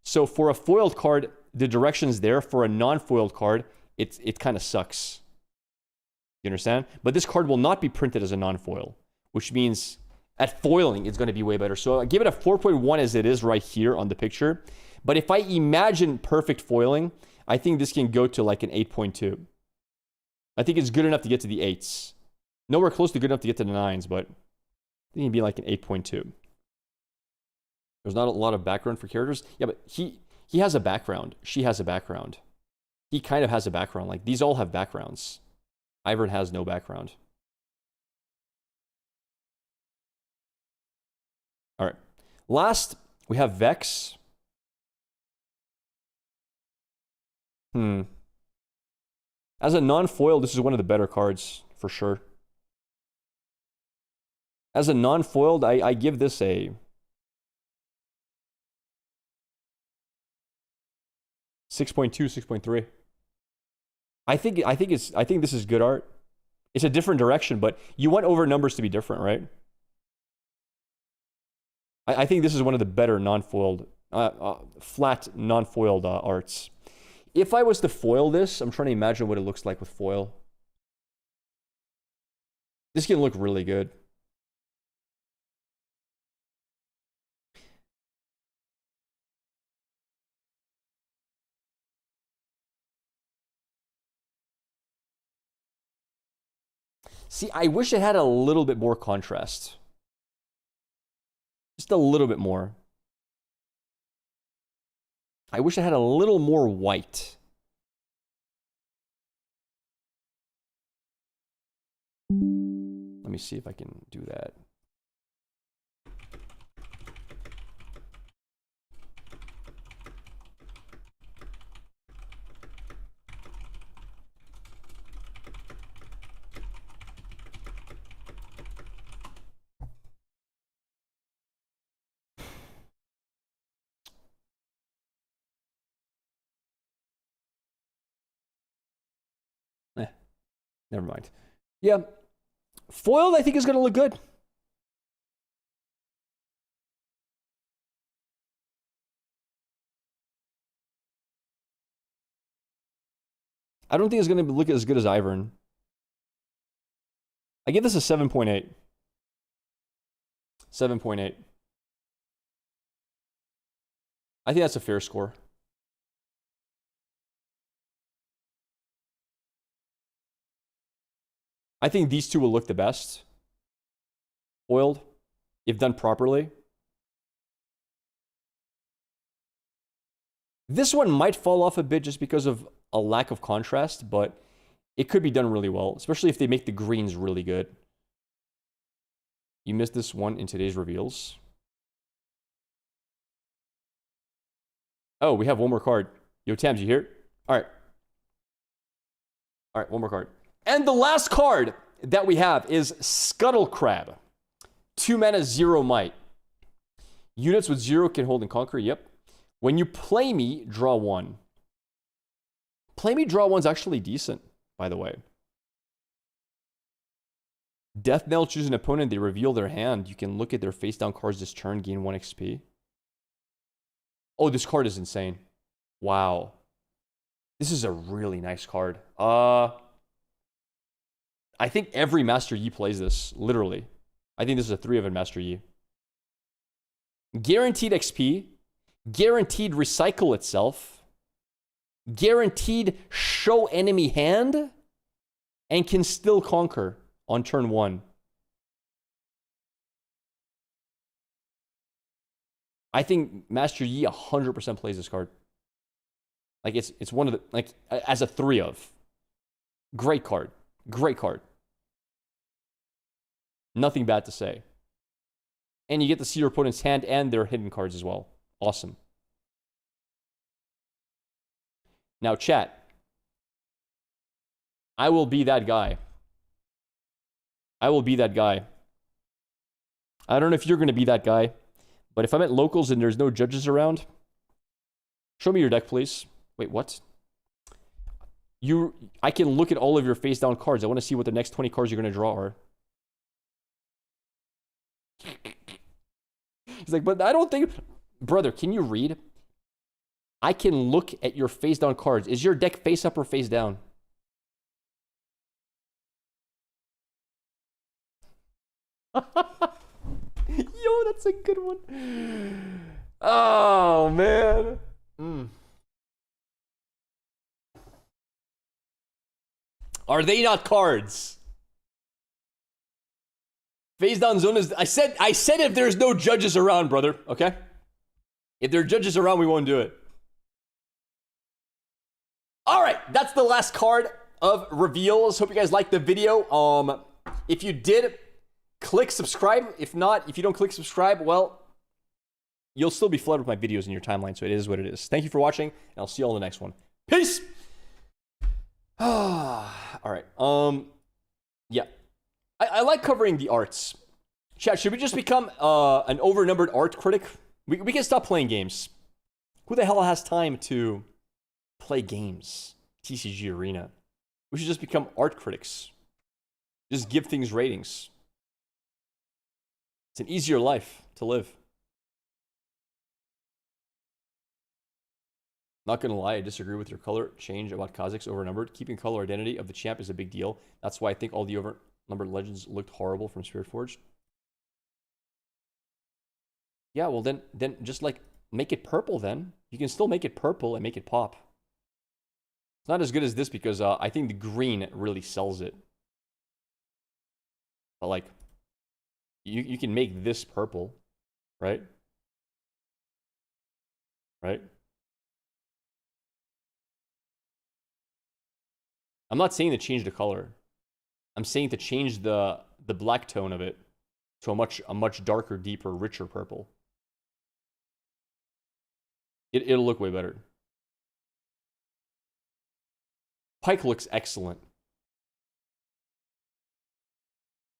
So for a foiled card, the direction's there. For a non-foiled card, it kind of sucks. You understand? But this card will not be printed as a non-foil, which means at foiling, it's going to be way better. So I give it a 4.1 as it is right here on the picture. But if I imagine perfect foiling, I think this can go to like an 8.2. I think it's good enough to get to the 8s. Nowhere close to good enough to get to the 9s, but I think it'd be like an 8.2. There's not a lot of background for characters. Yeah, but he has a background. She has a background. He kind of has a background. Like, these all have backgrounds. Ivern has no background. All right. Last, we have Vex. As a non-foil, this is one of the better cards, for sure. As a non-foiled, I give this a 6.2, 6.3. I think this is good art. It's a different direction, but you want over numbers to be different, right? I think this is one of the better non-foiled, flat non-foiled arts. If I was to foil this, I'm trying to imagine what it looks like with foil. This can look really good. See, I wish it had a little bit more contrast. Just a little bit more. I wish I had a little more white. Let me see if I can do that. Never mind. Yeah. Foiled, I think, is going to look good. I don't think it's going to look as good as Ivern. I give this a 7.8. 7.8. I think that's a fair score. I think these two will look the best. Foiled, if done properly. This one might fall off a bit just because of a lack of contrast, but it could be done really well, especially if they make the greens really good. You missed this one in today's reveals. Oh, we have one more card. Yo, Tams, you here? All right. All right, one more card. And the last card that we have is Scuttle Crab. 2 mana, 0 might. Units with 0 can hold and conquer. Yep. When you play me, draw 1. Play me, draw 1's actually decent, by the way. Death Knell, choose an opponent, they reveal their hand. You can look at their face down cards this turn, gain 1 XP. Oh, this card is insane. Wow. This is a really nice card. I think every Master Yi plays this, literally. I think this is a 3 of a Master Yi. Guaranteed XP, guaranteed recycle itself, guaranteed show enemy hand, and can still conquer on turn 1. I think Master Yi 100% plays this card. Like, it's one of the, like, as a 3 of. Great card. Great card. Nothing bad to say. And you get to see your opponent's hand and their hidden cards as well. Awesome. Now, chat. I will be that guy. I will be that guy. I don't know if you're going to be that guy, but if I'm at locals and there's no judges around, show me your deck, please. Wait, what? I can look at all of your face down cards. I want to see what the next 20 cards you're going to draw are. He's like, but I don't think... Brother, can you read? I can look at your face down cards. Is your deck face up or face down? Yo, that's a good one. Oh, man. Are they not cards? Face down zone is... I said if there's no judges around, brother, okay? If there are judges around, we won't do it. All right, that's the last card of reveals. Hope you guys liked the video. If you did, click subscribe. If not, if you don't click subscribe, well, you'll still be flooded with my videos in your timeline, so it is what it is. Thank you for watching, and I'll see you all in the next one. Peace! All right. Yeah. I like covering the arts. Chat, should we just become an overnumbered art critic? We can stop playing games. Who the hell has time to play games? TCG Arena. We should just become art critics. Just give things ratings. It's an easier life to live. Not gonna lie, I disagree with your color change about Kazakhs overnumbered. Keeping color identity of the champ is a big deal. That's why I think all the overnumbered legends looked horrible from Spirit Forged. Yeah, well then just like make it purple then. You can still make it purple and make it pop. It's not as good as this because I think the green really sells it. But like, you can make this purple, right? Right? I'm not saying to change the color. I'm saying to change the black tone of it to a much darker, deeper, richer purple. It'll look way better. Pike looks excellent.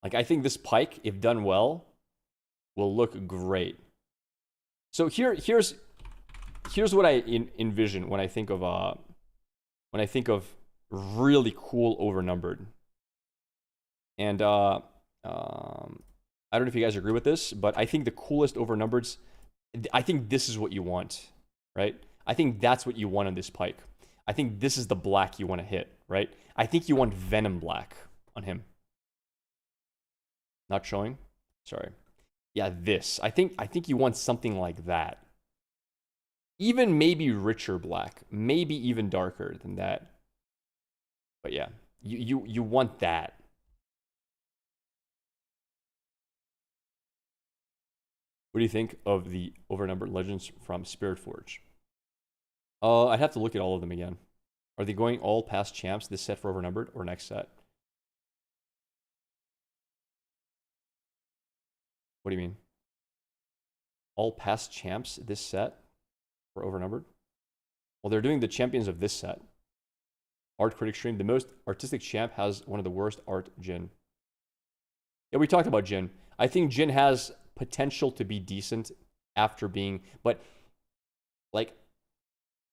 Like, I think this Pike, if done well, will look great. So here's what I envision when I think of really cool overnumbered. And I don't know if you guys agree with this, but I think the coolest overnumbereds, I think this is what you want, right? I think that's what you want on this Pike. I think this is the black you want to hit, right? I think you want Venom Black on him. Not showing? Sorry. Yeah, this. I think you want something like that. Even maybe richer black. Maybe even darker than that. But yeah, you want that. What do you think of the overnumbered legends from Spirit Forge? I'd have to look at all of them again. Are they going all past champs this set for overnumbered or next set? What do you mean? All past champs this set for overnumbered? Well, they're doing the champions of this set. Art Critic Stream. The most artistic champ has one of the worst art Jin. Yeah, we talked about Jin. I think Jin has potential to be decent after being... But, like,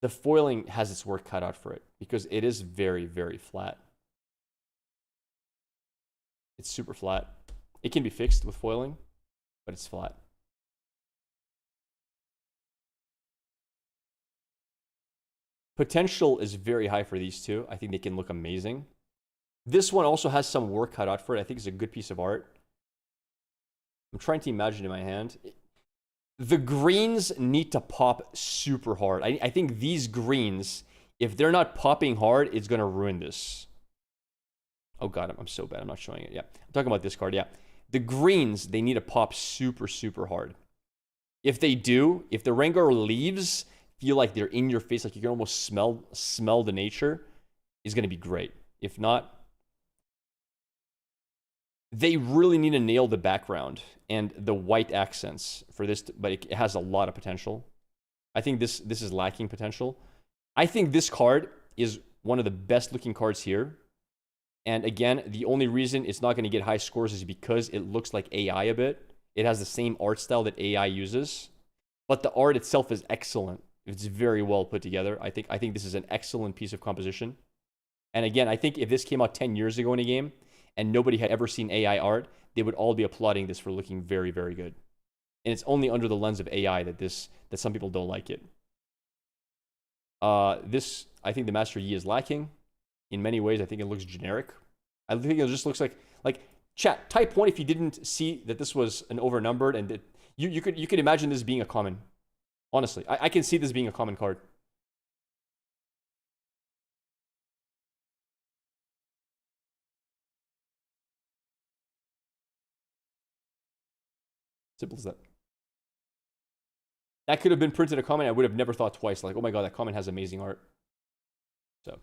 the foiling has its work cut out for it. Because it is very, very flat. It's super flat. It can be fixed with foiling, but it's flat. Potential is very high for these two. I think they can look amazing. This one also has some work cut out for it. I think it's a good piece of art. I'm trying to imagine in my hand. The greens need to pop super hard. I think these greens, if they're not popping hard, it's going to ruin this. Oh god, I'm so bad. I'm not showing it. Yeah, I'm talking about this card. Yeah. The greens, they need to pop super, super hard. If they do, if the Rengar leaves... feel like they're in your face, like you can almost smell the nature, is going to be great. If not, they really need to nail the background and the white accents for this, but it has a lot of potential. I think this is lacking potential. I think this card is one of the best looking cards here. And again, the only reason it's not going to get high scores is because it looks like AI a bit. It has the same art style that AI uses, but the art itself is excellent. It's very well put together. I think this is an excellent piece of composition. And again, I think if this came out 10 years ago in a game and nobody had ever seen AI art, they would all be applauding this for looking very, very good. And it's only under the lens of AI that some people don't like it. I think the Master Yi is lacking. In many ways, I think it looks generic. I think it just looks like chat, type 1 if you didn't see that this was an overnumbered, and you could imagine this being a common. Honestly, I can see this being a common card. Simple as that. That could have been printed a common. I would have never thought twice. Like, oh my god, that common has amazing art. So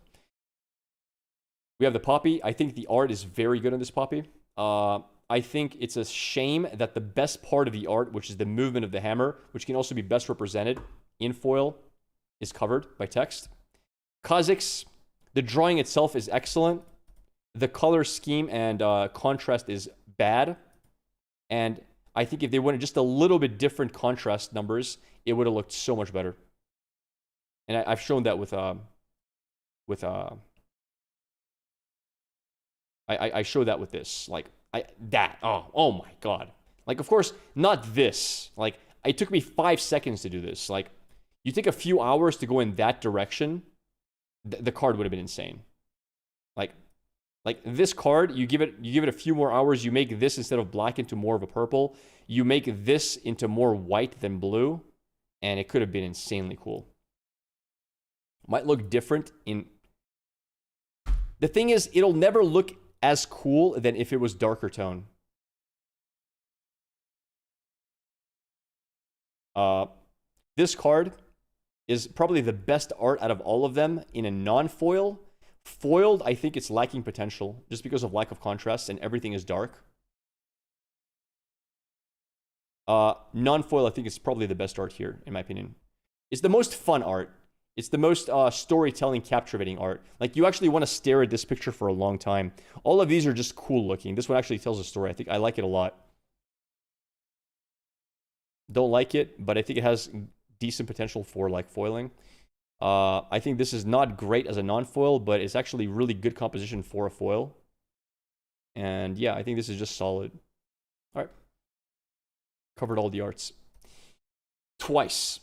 we have the Poppy. I think the art is very good on this Poppy. I think it's a shame that the best part of the art, which is the movement of the hammer, which can also be best represented in foil, is covered by text. Kha'Zix, the drawing itself is excellent. The color scheme and contrast is bad. And I think if they wanted just a little bit different contrast numbers, it would have looked so much better. And I've shown that I show that with this. Like, oh my god. Like, of course, not this. Like, it took me 5 seconds to do this. Like, you take a few hours to go in that direction, the card would have been insane. Like this card, you give it a few more hours, you make this instead of black into more of a purple, you make this into more white than blue, and it could have been insanely cool. Might look different in... The thing is, it'll never look as cool than if it was darker tone. This card is probably the best art out of all of them in a non-foil. Foiled, I think it's lacking potential just because of lack of contrast and everything is dark. Non-foil, I think it's probably the best art here, in my opinion. It's the most fun art. It's the most storytelling, captivating art. Like, you actually want to stare at this picture for a long time. All of these are just cool looking. This one actually tells a story. I like it a lot. Don't like it, but I think it has decent potential for, like, foiling. I think this is not great as a non-foil, but it's actually really good composition for a foil. And yeah, I think this is just solid. All right. Covered all the arts. Twice.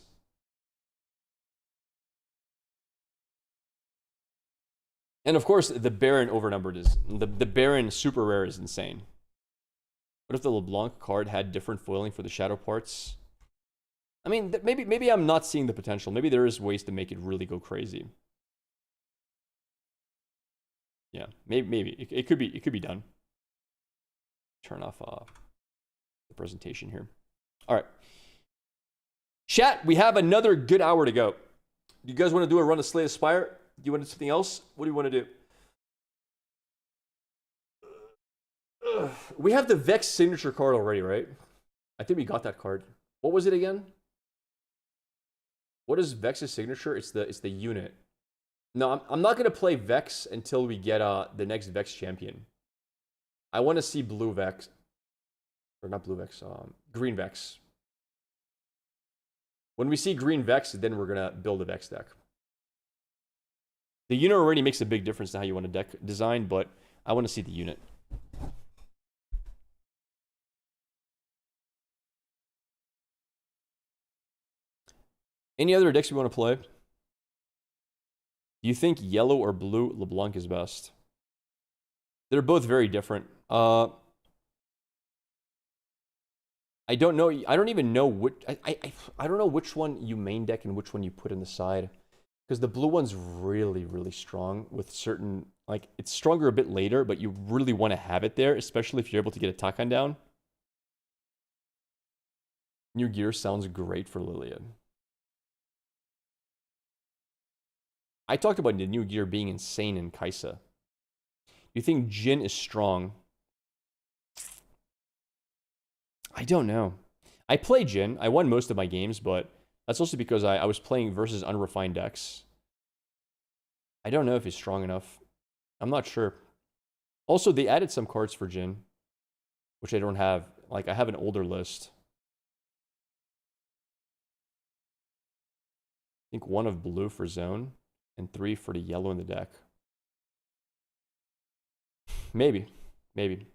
And of course, the Baron overnumbered is... The Baron super rare is insane. What if the LeBlanc card had different foiling for the shadow parts? I mean, maybe I'm not seeing the potential. Maybe there is ways to make it really go crazy. Yeah, maybe it could be done. Turn off the presentation here. All right, chat. We have another good hour to go. Do you guys want to do a run of Slay the Spire? Do you want to do something else? What do you want to do? We have the Vex signature card already, right? I think we got that card. What was it again? What is Vex's signature? It's the unit. No, I'm not gonna play Vex until we get the next Vex champion. I want to see blue Vex, or not blue Vex, green Vex. When we see green Vex, then we're gonna build a Vex deck. The unit already makes a big difference to how you want a deck design, but I want to see the unit. Any other decks we want to play? Do you think yellow or blue LeBlanc is best? They're both very different. I don't know. I don't even know which. I don't know which one you main deck and which one you put in the side. Because the blue one's really, really strong with certain... Like, it's stronger a bit later, but you really want to have it there, especially if you're able to get a Takan down. New Gear sounds great for Lillian. I talked about the New Gear being insane in Kaisa. You think Jin is strong? I don't know. I play Jin. I won most of my games, but that's also because I was playing versus unrefined decks. I don't know if he's strong enough. I'm not sure. Also, they added some cards for Jin, which I don't have. Like, I have an older list. I think 1 of blue for zone, and 3 for the yellow in the deck. Maybe. Maybe.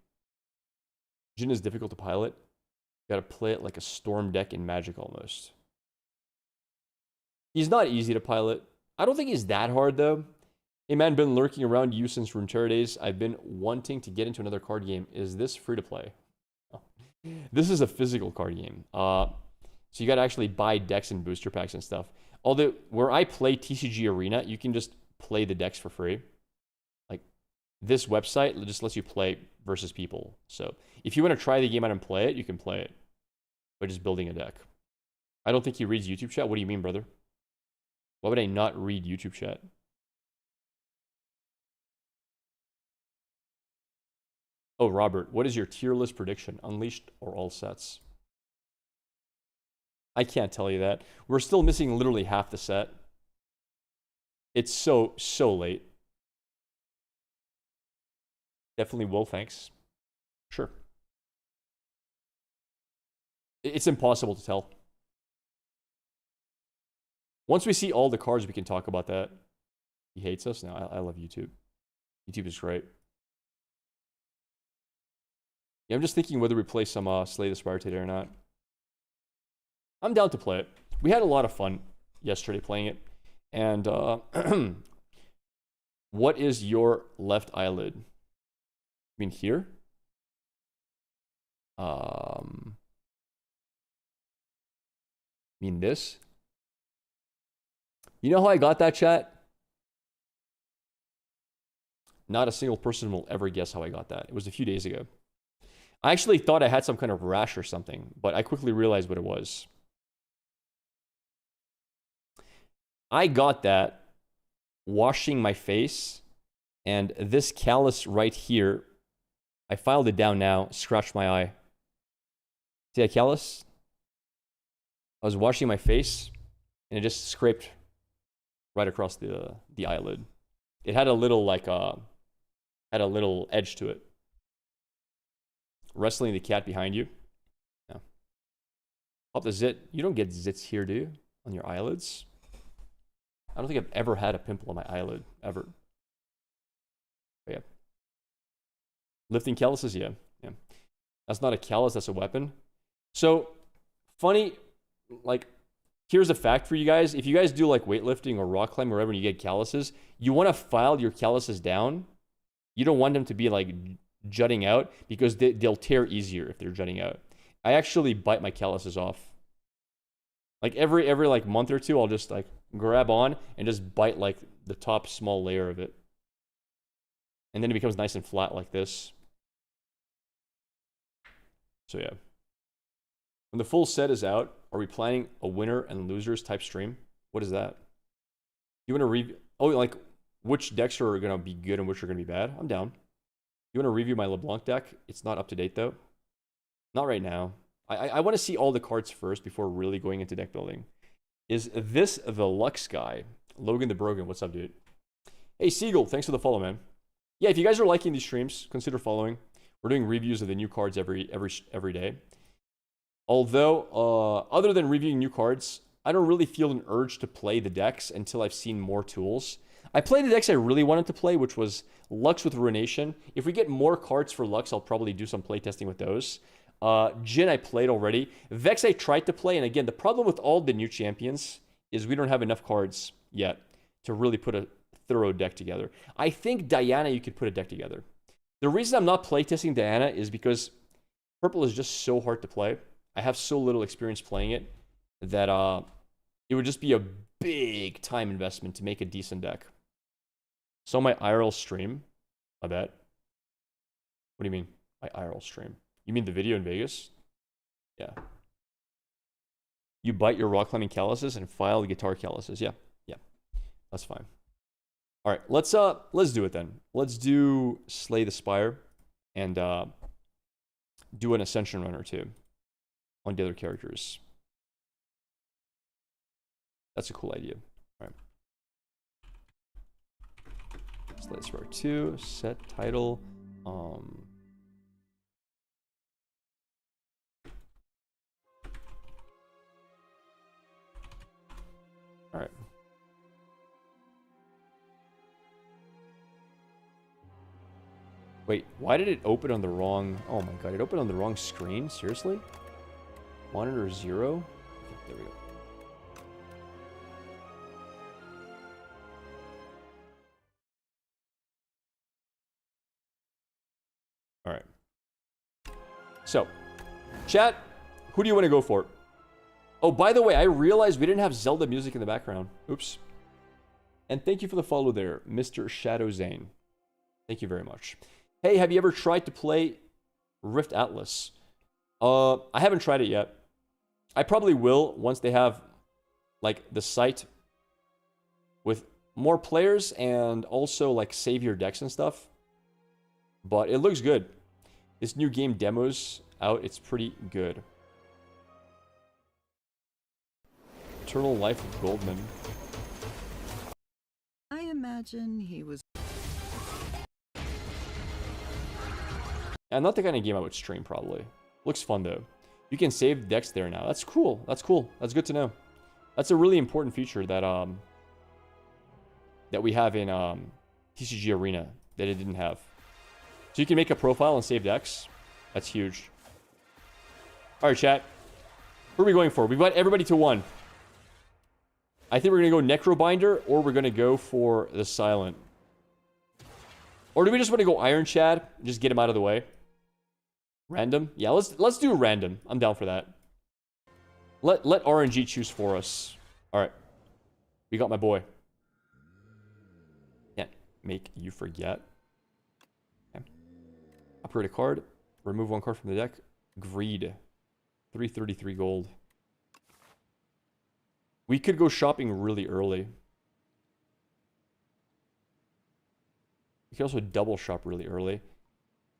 Jin is difficult to pilot. You gotta play it like a storm deck in Magic almost. He's not easy to pilot. I don't think he's that hard though. Hey man, been lurking around you since Runeterra days. I've been wanting to get into another card game. Is this free to play? Oh. This is a physical card game. So you gotta actually buy decks and booster packs and stuff. Although, where I play TCG Arena, you can just play the decks for free. Like, this website just lets you play versus people. So, if you want to try the game out and play it, you can play it by just building a deck. I don't think he reads YouTube chat. What do you mean, brother? Why would I not read YouTube chat? Oh, Robert, what is your tier list prediction? Unleashed or all sets? I can't tell you that. We're still missing literally half the set. It's so late. Definitely will, thanks. Sure. It's impossible to tell. Once we see all the cards, we can talk about that. He hates us? No, I love YouTube. YouTube is great. Yeah, I'm just thinking whether we play some Slay the Spire today or not. I'm down to play it. We had a lot of fun yesterday playing it. And what is your left eyelid? You mean here? Mean this? You know how I got that, chat? Not a single person will ever guess how I got that. It was a few days ago. I actually thought I had some kind of rash or something, but I quickly realized what it was. I got that washing my face, and this callus right here, I filed it down now, scratched my eye. See that callus? I was washing my face, and it just scraped right across the eyelid. It had a little had a little edge to it. Wrestling the cat behind you. Yeah. Pop the zit. You don't get zits here, do you? On your eyelids? I don't think I've ever had a pimple on my eyelid, ever. But yeah. Lifting calluses, yeah. Yeah. That's not a callus, that's a weapon. So, funny, like, here's a fact for you guys. If you guys do like weightlifting or rock climbing or wherever and you get calluses, you want to file your calluses down. You don't want them to be like jutting out because they'll tear easier if they're jutting out. I actually bite my calluses off. Like every like month or two, I'll just like grab on and just bite like the top small layer of it. And then it becomes nice and flat like this. So yeah. When the full set is out, are we planning a winner and losers type stream? What is that? You want to review? Oh, like which decks are going to be good and which are going to be bad? I'm down. You want to review my LeBlanc deck? It's not up to date though. Not right now. I want to see all the cards first before really going into deck building. Is this the Lux guy? Logan the Brogan, what's up, dude? Hey, Siegel, thanks for the follow, man. Yeah, if you guys are liking these streams, consider following. We're doing reviews of the new cards every day. Although, other than reviewing new cards, I don't really feel an urge to play the decks until I've seen more tools. I played the decks I really wanted to play, which was Lux with Ruination. If we get more cards for Lux, I'll probably do some playtesting with those. Jin I played already. Vex I tried to play, and again, the problem with all the new champions is we don't have enough cards yet to really put a thorough deck together. I think Diana, you could put a deck together. The reason I'm not playtesting Diana is because purple is just so hard to play. I have so little experience playing it that it would just be a big time investment to make a decent deck. So my IRL stream, I bet. What do you mean, my IRL stream? You mean the video in Vegas? Yeah. You bite your rock climbing calluses and file the guitar calluses. Yeah, yeah, that's fine. All right, let's do it then. Let's do Slay the Spire and do an Ascension run or two on the other characters. That's a cool idea. All right. Slay the Spire 2, set title, All right. Wait, why did it open on the wrong... Oh my god, it opened on the wrong screen? Seriously? Monitor 0? Okay, there we go. Alright. So, chat, who do you want to go for? Oh, by the way, I realized we didn't have Zelda music in the background. Oops. And thank you for the follow there, Mr. Shadow Zane. Thank you very much. Hey, have you ever tried to play Rift Atlas? I haven't tried it yet. I probably will once they have, like, the site with more players and also, like, save your decks and stuff. But it looks good. This new game demo's out. It's pretty good. Eternal Life of Goldman. I imagine he was... And not the kind of game I would stream, probably. Looks fun, though. You can save decks there now. That's cool. That's cool. That's good to know. That's a really important feature that that we have in TCG Arena that it didn't have. So you can make a profile and save decks. That's huge. All right, chat. Who are we going for? We've got everybody to 1. I think we're going to go Necrobinder, or we're going to go for the Silent. Or do we just want to go Iron Chad? Just get him out of the way. Random? Yeah, let's do random. I'm down for that. Let RNG choose for us. Alright. We got my boy. Can't make you forget. Okay. Upgrade a card. Remove 1 card from the deck. Greed. 333 gold. We could go shopping really early. We can also double shop really early.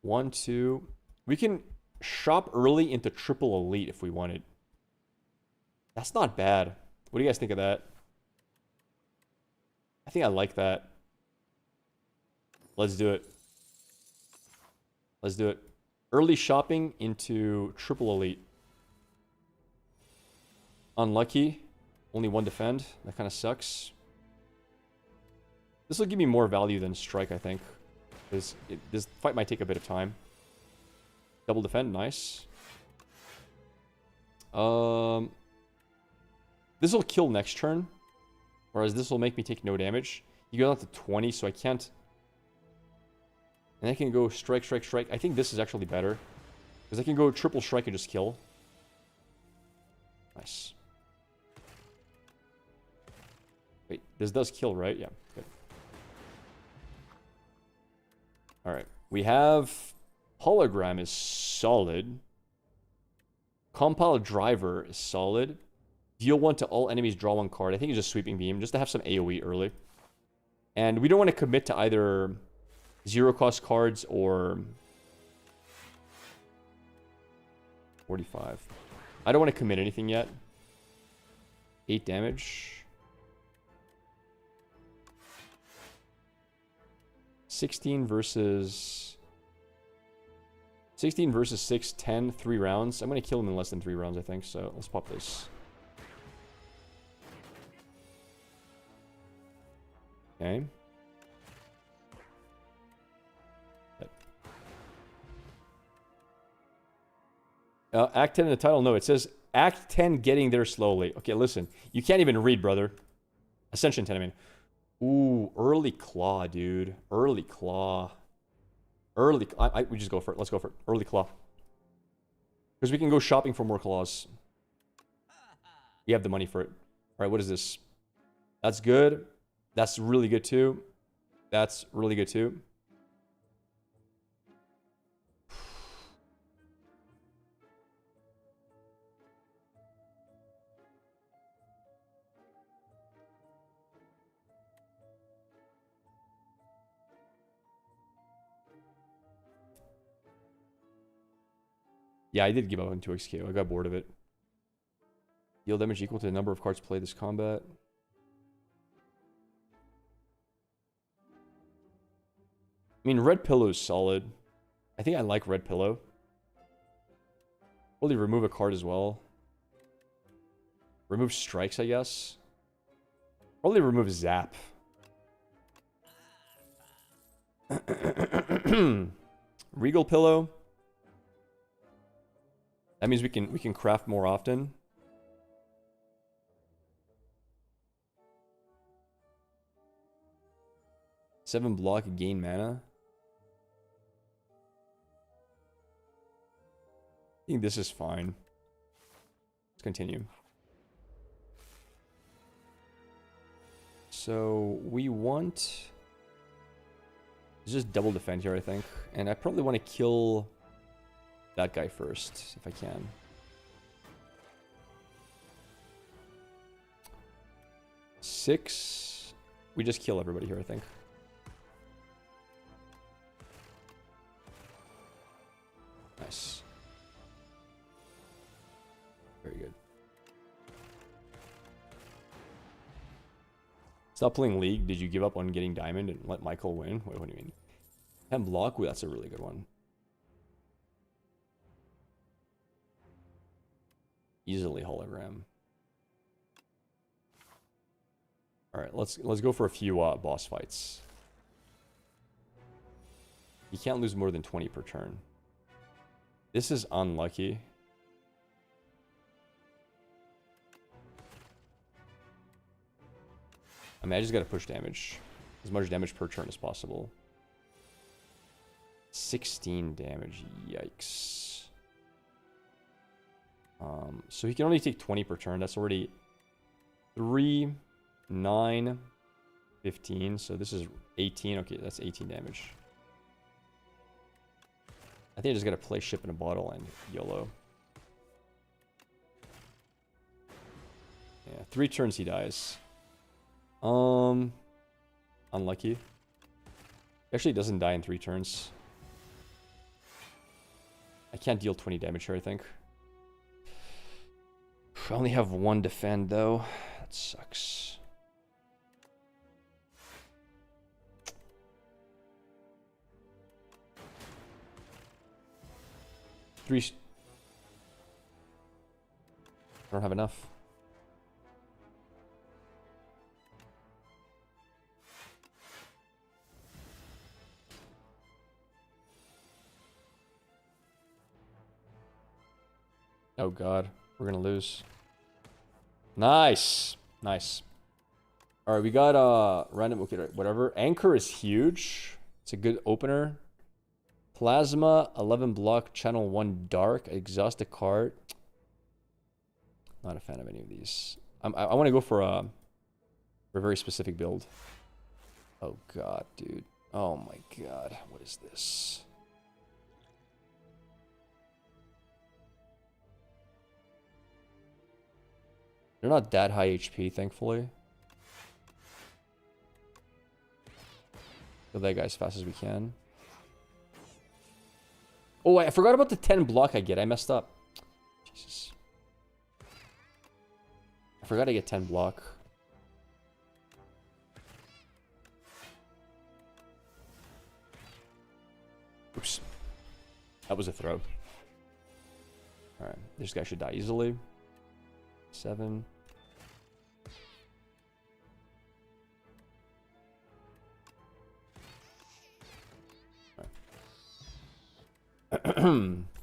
1, 2... We can shop early into triple elite if we wanted. That's not bad. What do you guys think of that? I think I like that. Let's do it. Let's do it. Early shopping into triple elite. Unlucky. Only 1 defend. That kind of sucks. This will give me more value than strike, I think. This fight might take a bit of time. Double defend, nice. This will kill next turn. Whereas this will make me take no damage. You go down to 20, so I can't... And I can go strike, strike, strike. I think this is actually better. Because I can go triple strike and just kill. Nice. Wait, this does kill, right? Yeah, good. Alright. We have... Hologram is solid. Compile Driver is solid. Deal 1 to all enemies, draw 1 card. I think it's just Sweeping Beam, just to have some AoE early. And we don't want to commit to either 0-cost cards or... 45. I don't want to commit anything yet. 8 damage. 16 versus 6, 10, 3 rounds. I'm going to kill him in less than 3 rounds, I think. So let's pop this. Okay. Act 10 in the title? No, it says Act 10 getting there slowly. Okay, listen. You can't even read, brother. Ascension 10, I mean. Ooh, early claw, dude. Early claw. We just go for it. Let's go for it. Early claw. Because we can go shopping for more claws. We have the money for it. Alright, what is this? That's good. That's really good too. That's really good too. Yeah, I did give up on 2xk. I got bored of it. Deal damage equal to the number of cards played this combat. I mean, Red Pillow is solid. I think I like red pillow. Probably remove a card as well. Remove strikes, I guess. Probably remove zap. Regal pillow. That means we can craft more often. Seven block, gain mana. I think this is fine. Let's continue. So we want to just double defend here, I think. And I probably want to kill that guy first, if I can. Six. We just kill everybody here, I think. Nice. Very good. Stop playing League. Did you give up on getting Diamond and let Michael win? Wait, what do you mean? 10 block? Ooh, that's a really good one. Easily hologram. All right, let's go for a few boss fights. You can't lose more than 20 per turn. This is unlucky. I mean, I just gotta push damage. As much damage per turn as possible. 16 damage, yikes. So he can only take 20 per turn. That's already 3, 9, 15. So this is 18. Okay, that's 18 damage. I think I just gotta play ship in a bottle and YOLO. Yeah, 3 turns he dies. Unlucky. He actually doesn't die in 3 turns. I can't deal 20 damage here, I think. I only have 1 defend, though. That sucks. I don't have enough. Oh god, we're gonna lose. Nice. Nice. Alright, we got random, okay, whatever. Anchor is huge. It's a good opener. Plasma, 11 block, channel 1 dark, exhaust a card. Not a fan of any of these. I want to go for a very specific build. Oh god, dude. Oh my god, what is this? They're not that high HP, thankfully. Kill that guy as fast as we can. Oh, I forgot about the 10 block I get. I messed up. Jesus. I forgot I get 10 block. Oops. That was a throw. Alright, this guy should die easily. 7.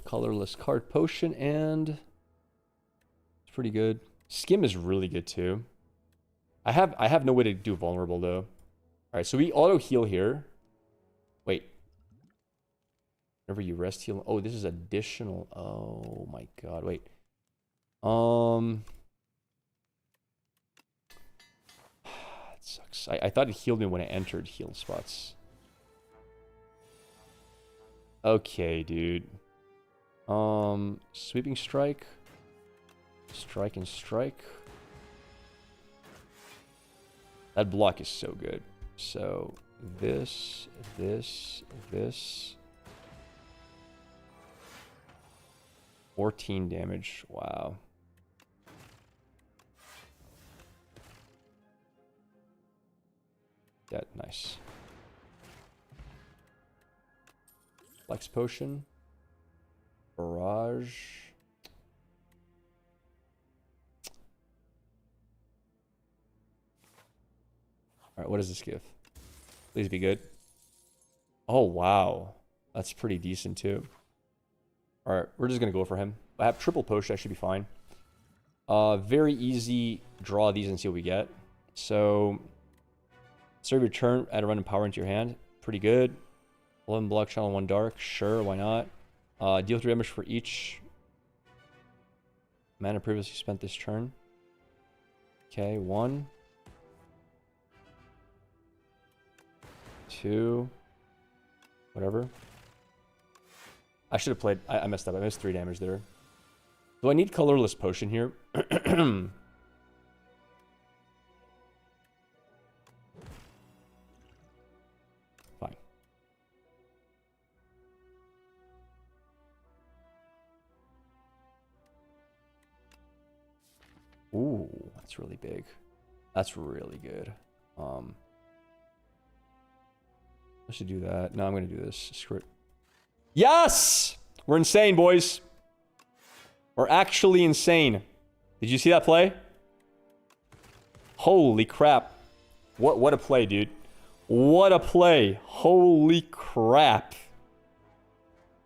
Colorless card potion, and it's pretty good. Skim is really good too. I have no way to do vulnerable though. All right, so we auto heal here. Wait. Whenever you rest heal. Oh, this is additional. Oh my god. Wait. It sucks. I thought it healed me when I entered heal spots. Okay, dude. Sweeping strike. Strike and strike. That block is so good. So, this. 14 damage. Wow. That nice. Flex potion. Barrage. Alright, what does this give? Please be good. Oh, wow. That's pretty decent, too. Alright, we're just going to go for him. I have triple potion. I should be fine. Very easy. Draw these and see what we get. So, serve your turn. Add a random power into your hand. Pretty good. 11 block, channel 1 dark. Sure, why not? Deal 3 damage for each mana previously spent this turn. Okay, 1. 2. Whatever. I should have played... I messed up. I missed 3 damage there. Do I need colorless potion here? Fine. Ooh, that's really big. That's really good. I should do that. No, I'm going to do this. Screw it. Yes! We're insane, boys. We're actually insane. Did you see that play? Holy crap. What a play, dude. What a play. Holy crap.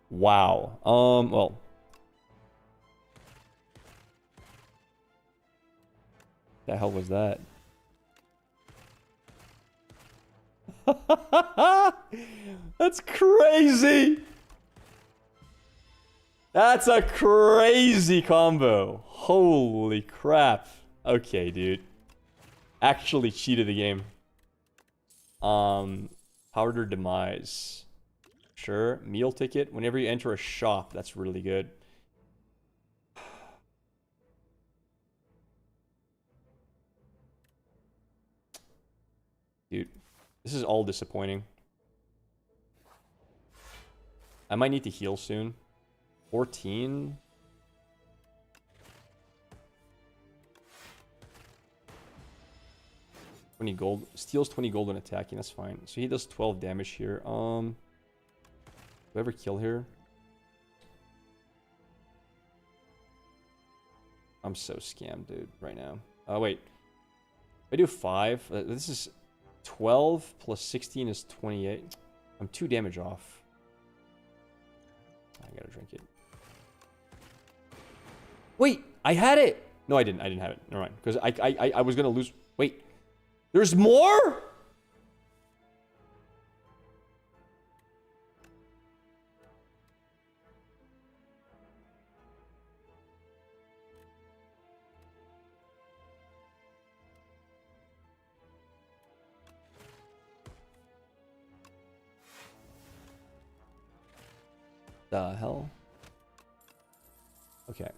Wow. Well. The hell was that? That's crazy. That's a crazy combo. Holy crap. Okay, dude. Actually cheated the game. Powder demise. Sure. Meal ticket. Whenever you enter a shop, that's really good. Dude, this is all disappointing. I might need to heal soon. 14. $20 gold. Steals 20 gold when attacking. That's fine. So he does 12 damage here. Do I ever kill here? I'm so scammed, dude, right now. Oh, wait. If I do 5. This is 12 plus 16 is 28. I'm 2 damage off. I gotta drink it. Wait, I had it. No, I didn't. I didn't have it. Never mind. Because I was gonna lose. Wait, there's more. The hell? Okay.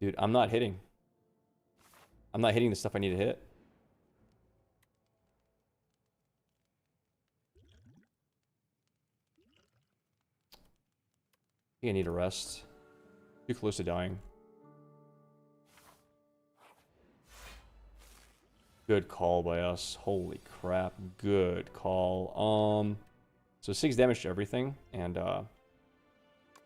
Dude, I'm not hitting. I'm not hitting the stuff I need to hit. I think I need a rest. Too close to dying. Good call by us. Holy crap. Good call. So 6 damage to everything. And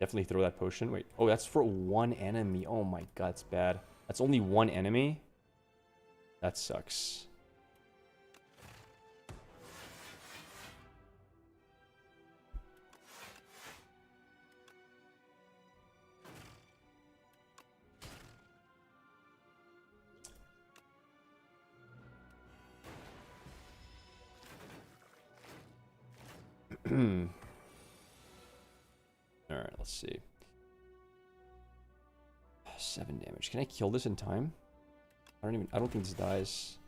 definitely throw that potion. Wait. Oh, that's for 1 enemy. Oh my god, it's bad. That's only 1 enemy? That sucks. Alright, let's see. 7 damage. Can I kill this in time? I don't think this dies.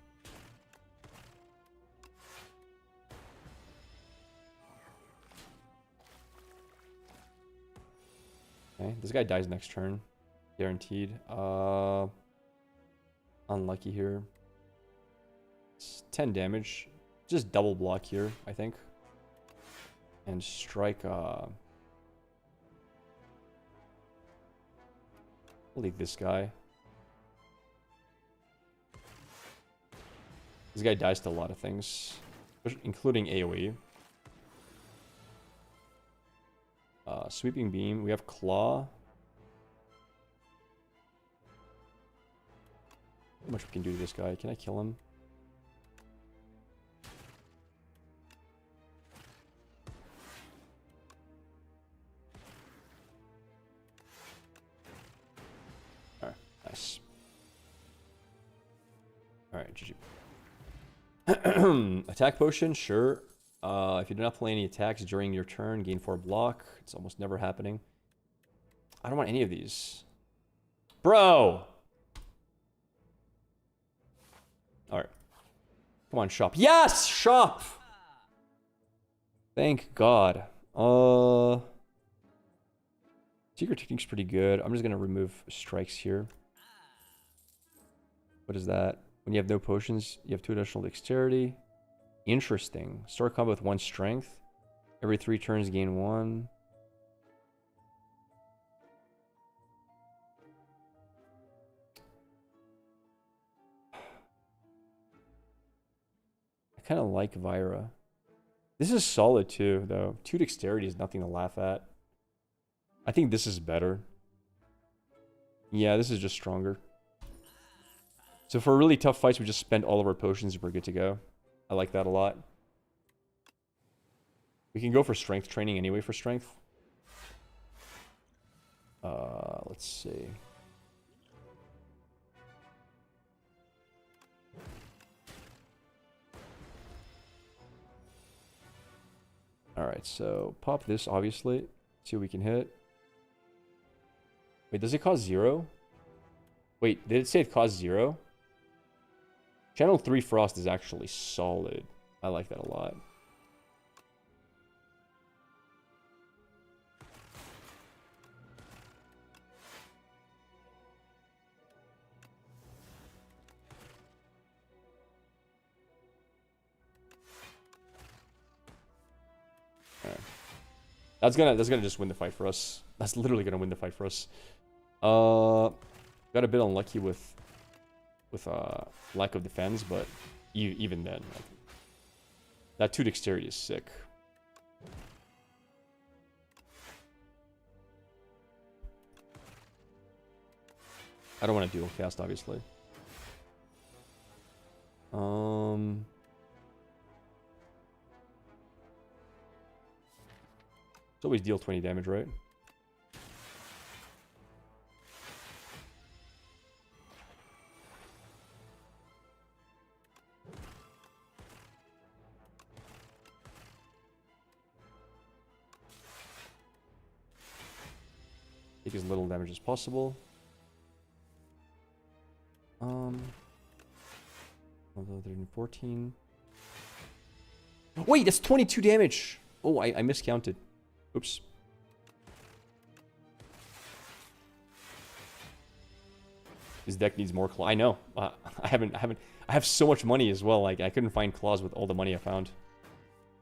Okay, this guy dies next turn. Guaranteed. Unlucky here. It's 10 damage. Just double block here, I think. And strike, I'll leave this guy. This guy dies to a lot of things. including AoE. Sweeping beam. We have claw. How much we can do to this guy? Can I kill him? Alright, nice. Alright, GG. Attack potion, sure. If you do not play any attacks during your turn, gain 4 block. It's almost never happening. I don't want any of these. Bro! Alright. Come on, shop. Yes! Shop! Thank God. Secret technique's pretty good. I'm just gonna remove strikes here. What is that? When you have no potions, you have 2 additional dexterity. Interesting. Start combat with 1 strength. Every 3 turns, gain 1. I kind of like Vira. This is solid too, though. 2 dexterity is nothing to laugh at. I think this is better. Yeah, this is just stronger. So for really tough fights, we just spend all of our potions and we're good to go. I like that a lot. We can go for strength training anyway for strength. Let's see. Alright, so pop this, obviously. See what we can hit. Wait, does it cost 0? Wait, did it say it cost 0? Channel 3 Frost is actually solid. I like that a lot. Alright. That's gonna just win the fight for us. That's literally gonna win the fight for us. Got a bit unlucky with lack of defense, but even then, like, that 2 dexterity is sick. I don't want to dual cast, obviously. It's always deal 20 damage, right? Take as little damage as possible. 114. Wait, that's 22 damage. Oh, I miscounted. Oops. This deck needs more claw. I know. I have so much money as well. Like, I couldn't find claws with all the money I found.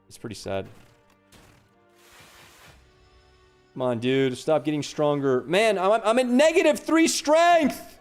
It's pretty sad. Come on, dude. Stop getting stronger. Man, I'm at -3 strength!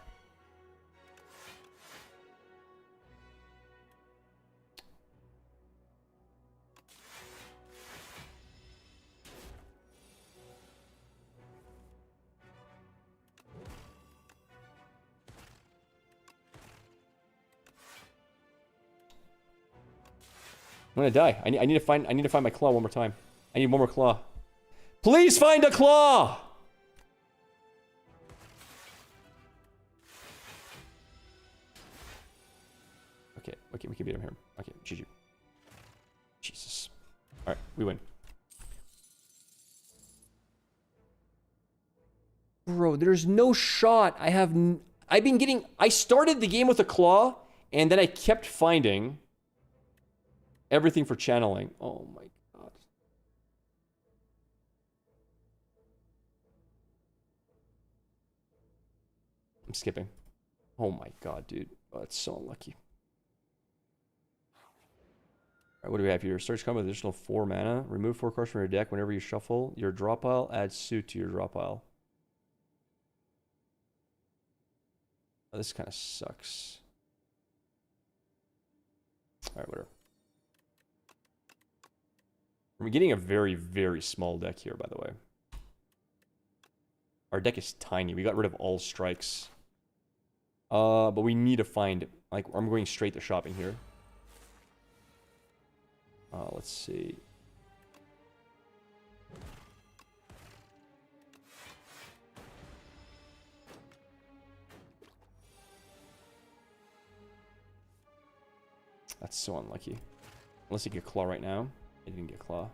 I'm gonna die. I need to find my claw one more time. I need one more claw. Please find a claw! Okay, we can beat him here. Okay, GG. Jesus. Alright, we win. Bro, there's no shot. I've been getting... I started the game with a claw, and then I kept finding everything for channeling. Oh my god. I'm skipping. Oh my god, dude. Oh, that's so unlucky. Alright, what do we have here? Search combat with additional 4 mana. Remove 4 cards from your deck whenever you shuffle your draw pile. Add suit to your draw pile. Oh, this kind of sucks. Alright, whatever. We're getting a very, very small deck here, by the way. Our deck is tiny. We got rid of all strikes. But we need to find... Like, I'm going straight to shopping here. Let's see. That's so unlucky. Unless you get claw right now. I didn't get claw.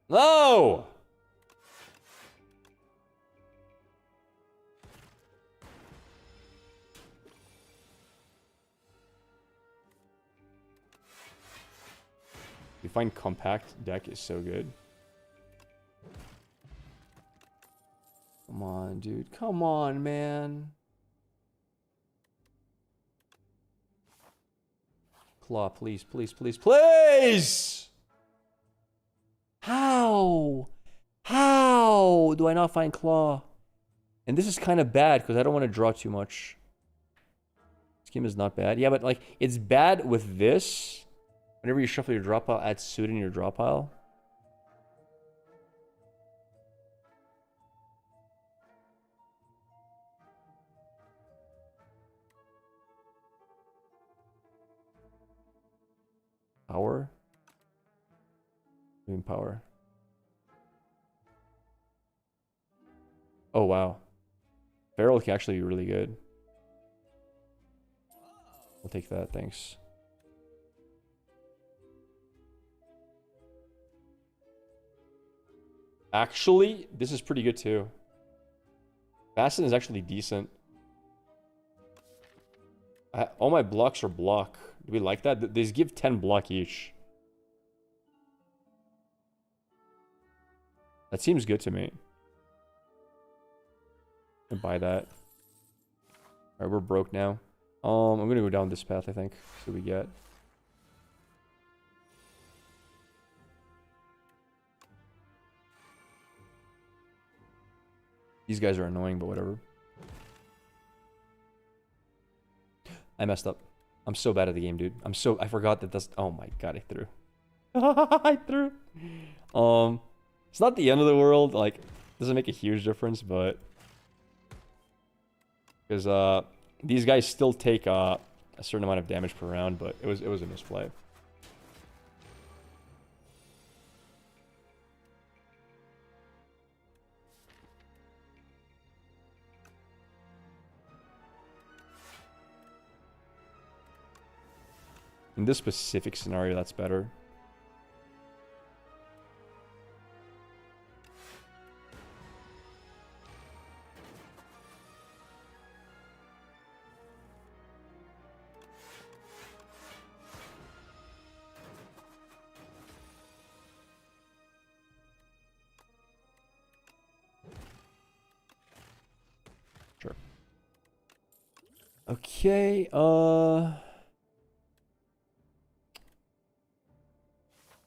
No! We find compact deck is so good. Come on, dude. Come on, man. Claw, please, please, please, please! How? How do I not find claw? And this is kind of bad because I don't want to draw too much. This game is not bad. Yeah, but like, it's bad with this. Whenever you shuffle your draw pile, add suit in your draw pile. Power? Doing power. Oh, wow. Feral can actually be really good. I'll take that, thanks. Actually, this is pretty good too. Fasten is actually decent. All my blocks are block. Do we like that? These give 10 block each. That seems good to me. I buy that. Alright, we're broke now. I'm gonna go down this path, I think. See what we get. These guys are annoying, but whatever. I messed up. I'm so bad at the game, dude. I forgot that that's... Oh my god, I threw. I threw. It's not the end of the world. Like, doesn't make a huge difference, but... Because, these guys still take, a certain amount of damage per round, but it was a misplay. In this specific scenario, that's better. Sure. Okay,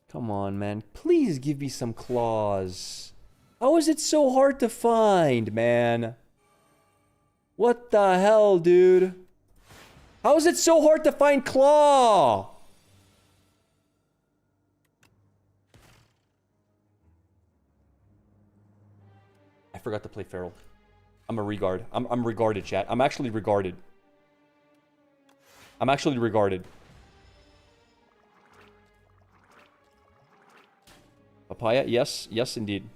come on, man. Please give me some claws. How is it so hard to find, man? What the hell, dude? How is it so hard to find claw? I forgot to play feral. I'm a regard. I'm regarded, chat. I'm actually regarded. I'm actually regarded. Papaya? Yes. Yes, indeed.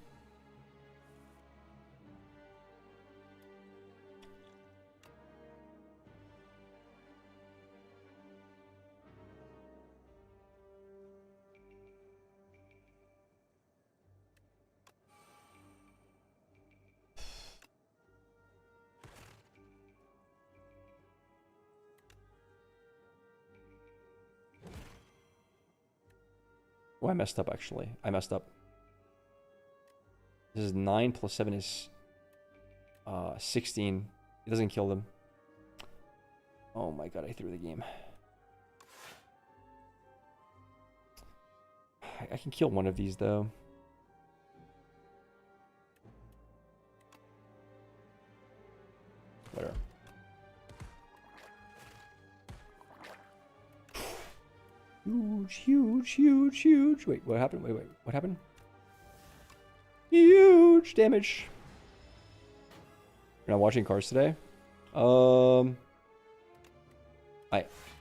Oh, I messed up, actually. I messed up. This is 9 plus 7 is 16. It doesn't kill them. Oh my god, I threw the game. I can kill one of these though. Whatever. Huge, huge, huge, huge. Wait, what happened? Wait, what happened? Huge damage. You're not watching cars today?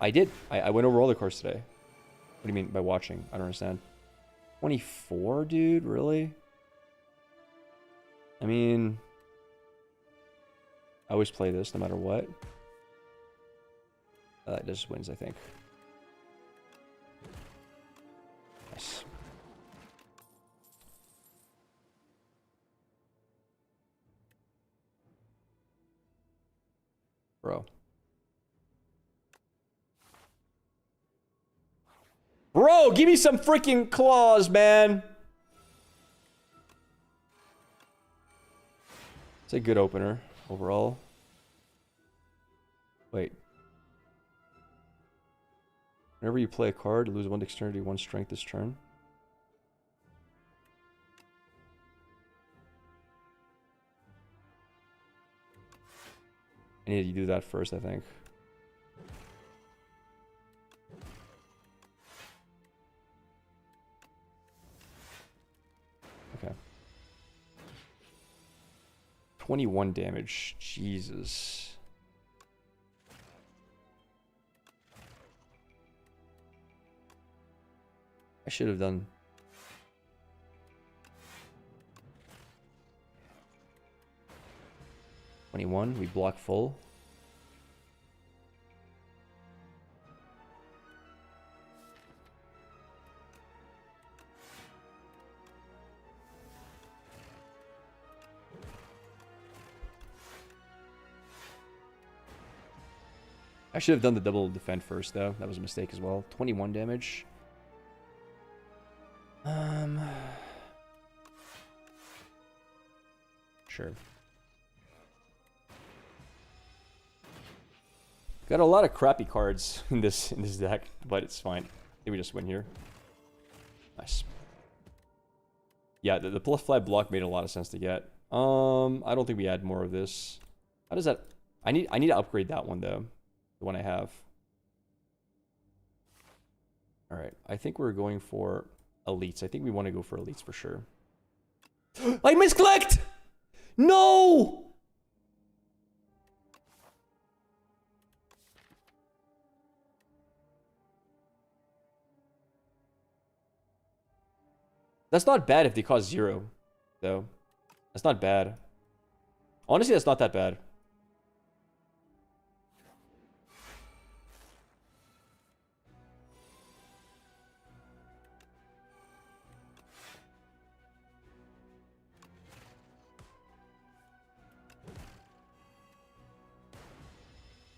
I did. I went over all the cars today. What do you mean by watching? I don't understand. 24, dude? Really? I mean, I always play this no matter what. This wins, I think. Nice. Bro. Bro, give me some freaking claws, man. It's a good opener overall. Wait. Whenever you play a card, lose 1 dexterity, 1 strength this turn. I need to do that first, I think. Okay. 21 damage. Jesus. I should have done. We block full. I should have done the double defend first, though. That was a mistake as well. 21 damage. Sure. Got a lot of crappy cards in this deck, but it's fine. I think we just win here. Nice. Yeah, the plus 5 block made a lot of sense to get. I don't think we add more of this. How does that? I need to upgrade that one though. The one I have. All right, I think we're going for elites. I think we want to go for elites for sure. I misclicked! No! That's not bad if they cost 0, though. That's not bad. Honestly, that's not that bad.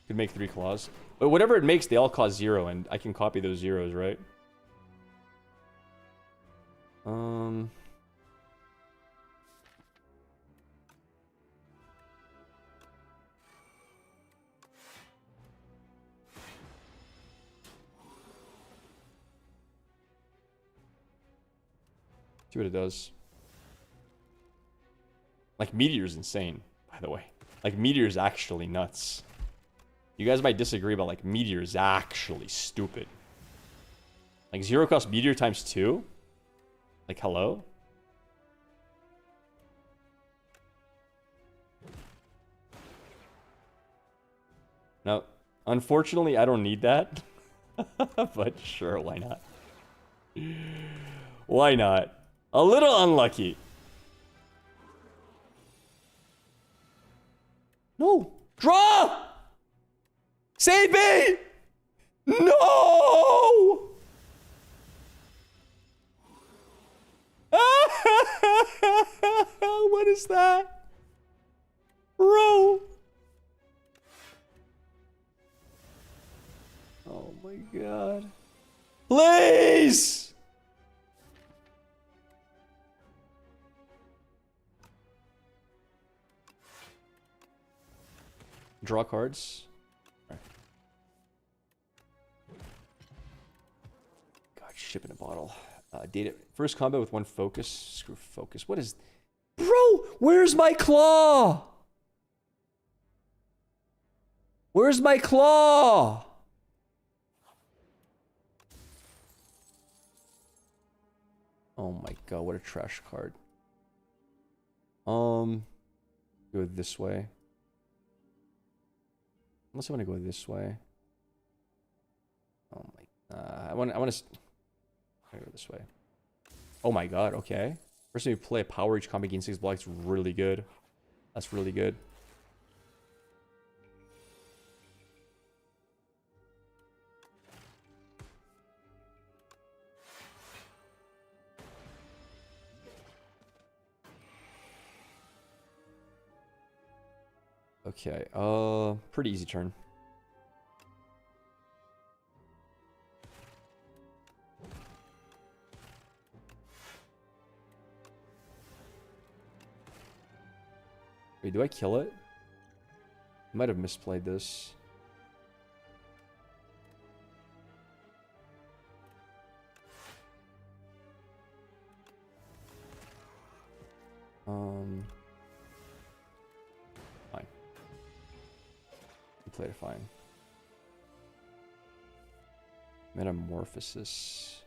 Could make 3 claws. But whatever it makes, they all cost 0, and I can copy those zeros, right? See what it does. Like, Meteor's insane, by the way. Like, Meteor's actually nuts. You guys might disagree, but, like, Meteor's actually stupid. Like, 0 cost Meteor times 2? Like, hello? No. Unfortunately, I don't need that. But sure, why not? Why not? A little unlucky. No! Draw! Save me! No! What is that? Bro! Oh my god. Please! Draw cards. God, ship in a bottle. Data. First combat with 1 focus. Screw focus. What is... Bro, where's my claw? Where's my claw? Oh my god, what a trash card. Go this way. Unless I want to go this way. Oh my... I want to go this way. Oh my god, okay. First time you play a power each combat gain 6 blocks, really good. That's really good. Okay, pretty easy turn. Wait, do I kill it? I might have misplayed this. Fine. You played it fine. Metamorphosis.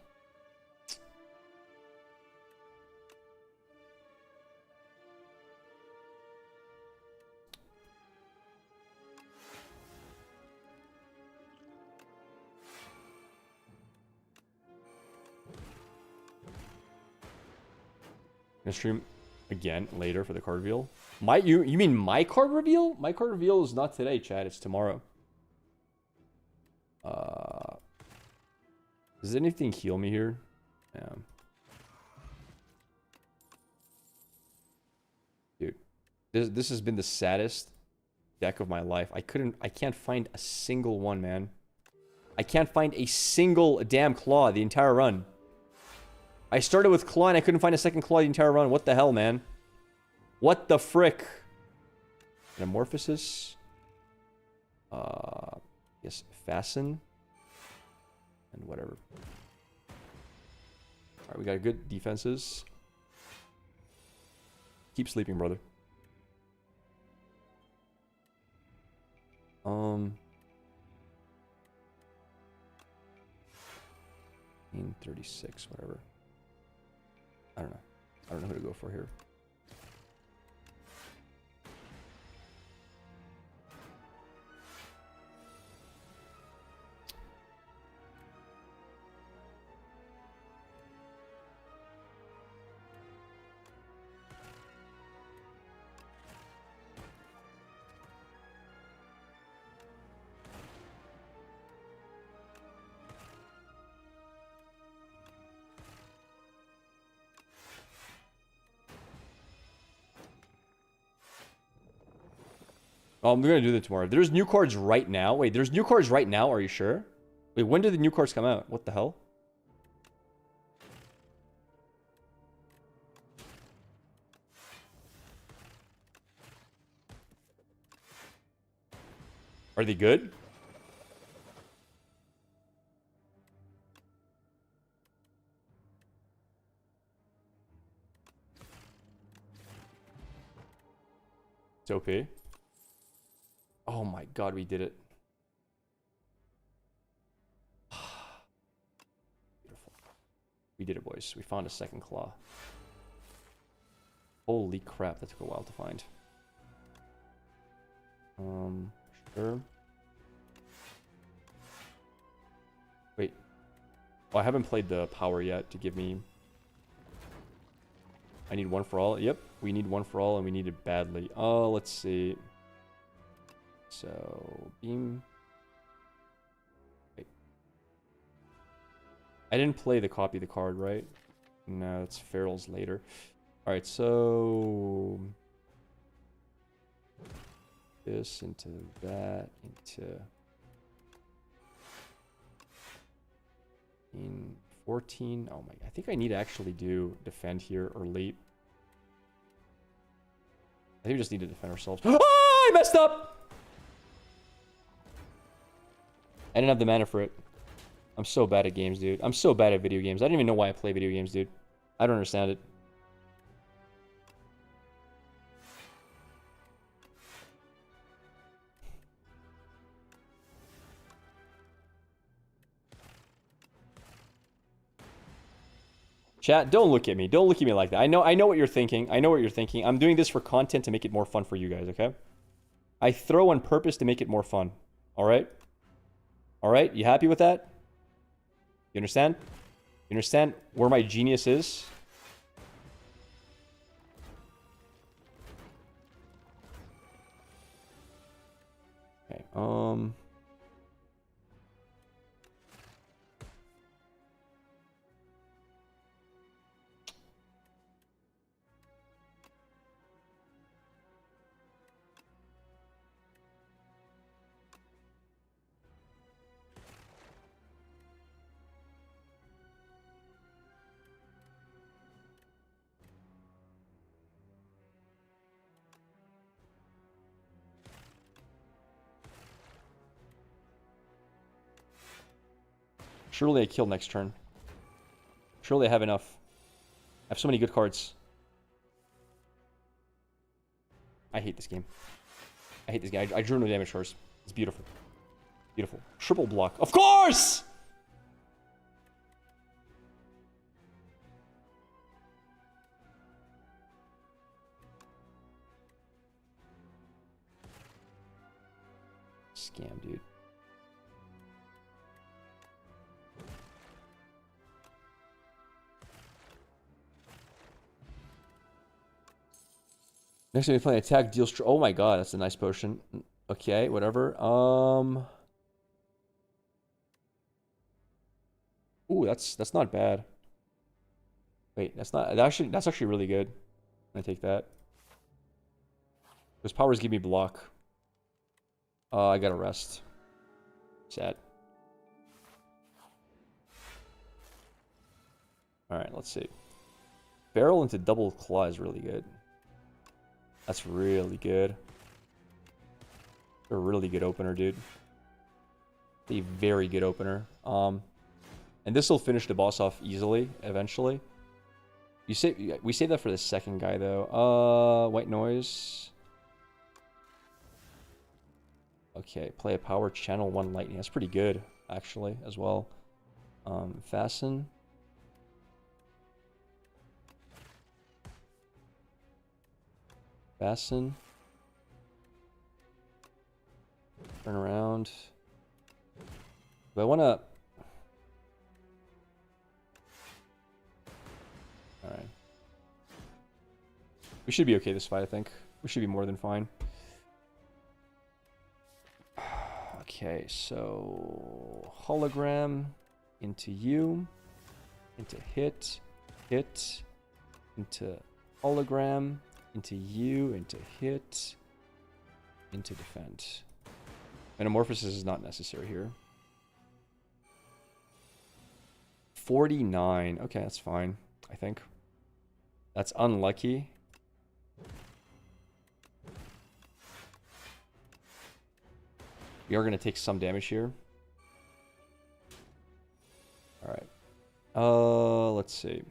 Gonna stream again later for the card reveal. You mean my card reveal? My card reveal is not today, Chad. It's tomorrow. Does anything heal me here? Yeah. Dude, this has been the saddest deck of my life. I can't find a single one, man. I can't find a single damn claw the entire run. I started with claw and I couldn't find a second claw the entire run. What the hell, man? What the frick? Metamorphosis. Yes, fasten. And whatever. Alright, we got good defenses. Keep sleeping, brother. 36, whatever. I don't know. I don't know who to go for here. I'm gonna do that tomorrow. There's new cards right now. Wait, there's new cards right now? Are you sure? Wait, when did the new cards come out? What the hell? Are they good? It's OP. Oh my god, we did it. Beautiful. We did it, boys. We found a second claw. Holy crap, that took a while to find. Sure. Wait. Oh, I haven't played the power yet to give me... I need one for all. Yep, we need one for all and we need it badly. Oh, let's see. So, beam. Wait. I didn't play the copy the card, right? No, it's Feral's later. Alright, so... this into that, into... in 14. Oh my, I think I need to actually do defend here or leap. I think we just need to defend ourselves. Oh, I messed up! I didn't have the mana for it. I'm so bad at games, dude. I'm so bad at video games. I don't even know why I play video games, dude. I don't understand it. Chat, don't look at me. Don't look at me like that. I know what you're thinking. I know what you're thinking. I'm doing this for content to make it more fun for you guys, okay? I throw on purpose to make it more fun. All right? All right? You happy with that? You understand? You understand where my genius is? Okay, surely I kill next turn. Surely I have enough. I have so many good cards. I hate this game. I hate this game. I drew no damage first. It's beautiful. Beautiful. Triple block. Of course! Scam, dude. Next time you play attack, deals. Oh my god, that's a nice potion. Okay, whatever. Ooh, that's not bad. Wait, that's actually really good. I take that. Those powers give me block. I gotta rest. Sad. Alright, let's see. Barrel into double claw is really good. That's really good. A really good opener, dude. A very good opener. And this will finish the boss off easily, eventually. We save that for the second guy, though. White noise. Okay, play a power, channel 1 lightning. That's pretty good, actually, as well. Fasten. Fasten. Turn around. But I want to... Alright. We should be okay this fight, I think. We should be more than fine. Okay, so... Hologram into you. Into hit. Hit. Into hologram. Into you. Into hit. Into defend. Metamorphosis is not necessary here. 49. Okay, that's fine, I think. That's unlucky. We are going to take some damage here. Alright. Let's see.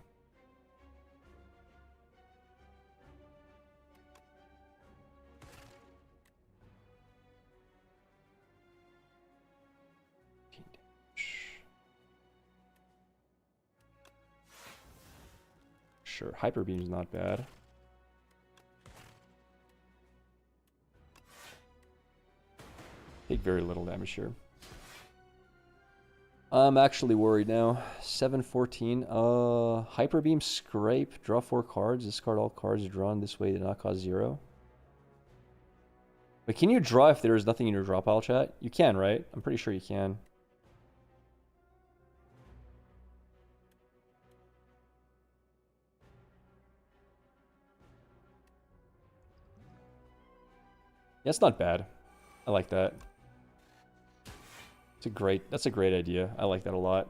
Sure, Hyper Beam is not bad. Take very little damage here. I'm actually worried now. 714. Hyper Beam, scrape, draw 4 cards, discard all cards drawn this way to not cause 0. But can you draw if there is nothing in your draw pile, chat? You can, right? I'm pretty sure you can. Yeah, it's not bad. I like that. That's a great idea. I like that a lot.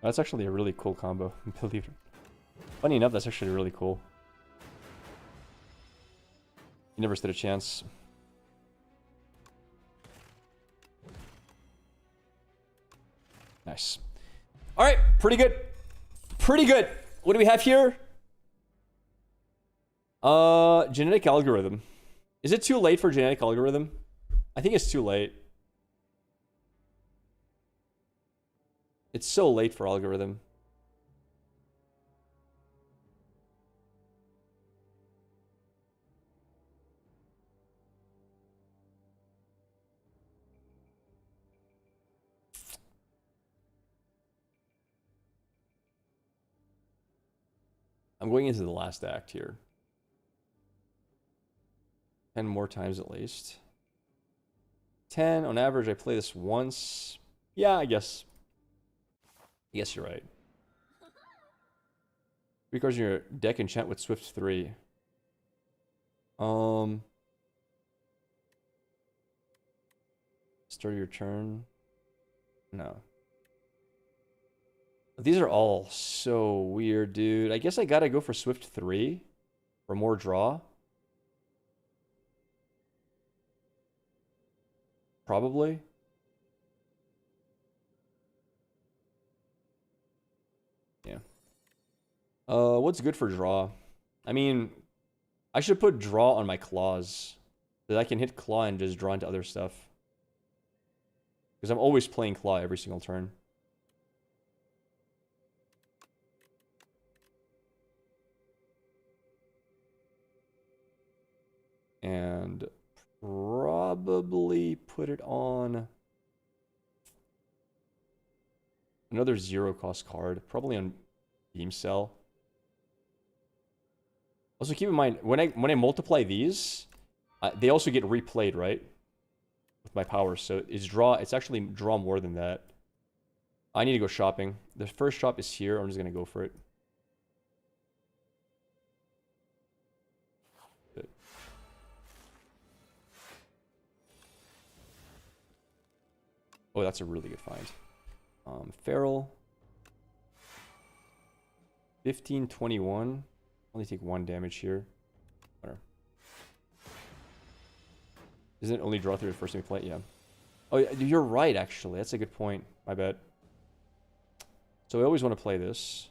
That's actually a really cool combo, believe it. Funny enough, that's actually really cool. You never stood a chance. Nice. All right, pretty good. Pretty good. What do we have here? Genetic algorithm. Is it too late for genetic algorithm? I think it's too late. It's so late for algorithm. I'm going into the last act here. 10 more times at least. 10 on average. I play this once. Yeah, I guess. I guess you're right. 3 cards in your deck enchant with Swift 3. Start your turn. No. These are all so weird, dude. I guess I gotta go for Swift 3 for more draw. Probably. Yeah. What's good for draw? I mean, I should put draw on my claws. So that I can hit claw and just draw into other stuff. Because I'm always playing claw every single turn. And probably put it on another 0-cost card. Probably on Beam Cell. Also keep in mind, when I multiply these, they also get replayed, right? With my powers. So it's actually draw more than that. I need to go shopping. The first shop is here. I'm just going to go for it. Oh, that's a really good find. Feral. 1521. Only take 1 damage here. Whatever. Isn't it only draw through the first time you play? Yeah. Oh, you're right, actually. That's a good point. My bad. So I always want to play this.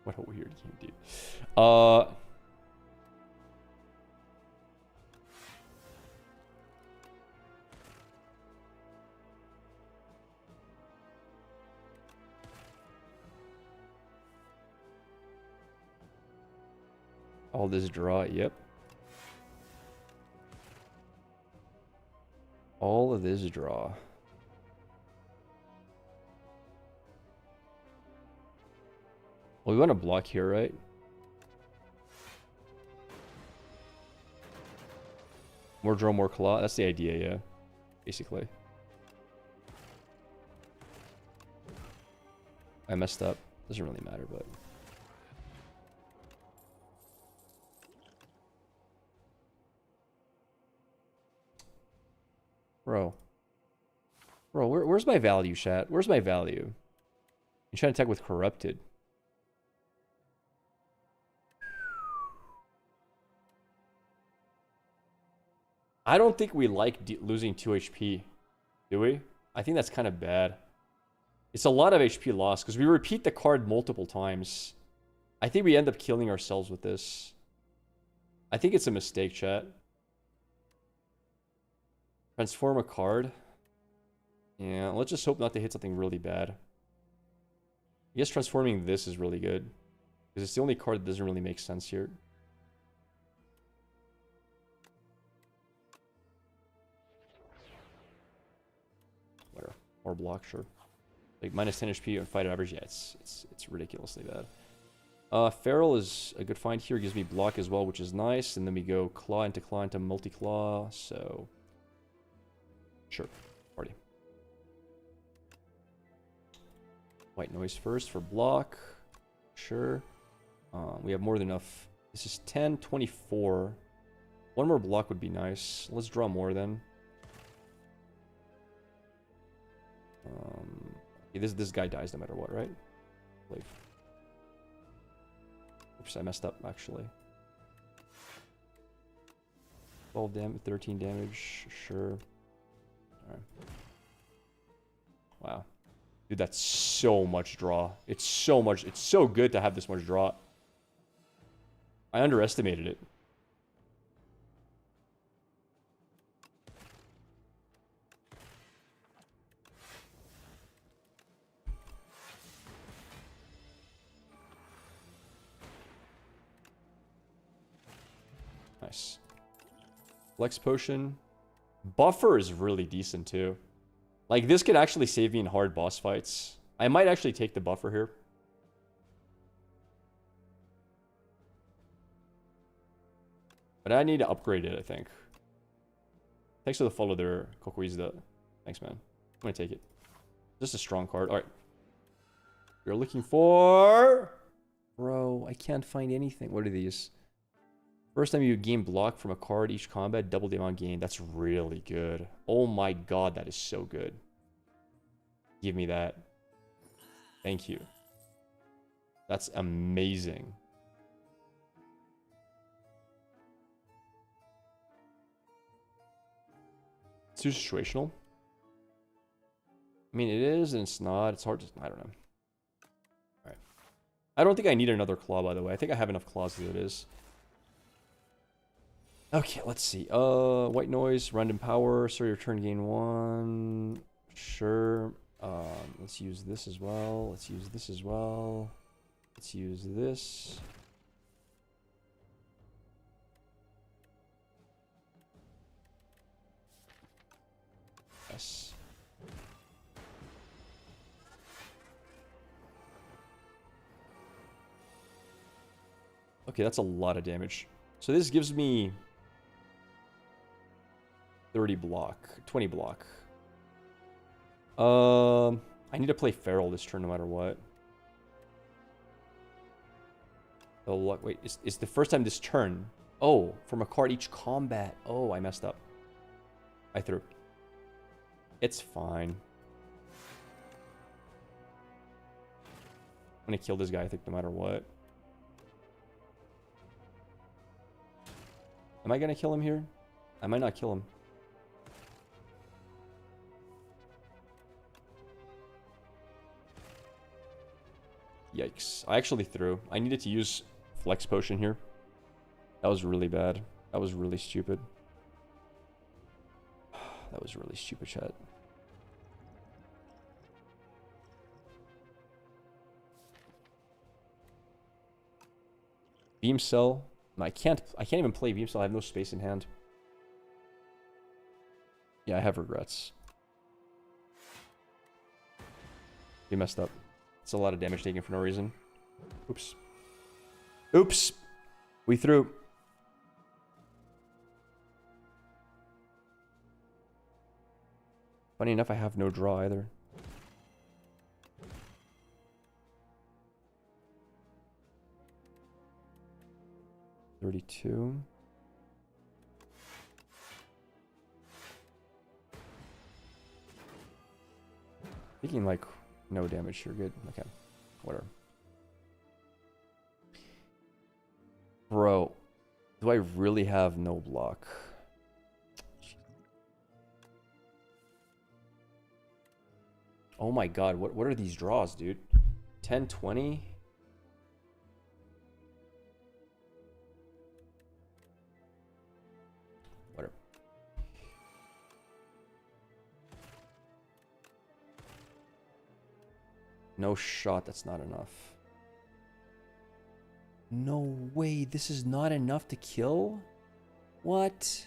What a weird game, dude. All this draw, yep. All of this draw. Well, we want to block here, right? More draw, more claw. That's the idea, yeah. Basically. I messed up. Doesn't really matter, but... Bro, where's my value, chat? Where's my value? You trying to attack with Corrupted. I don't think we like losing 2 HP, do we? I think that's kind of bad. It's a lot of HP loss, because we repeat the card multiple times. I think we end up killing ourselves with this. I think it's a mistake, chat. Transform a card. Yeah, let's just hope not to hit something really bad. I guess transforming this is really good. Because it's the only card that doesn't really make sense here. Whatever. Or block, sure. Like minus 10 HP on fight average, yeah, it's ridiculously bad. Feral is a good find here. Gives me block as well, which is nice. And then we go claw into multi-claw, so... Sure, party. White noise first for block. Sure. We have more than enough This is 10, 24. One more block would be nice. Let's draw more then. Yeah, this guy dies no matter what, right? Like, oops, I messed up actually. 12 damage, 13 damage, sure. Alright. Wow. Dude, that's so much draw. It's so much. It's so good to have this much draw. I underestimated it. Nice. Flex potion. Buffer is really decent too. Like, this could actually save me in hard boss fights. I might actually take the buffer here. But I need to upgrade it, I think. Thanks for the follow there, Kokoizda. Thanks, man. I'm gonna take it. Just a strong card. Alright. You're looking for... Bro, I can't find anything. What are these? First time you gain block from a card each combat, double the amount gained. That's really good. Oh my god, that is so good. Give me that. Thank you. That's amazing. It's too situational. I mean, it is and it's not. It's hard to... I don't know. Alright. I don't think I need another claw, by the way. I think I have enough claws as it is. Okay, let's see. White noise, random power, so your turn gain 1. Sure. Let's use this as well. Let's use this as well. Let's use this. Yes. Okay, that's a lot of damage. So this gives me 30 block, 20 block. I need to play Feral this turn no matter what. Oh, look, wait, it's the first time this turn. Oh, from a card each combat. Oh, I messed up. I threw. It's fine. I'm gonna kill this guy, I think, no matter what. Am I gonna kill him here? I might not kill him. Yikes. I actually threw. I needed to use Flex Potion here. That was really bad. That was really stupid. That was really stupid, chat. Beam Cell. No, I can't even play Beam Cell. I have no space in hand. Yeah, I have regrets. You messed up. It's a lot of damage taken for no reason. Oops. Oops! We threw. Funny enough, I have no draw either. $32. Thinking like no damage here, good. Okay, whatever. Bro, do I really have no block? Oh my god, what are these draws, dude? 10, 20? Whatever. No shot, that's not enough. No way, this is not enough to kill? What?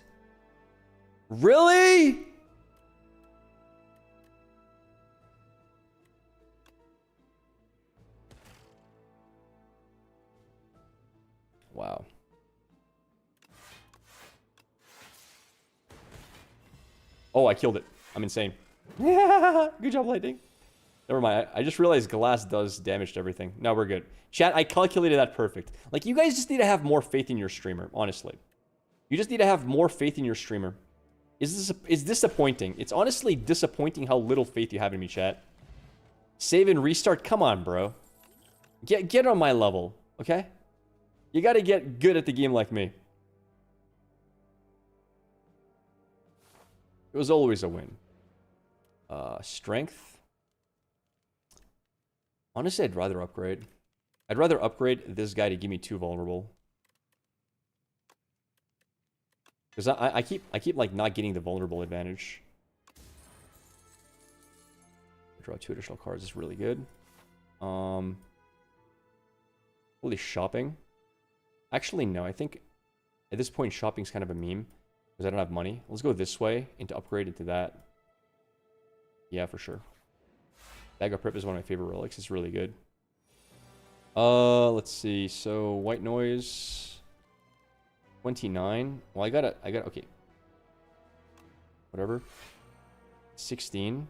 Really? Wow. Oh, I killed it. I'm insane. Good job, Lightning. Never mind. I just realized glass does damage to everything. No, we're good. Chat, I calculated that perfect. Like, you guys just need to have more faith in your streamer, honestly. You just need to have more faith in your streamer. It's disappointing. It's honestly disappointing how little faith you have in me, chat. Save and restart? Come on, bro. Get on my level, okay? You gotta get good at the game like me. It was always a win. Strength. Honestly, I'd rather upgrade. I'd rather upgrade this guy to give me 2 vulnerable. Because I keep like not getting the vulnerable advantage. Draw 2 additional cards is really good. Holy shopping. Actually, no. I think at this point shopping's kind of a meme because I don't have money. Let's go this way and to upgrade into that. Yeah, for sure. Bag of Prep is one of my favorite relics. It's really good. Let's see. So white noise 29. Well, I got okay. Whatever. 16.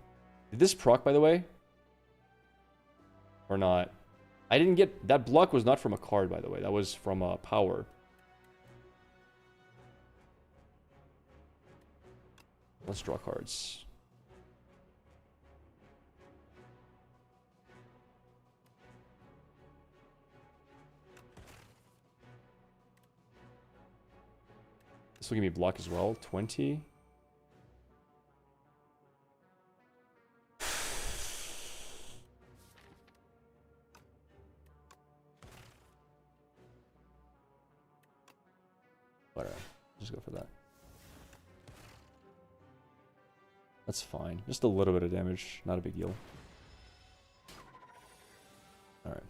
Did this proc, by the way? Or not? I didn't get... That block was not from a card, by the way. That was from power. Let's draw cards. This will give me block as well. 20. Whatever. Just go for that. That's fine. Just a little bit of damage. Not a big deal. Alright.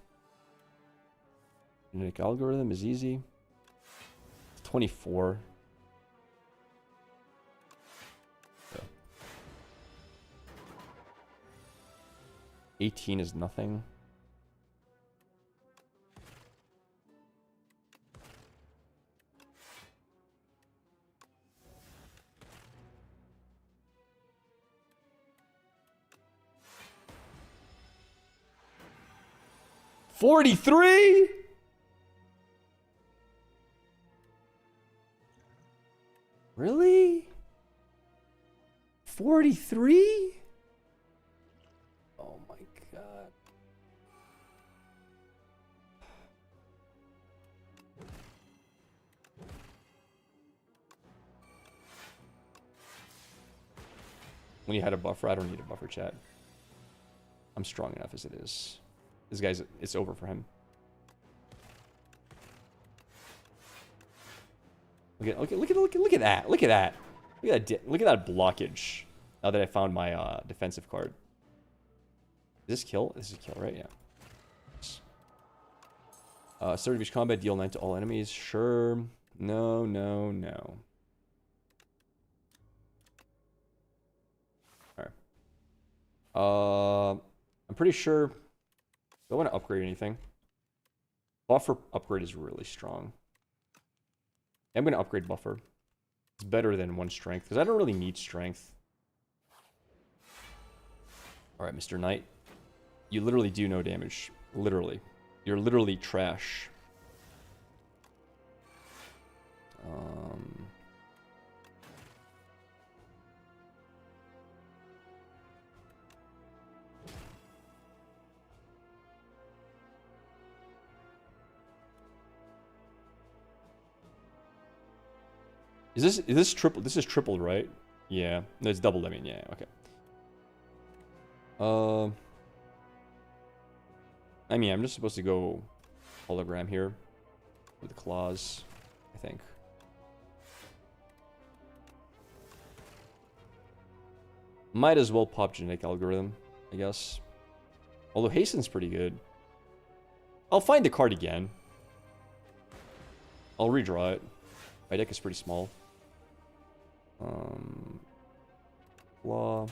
Genetic algorithm is easy. 24. Okay. 18 is nothing. $43? Really? 43? Oh my god. When you had a buffer, I don't need a buffer, chat. I'm strong enough as it is. This guy's, it's over for him. Look at that. Look at that. Look at that blockage. Now that I found my defensive card. Is this kill? This is kill, right? Yeah. Start of each combat, deal 9 to all enemies. Sure. No, no, no. Alright. I'm pretty sure. Do I want to upgrade anything? Buffer upgrade is really strong. I'm going to upgrade buffer. It's better than 1 strength, because I don't really need strength. Alright, Mr. Knight. You literally do no damage. Literally. You're literally trash. Is this triple? This is tripled, right? Yeah. No, it's doubled, I mean, yeah, okay. I mean, I'm just supposed to go hologram here with the claws, I think. Might as well pop genetic algorithm, I guess. Although hasten's pretty good. I'll find the card again. I'll redraw it. My deck is pretty small. Claw.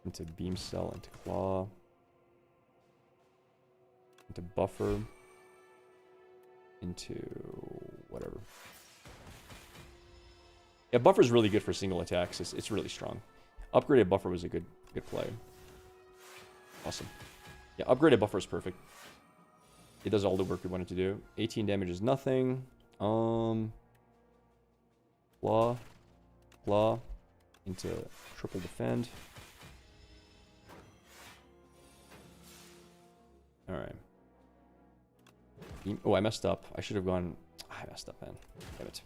Into beam cell, into claw. Into buffer. Into whatever. Yeah, buffer's really good for single attacks. It's really strong. Upgraded buffer was a good play. Awesome. Yeah, upgraded buffer is perfect. It does all the work we wanted to do. 18 damage is nothing. Claw into triple defend. All right. Oh, I messed up. I should have gone. I messed up, man. Damn it.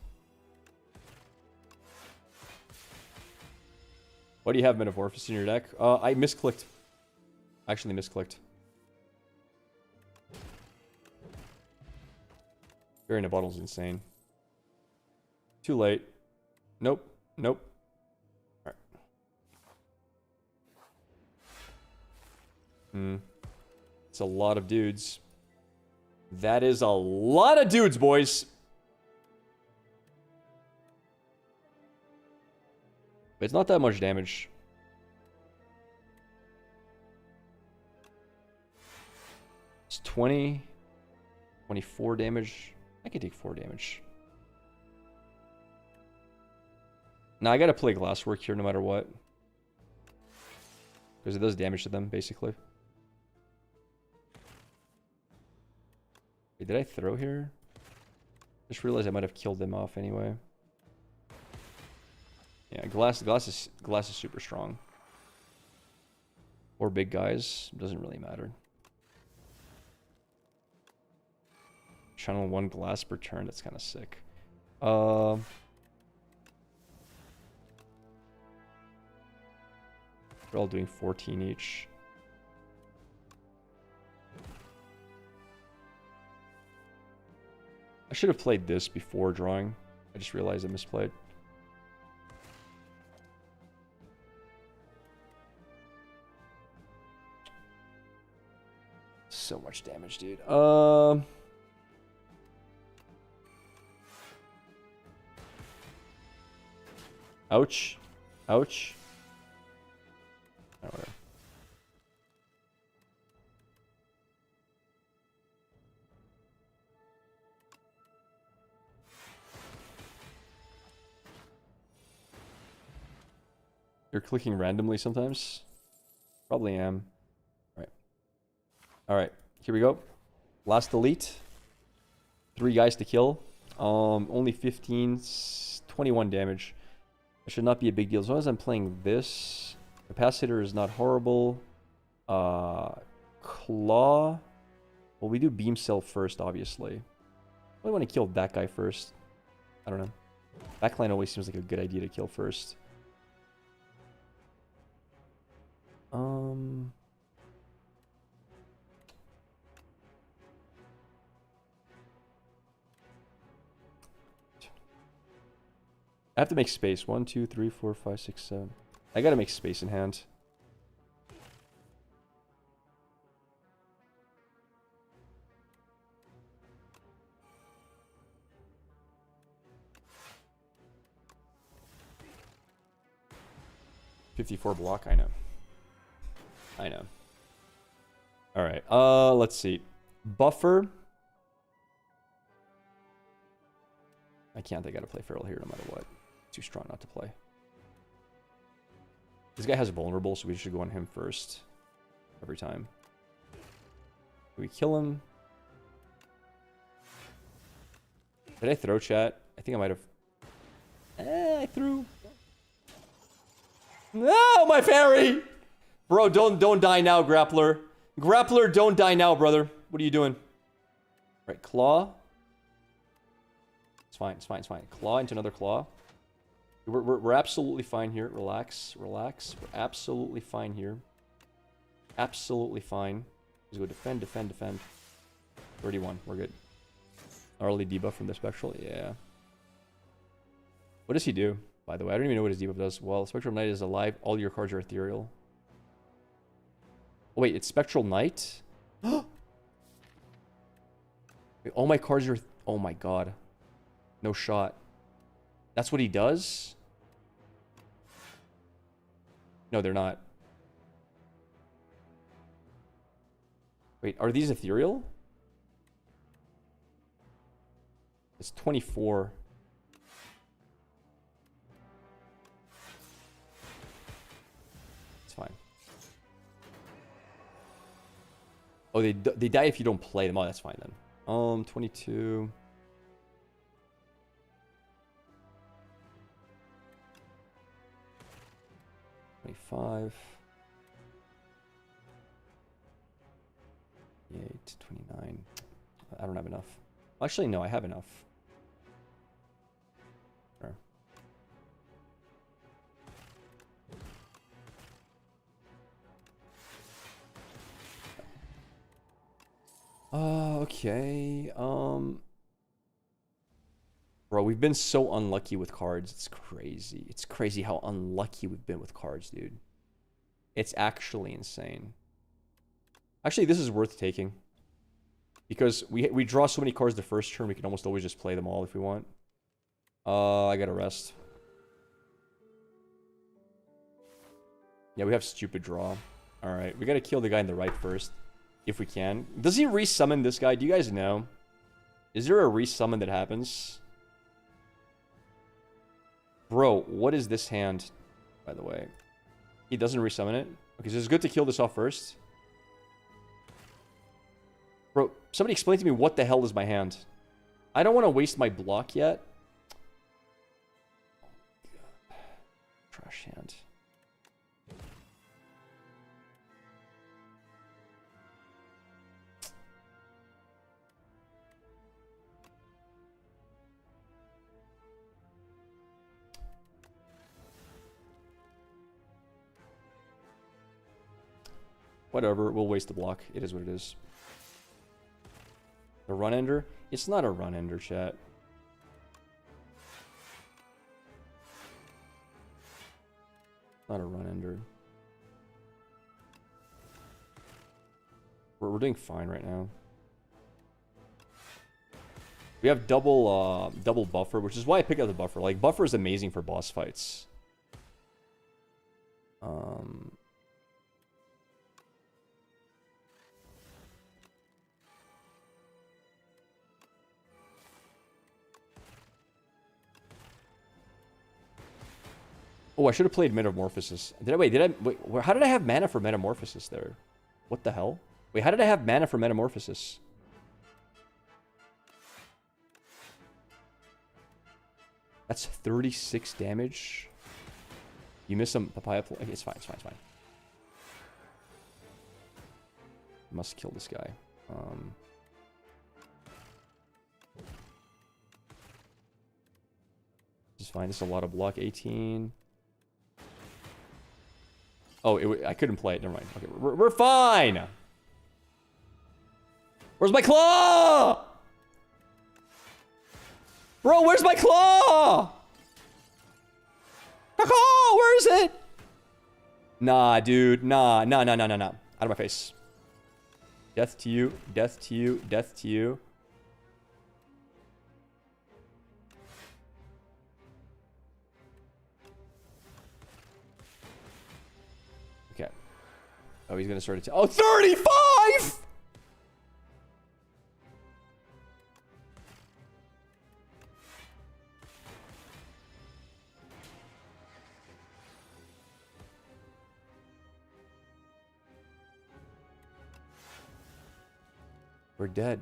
What do you have, Metamorphosis, in your deck? I misclicked. Actually misclicked. Fairy in a Bottle's insane. Too late. Nope. Nope. Alright. It's a lot of dudes. That is a lot of dudes, boys. But it's not that much damage. It's 20, 24 damage. I can take 4 damage. Now I gotta play Glasswork here no matter what. Because it does damage to them, basically. Wait, did I throw here? Just realized I might have killed them off anyway. Yeah, glass is super strong. Or big guys, doesn't really matter. Channel 1 glass per turn, that's kind of sick. We're all doing 14 each. I should have played this before drawing. I just realized I misplayed. So much damage, dude. Ouch. Ouch. Oh, whatever. You're clicking randomly sometimes? Probably am. Alright. Alright, here we go. Last elite. 3 guys to kill. Only 15, 21 damage. That should not be a big deal. As long as I'm playing this. Capacitor is not horrible. Claw. Well, we do Beam Cell first, obviously. I want to kill that guy first. I don't know. Backline always seems like a good idea to kill first. I have to make space. 1, 2, 3, 4, 5, 6, 7. I gotta make space in hand. $54 block, I know. I know. Alright, let's see. Buffer. I gotta play Feral here no matter what. Too strong not to play. This guy has vulnerable, so we should go on him first. Every time. Do we kill him? Did I throw, chat? I think I might have. I threw. No, my fairy! Bro, don't die now, Grappler. Grappler, don't die now, brother. What are you doing? Right, claw. It's fine, it's fine, it's fine. Claw into another claw. We're absolutely fine here. Relax, relax. We're absolutely fine here. Absolutely fine. Let's go defend, defend, defend. 31, we're good. Early debuff from the Spectral, yeah. What does he do, by the way? I don't even know what his debuff does. Well, Spectral Knight is alive. All your cards are ethereal. Oh, wait, it's Spectral Knight? Wait, all my cards are... Oh my god. No shot. That's what he does? No, they're not. Wait, are these ethereal? It's 24. Oh, they die if you don't play them. Oh, that's fine then. 22. 25. 28, 29. I don't have enough. Actually, no, I have enough. Sure. Okay. Bro, we've been so unlucky with cards. It's crazy. It's crazy how unlucky we've been with cards, dude. It's actually insane. Actually, this is worth taking. Because we draw so many cards the first turn, we can almost always just play them all if we want. I gotta rest. Yeah, we have stupid draw. Alright, we gotta kill the guy in the right first. If we can. Does he resummon this guy? Do you guys know? Is there a resummon that happens? Bro, what is this hand, by the way? He doesn't resummon it? Okay, so it's good to kill this off first. Bro, somebody explain to me what the hell is my hand. I don't want to waste my block yet. Oh, trash hand. Whatever, we'll waste the block. It is what it is. A run ender? It's not a run ender, chat. Not a run ender. We're doing fine right now. We have double buffer, which is why I pick up the buffer. Like, buffer is amazing for boss fights. Oh, I should have played Metamorphosis. Wait, how did I have mana for Metamorphosis there? What the hell? Wait, how did I have mana for Metamorphosis? That's 36 damage. You missed some papaya. Okay, it's fine, it's fine, it's fine. Must kill this guy. This is fine. This is a lot of block. 18. Oh, I couldn't play it. Never mind. Okay, we're fine. Where's my claw? Bro, where's my claw? Caw, where is it? Nah, dude. Nah. Out of my face. Death to you. Death to you. Death to you. Okay. Oh, he's gonna start to. Oh, 35! We're dead.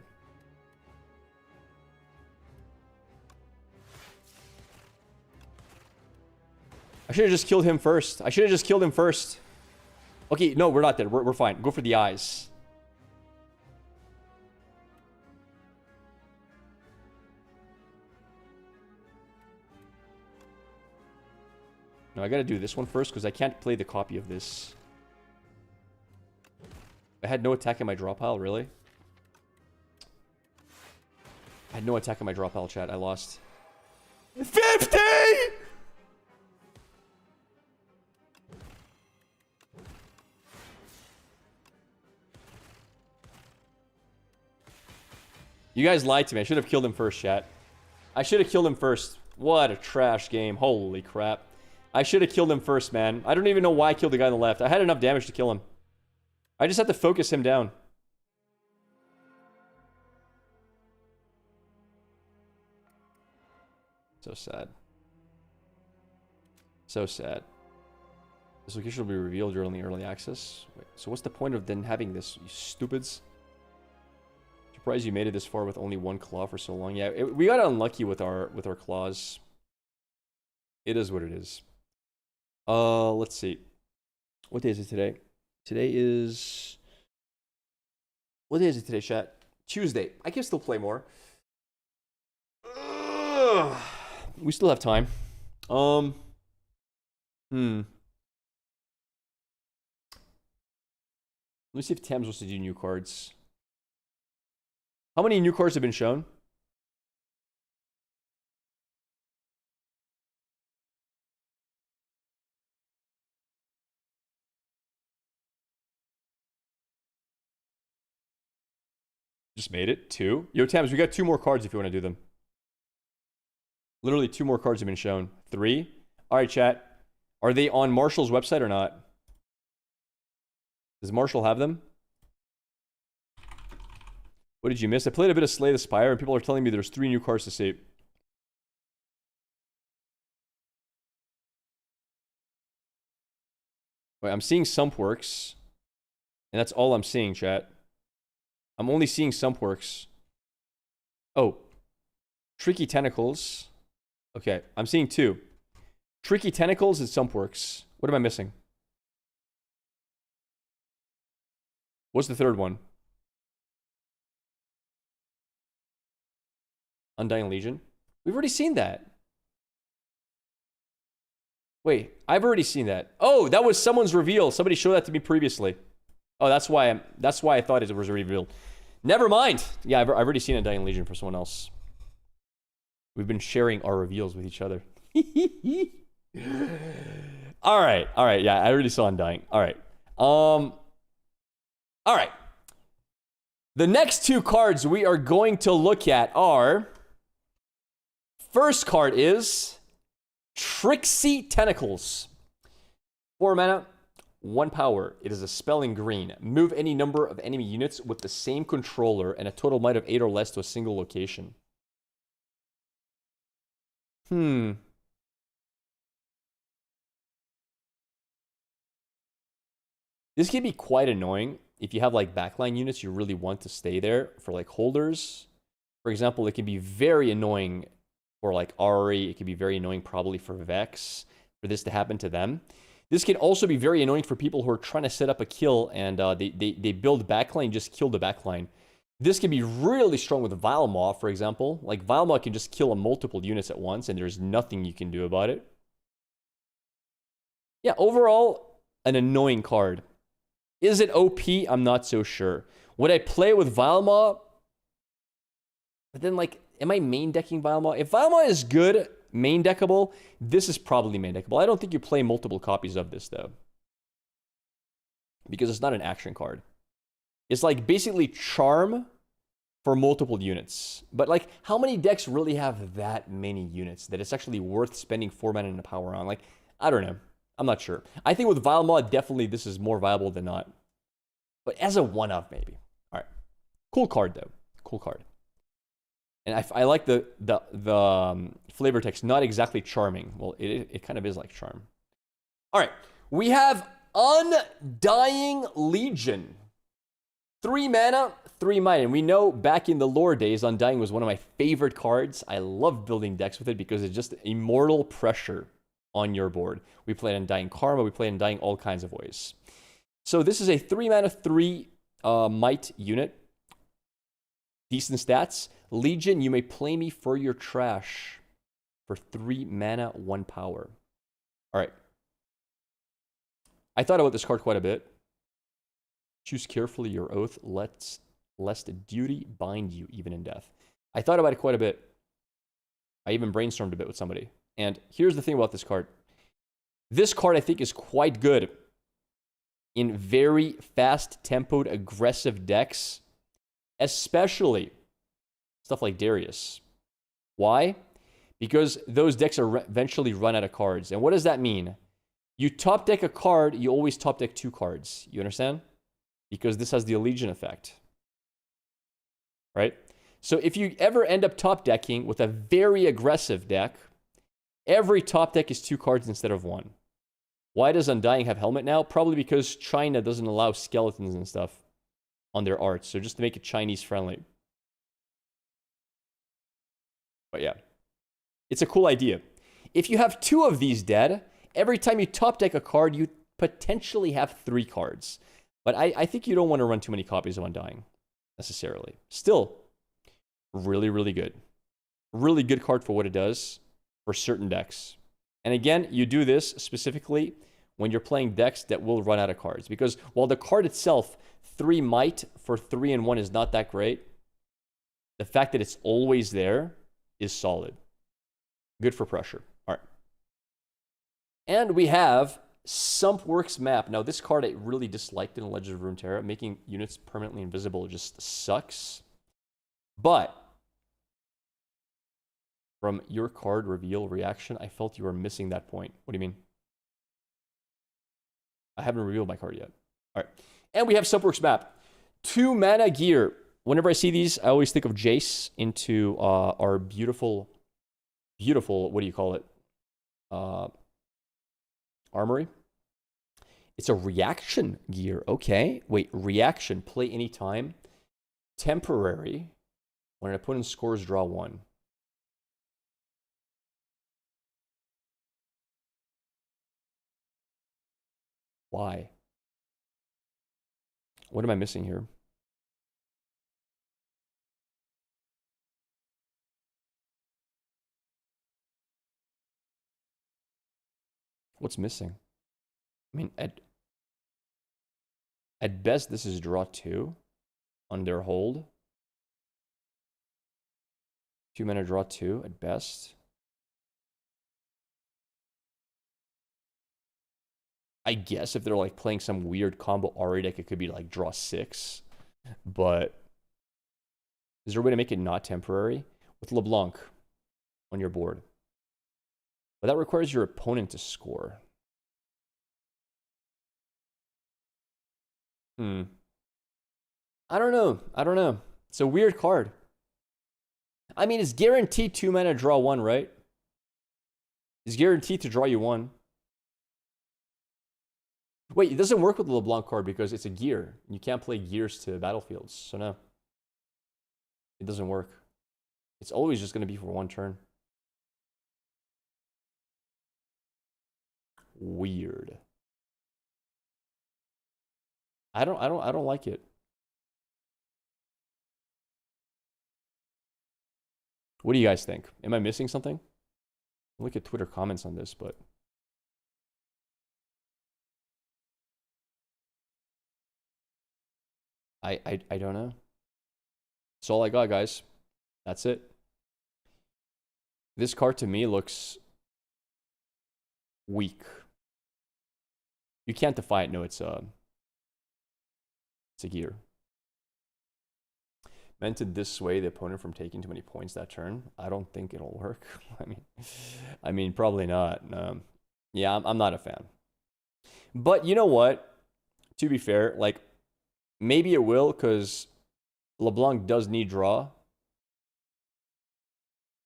I should have just killed him first. Okay, no, we're not dead. We're fine. Go for the eyes. No, I gotta do this one first because I can't play the copy of this. I had no attack in my draw pile, really? I had no attack in my draw pile, chat. I lost. 50! You guys lied to me. I should have killed him first, chat. I should have killed him first. What a trash game. Holy crap. I should have killed him first, man. I don't even know why I killed the guy on the left. I had enough damage to kill him. I just had to focus him down. So sad. So sad. This location will be revealed during the early access. Wait, so what's the point of then having this, you stupids? Surprised you made it this far with only one claw for so long. Yeah, we got unlucky with our claws. It is what it is. Let's see. What day is it today? Today is... What day is it today, chat? Tuesday. I can still play more. Ugh. We still have time. Let me see if Tams wants to do new cards. How many new cards have been shown? Just made it. 2. Yo, Tams, we got 2 more cards if you want to do them. Literally 2 more cards have been shown. 3. All right, chat. Are they on Marshall's website or not? Does Marshall have them? What did you miss? I played a bit of Slay the Spire, and people are telling me there's 3 new cards to see. Wait, I'm seeing Sumpworks. And that's all I'm seeing, chat. I'm only seeing Sumpworks. Oh. Tricky Tentacles. Okay, I'm seeing 2. Tricky Tentacles and Sumpworks. What am I missing? What's the third one? Undying Legion. We've already seen that. Wait, I've already seen that. Oh, that was someone's reveal. Somebody showed that to me previously. Oh, that's why I thought it was revealed. Never mind. Yeah, I've already seen Undying Legion for someone else. We've been sharing our reveals with each other. All right. Yeah, I already saw Undying. All right. All right. The next 2 cards we are going to look at are... First card is Tricksy Tentacles. 4 mana, 1 power. It is a spell in green. Move any number of enemy units with the same controller and a total might of 8 or less to a single location. This can be quite annoying if you have like backline units you really want to stay there for like holders. For example, it can be very annoying for like Ari. It can be very annoying probably for Vex for this to happen to them. This can also be very annoying for people who are trying to set up a kill and they build backline, just kill the backline. This can be really strong with Vilemaw, for example. Like Vilemaw can just kill multiple units at once and there's nothing you can do about it. Yeah, overall, an annoying card. Is it OP? I'm not so sure. Would I play with Vilemaw? But then, like, am I main decking Vilemaw? If Vilemaw is good, main deckable, this is probably main deckable. I don't think you play multiple copies of this, though. Because it's not an action card. It's like basically Charm for multiple units. But, like, how many decks really have that many units that it's actually worth spending 4 mana and a power on? Like, I don't know. I'm not sure. I think with Vilemaw, definitely this is more viable than not. But as a one-off, maybe. All right. Cool card, though. Cool card. And I like the flavor text. Not exactly charming. Well, it kind of is like charm. All right. We have Undying Legion. 3 mana, 3 might. And we know back in the lore days, Undying was one of my favorite cards. I love building decks with it because it's just immortal pressure on your board. We played Undying Karma. We played Undying all kinds of ways. So this is a 3 mana, 3 might unit. Decent stats. Legion, you may play me for your trash for 3 mana, 1 power. All right. I thought about this card quite a bit. Choose carefully your oath, lest duty bind you even in death. I thought about it quite a bit. I even brainstormed a bit with somebody. And here's the thing about this card. This card, I think, is quite good in very fast-tempoed, aggressive decks, especially stuff like Darius. Why? Because those decks are eventually run out of cards. And what does that mean? You top deck a card, you always top deck 2 cards. You understand? Because this has the Allegiant effect. Right? So if you ever end up top decking with a very aggressive deck, every top deck is 2 cards instead of 1. Why does Undying have Helmet now? Probably because China doesn't allow skeletons and stuff on their art. So just to make it Chinese friendly. But yeah, it's a cool idea. If you have 2 of these dead, every time you top deck a card, you potentially have 3 cards. But I think you don't want to run too many copies of Undying, necessarily. Still, really, really good. Really good card for what it does for certain decks. And again, you do this specifically when you're playing decks that will run out of cards. Because while the card itself, 3 might for 3 and 1 is not that great, the fact that it's always there is solid. Good for pressure. All right. And we have Sumpworks Map. Now, this card I really disliked in Legends of Runeterra. Making units permanently invisible just sucks. But from your card reveal reaction, I felt you were missing that point. What do you mean? I haven't revealed my card yet. All right. And we have Sumpworks Map. 2 mana gear. Whenever I see these, I always think of Jace into our beautiful, what do you call it? Armory. It's a reaction gear. Okay. Wait, reaction. Play anytime. Temporary. When an opponent scores, draw 1. Why? What am I missing here? What's missing? I mean, at best, this is draw 2 under hold. 2 mana draw 2 at best. I guess if they're like playing some weird combo Ari deck, it could be like draw 6. But is there a way to make it not temporary? With LeBlanc on your board. But that requires your opponent to score. I don't know. It's a weird card. I mean, it's guaranteed 2 mana draw 1, right? It's guaranteed to draw you 1. Wait, it doesn't work with the LeBlanc card because it's a gear. You can't play gears to battlefields. So no. It doesn't work. It's always just going to be for 1 turn. Weird. I don't like it. What do you guys think? Am I missing something? I'll look at Twitter comments on this, but I don't know. That's all I got, guys. That's it. This card to me looks weak. You can't defy it. No, it's a gear. Meant to dissuade the opponent from taking too many points that turn. I don't think it'll work. I mean, probably not. Yeah, I'm not a fan. But you know what? To be fair, like, maybe it will, because LeBlanc does need draw.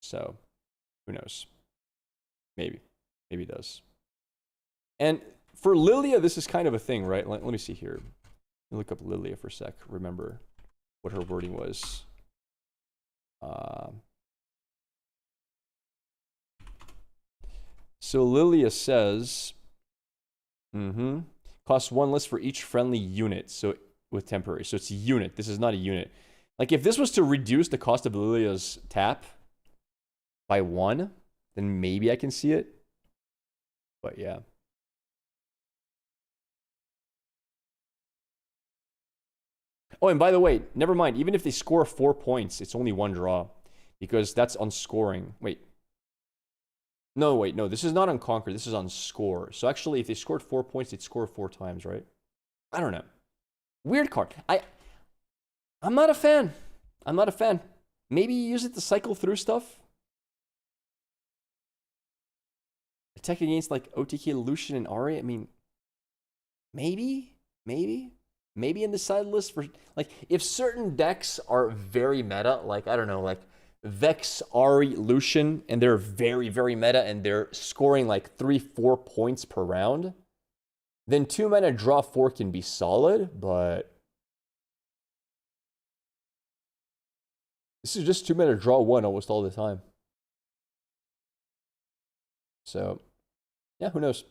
So, who knows? Maybe. Maybe it does. And for Lilia, this is kind of a thing, right? Let me see here. Let me look up Lilia for a sec. Remember what her wording was. So Lilia says, costs 1 list for each friendly unit. So with temporary. So it's a unit. This is not a unit. Like, if this was to reduce the cost of Lilia's tap by 1, then maybe I can see it. But yeah. Oh, and by the way, never mind. Even if they score 4 points, it's only 1 draw. Because that's on scoring. Wait. No, wait. No, this is not on conquer. This is on score. So actually, if they scored 4 points, they'd score 4 times, right? I don't know. Weird card. I'm not a fan. I'm not a fan. Maybe you use it to cycle through stuff. Attack against like OTK, Lucian, and Ari. I mean, maybe in the side list for like if certain decks are very meta, like I don't know, like Vex, Ari, Lucian, and they're very, very meta and they're scoring like 3-4 points per round, then 2 mana draw 4 can be solid, but this is just 2 mana draw 1 almost all the time. So, yeah, who knows?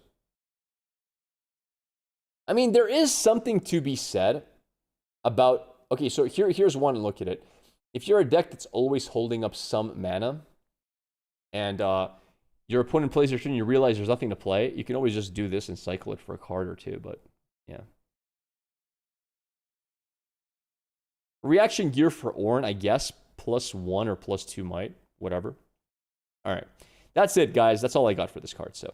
I mean, there is something to be said about, okay, so here's one look at it. If you're a deck that's always holding up some mana, and your opponent plays your turn, and you realize there's nothing to play, you can always just do this and cycle it for a card or two, but yeah. Reaction gear for Ornn, I guess, +1 or +2 might, whatever. All right, that's it, guys. That's all I got for this card, so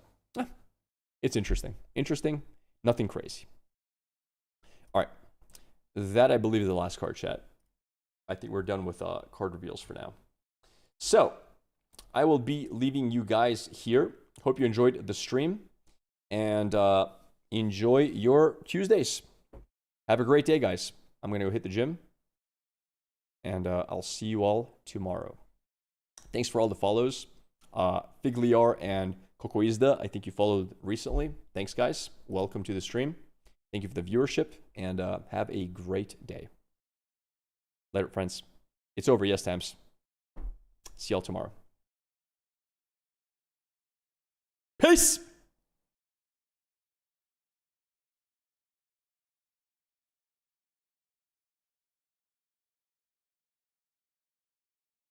it's interesting. Interesting, nothing crazy. All right, that I believe is the last card, chat. I think we're done with card reveals for now. So, I will be leaving you guys here. Hope you enjoyed the stream. And enjoy your Tuesdays. Have a great day, guys. I'm going to go hit the gym. And I'll see you all tomorrow. Thanks for all the follows. Figliar and Cocoizda, I think you followed recently. Thanks, guys. Welcome to the stream. Thank you for the viewership. And have a great day. Later, friends. It's over. Yes, Tams. See y'all tomorrow. Peace!